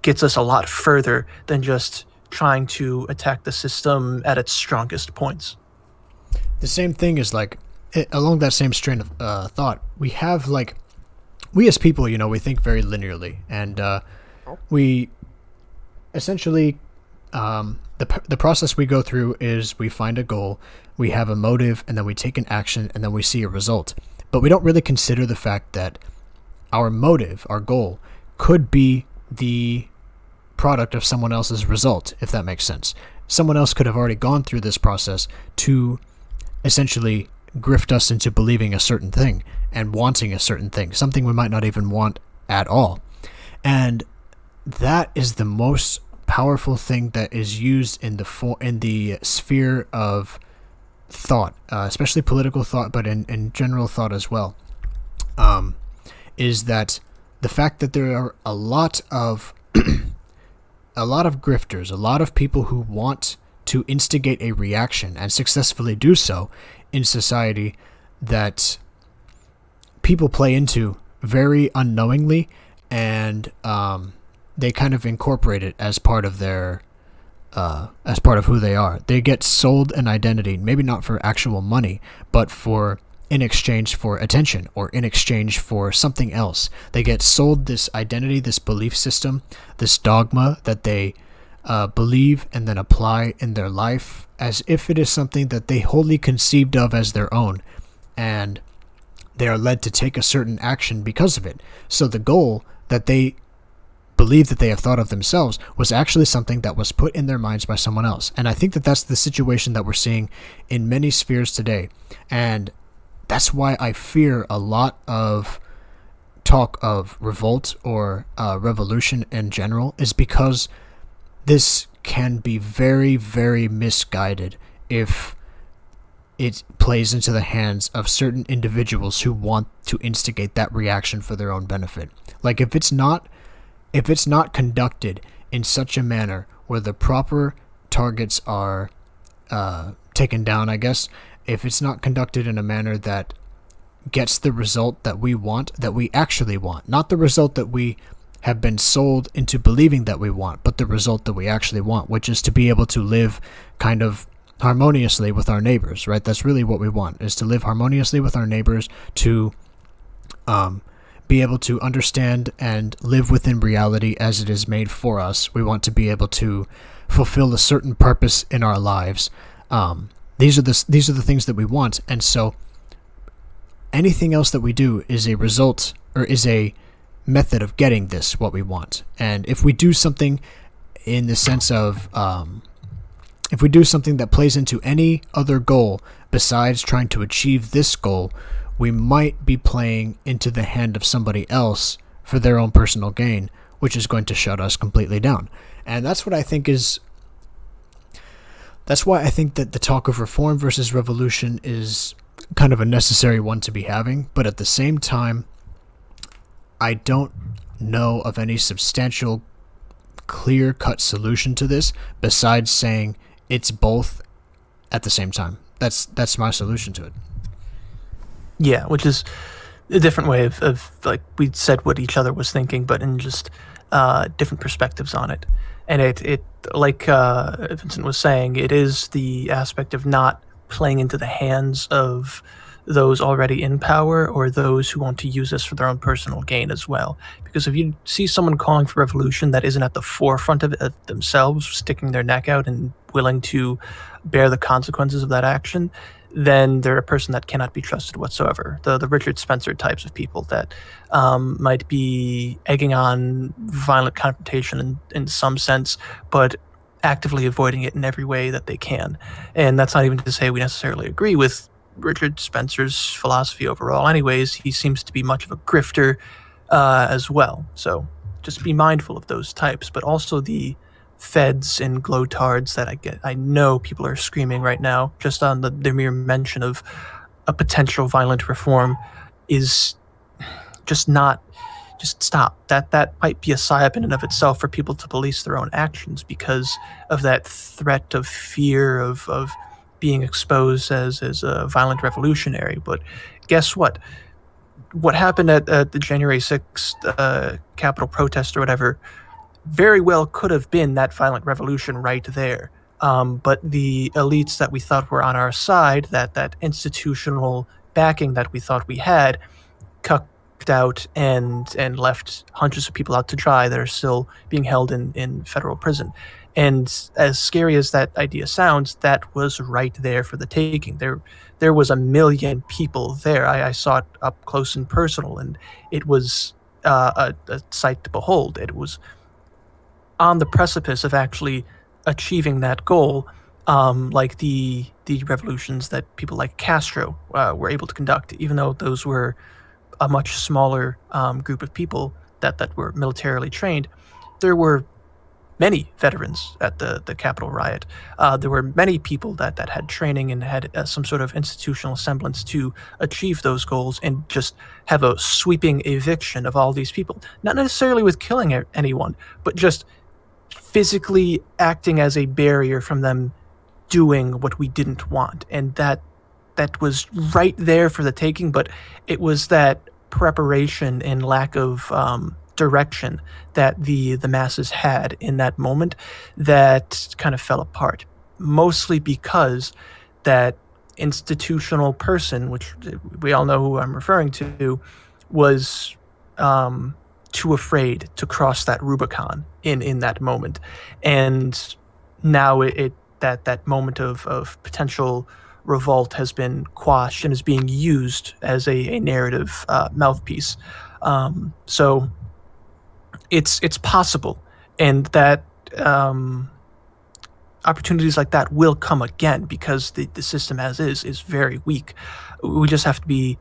gets us a lot further than just trying to attack the system at its strongest points. The same thing is like, along that same strain of thought, we have like, we as people, we think very linearly, and we essentially, the process we go through is we find a goal, we have a motive, and then we take an action, and then we see a result. But we don't really consider the fact that our motive, our goal, could be the product of someone else's result, if that makes sense. Someone else could have already gone through this process to essentially grift us into believing a certain thing and wanting a certain thing, something we might not even want at all. And that is the most powerful thing that is used in the sphere of thought, especially political thought, but in general thought as well, is that the fact that there are a lot of grifters, a lot of people who want to instigate a reaction and successfully do so in society, that people play into very unknowingly, and they kind of incorporate it as part of their as part of who they are. They get sold an identity, maybe not for actual money, but in exchange for attention, or in exchange for something else. They get sold this identity, this belief system, this dogma that they believe and then apply in their life as if it is something that they wholly conceived of as their own, and they are led to take a certain action because of it. So the goal that they believe that they have thought of themselves was actually something that was put in their minds by someone else. And I think that that's the situation that we're seeing in many spheres today. And that's why I fear a lot of talk of revolt or revolution in general, is because this can be very, very misguided if it plays into the hands of certain individuals who want to instigate that reaction for their own benefit. Like, if it's not conducted in such a manner where the proper targets are taken down, I guess, if it's not conducted in a manner that gets the result that we want, that we actually want, not the result that we have been sold into believing that we want, but the result that we actually want, which is to be able to live kind of harmoniously with our neighbors, right? That's really what we want, is to live harmoniously with our neighbors, to be able to understand and live within reality as it is made for us. We want to be able to fulfill a certain purpose in our lives. These are the things that we want, and so anything else that we do is a result or is a method of getting this what we want. And if we do something in the sense of if we do something that plays into any other goal besides trying to achieve this goal, we might be playing into the hand of somebody else for their own personal gain, which is going to shut us completely down. And that's what I think is. That's why I think that the talk of reform versus revolution is kind of a necessary one to be having, but at the same time, I don't know of any substantial, clear-cut solution to this besides saying it's both at the same time. That's my solution to it. Yeah, which is a different way of like we said what each other was thinking, but in just different perspectives on it. And it like Vincent was saying, it is the aspect of not playing into the hands of those already in power or those who want to use this for their own personal gain as well. Because if you see someone calling for revolution that isn't at the forefront of it themselves, sticking their neck out and willing to bear the consequences of that action, then they're a person that cannot be trusted whatsoever. The Richard Spencer types of people that might be egging on violent confrontation in some sense, but actively avoiding it in every way that they can. And that's not even to say we necessarily agree with Richard Spencer's philosophy overall. Anyways, he seems to be much of a grifter as well. So just be mindful of those types, but also the feds and glotards that I know people are screaming right now just on the mere mention of a potential violent reform is just stop. That might be a psyop in and of itself for people to police their own actions because of that threat of fear of being exposed as a violent revolutionary. But guess what? What happened at the January 6th Capitol protest or whatever very well could have been that violent revolution right there. But the elites that we thought were on our side, that institutional backing that we thought we had, cucked out and left hundreds of people out to dry that are still being held in federal prison. And as scary as that idea sounds, that was right there for the taking. There was 1 million people there. I saw it up close and personal, and it was a sight to behold. It was on the precipice of actually achieving that goal, like the revolutions that people like Castro were able to conduct, even though those were a much smaller group of people that were militarily trained. There were many veterans at the Capitol riot. There were many people that had training and had some sort of institutional semblance to achieve those goals, and just have a sweeping eviction of all these people. Not necessarily with killing anyone, but just physically acting as a barrier from them doing what we didn't want. And that was right there for the taking, but it was that preparation and lack of direction that the masses had in that moment that kind of fell apart, mostly because that institutional person, which we all know who I'm referring to, was too afraid to cross that Rubicon in that moment. And now that moment of potential revolt has been quashed and is being used as a narrative mouthpiece. So it's possible, and that opportunities like that will come again because the system as is very weak. We just have to be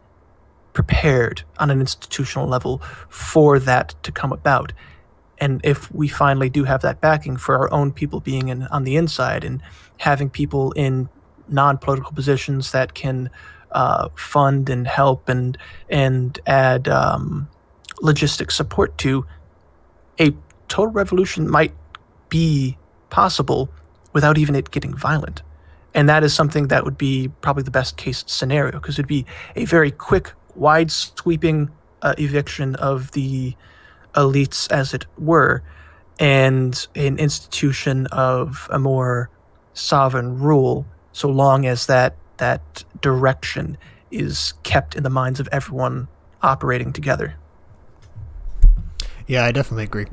prepared on an institutional level for that to come about. And if we finally do have that backing for our own people being on the inside and having people in non-political positions that can fund and help and add logistic support to, a total revolution might be possible without even it getting violent. And that is something that would be probably the best case scenario, because it'd be a very quick, wide sweeping eviction of the elites, as it were, and an institution of a more sovereign rule, so long as that direction is kept in the minds of everyone operating together. Yeah, I definitely agree.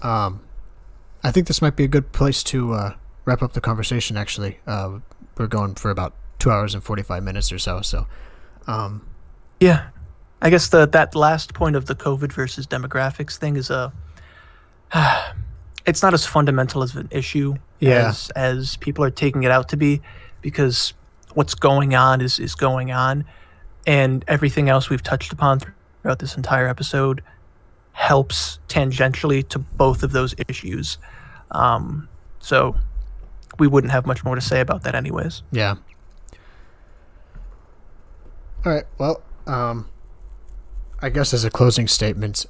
I I think this might be a good place to wrap up the conversation, actually. We're going for about 2 hours and 45 minutes or so. So, Yeah. I guess that last point of the COVID versus demographics thing is it's not as fundamental as an issue as people are taking it out to be, because what's going on is going on, and everything else we've touched upon throughout this entire episode helps tangentially to both of those issues. So we wouldn't have much more to say about that anyways. Yeah. All right. Well, I guess as a closing statement,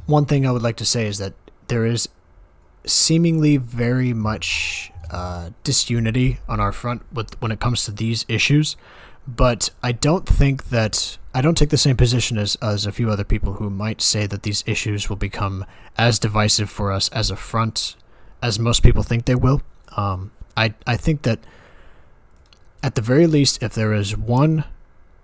one thing I would like to say is that there is seemingly very much disunity on our front when it comes to these issues, but I don't take the same position as a few other people who might say that these issues will become as divisive for us as a front as most people think they will. I think that at the very least, if there is one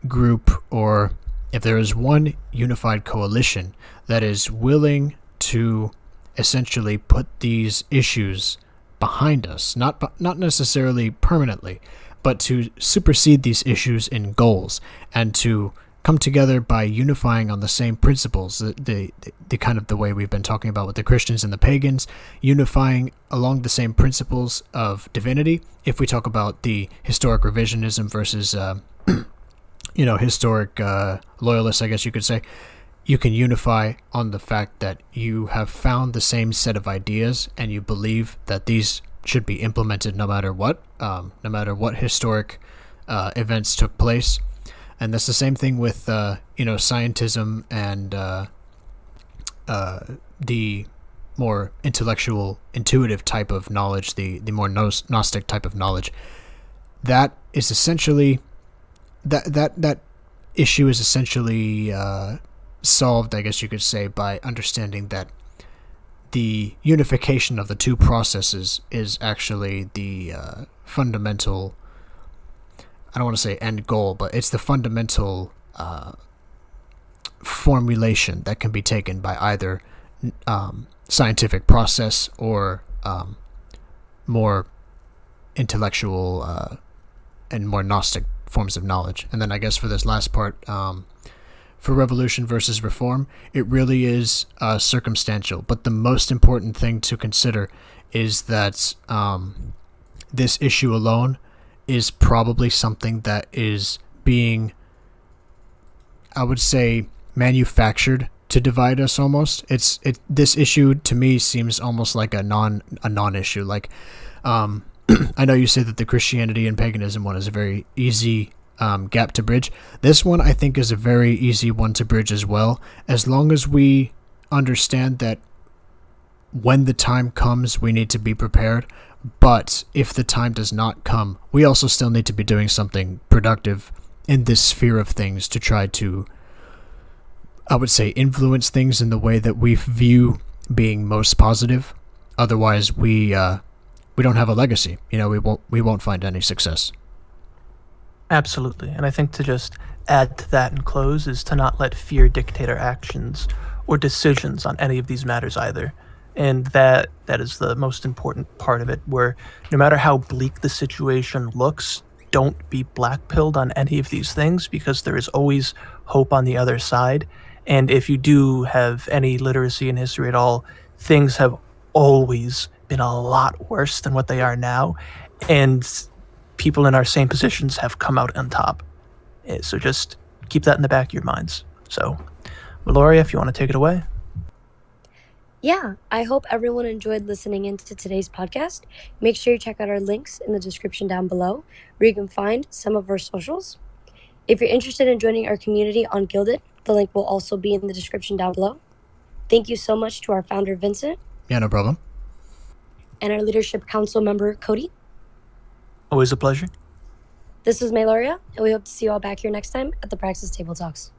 group or if there is one unified coalition that is willing to essentially put these issues behind us, not necessarily permanently, but to supersede these issues in goals and to come together by unifying on the same principles, the kind of the way we've been talking about with the Christians and the pagans, unifying along the same principles of divinity. If we talk about the historic revisionism versus historic loyalists, I guess you could say, you can unify on the fact that you have found the same set of ideas and you believe that these should be implemented no matter what historic events took place. And that's the same thing with scientism and the more intellectual, intuitive type of knowledge, the more Gnostic type of knowledge. That is essentially that issue is essentially solved, I guess you could say, by understanding that the unification of the two processes is actually the fundamental, I don't want to say end goal, but it's the fundamental formulation that can be taken by either scientific process or more intellectual and more Gnostic forms of knowledge. And then I guess for this last part, for revolution versus reform, it really is circumstantial. But the most important thing to consider is that this issue alone is probably something that is being, I would say, manufactured to divide us almost. This issue to me seems almost like a non-issue. Like, I know you say that the Christianity and paganism one is a very easy gap to bridge. This one I think is a very easy one to bridge as well, as long as we understand that when the time comes we need to be prepared, but if the time does not come, we also still need to be doing something productive in this sphere of things to try to, I would say, influence things in the way that we view being most positive. Otherwise we don't have a legacy. We won't find any success. Absolutely. And I think to just add to that and close is to not let fear dictate our actions or decisions on any of these matters either. And that is the most important part of it, where no matter how bleak the situation looks, don't be black-pilled on any of these things, because there is always hope on the other side. And if you do have any literacy in history at all, things have always been a lot worse than what they are now. And people in our same positions have come out on top. So just keep that in the back of your minds. So, Valoria, if you want to take it away. Yeah, I hope everyone enjoyed listening into today's podcast. Make sure you check out our links in the description down below, where you can find some of our socials. If you're interested in joining our community on Gilded, the link will also be in the description down below. Thank you so much to our founder, Vincent. Yeah, no problem. And our leadership council member, Cody. Always a pleasure. This is Mayloria, and we hope to see you all back here next time at the Praxis Table Talks.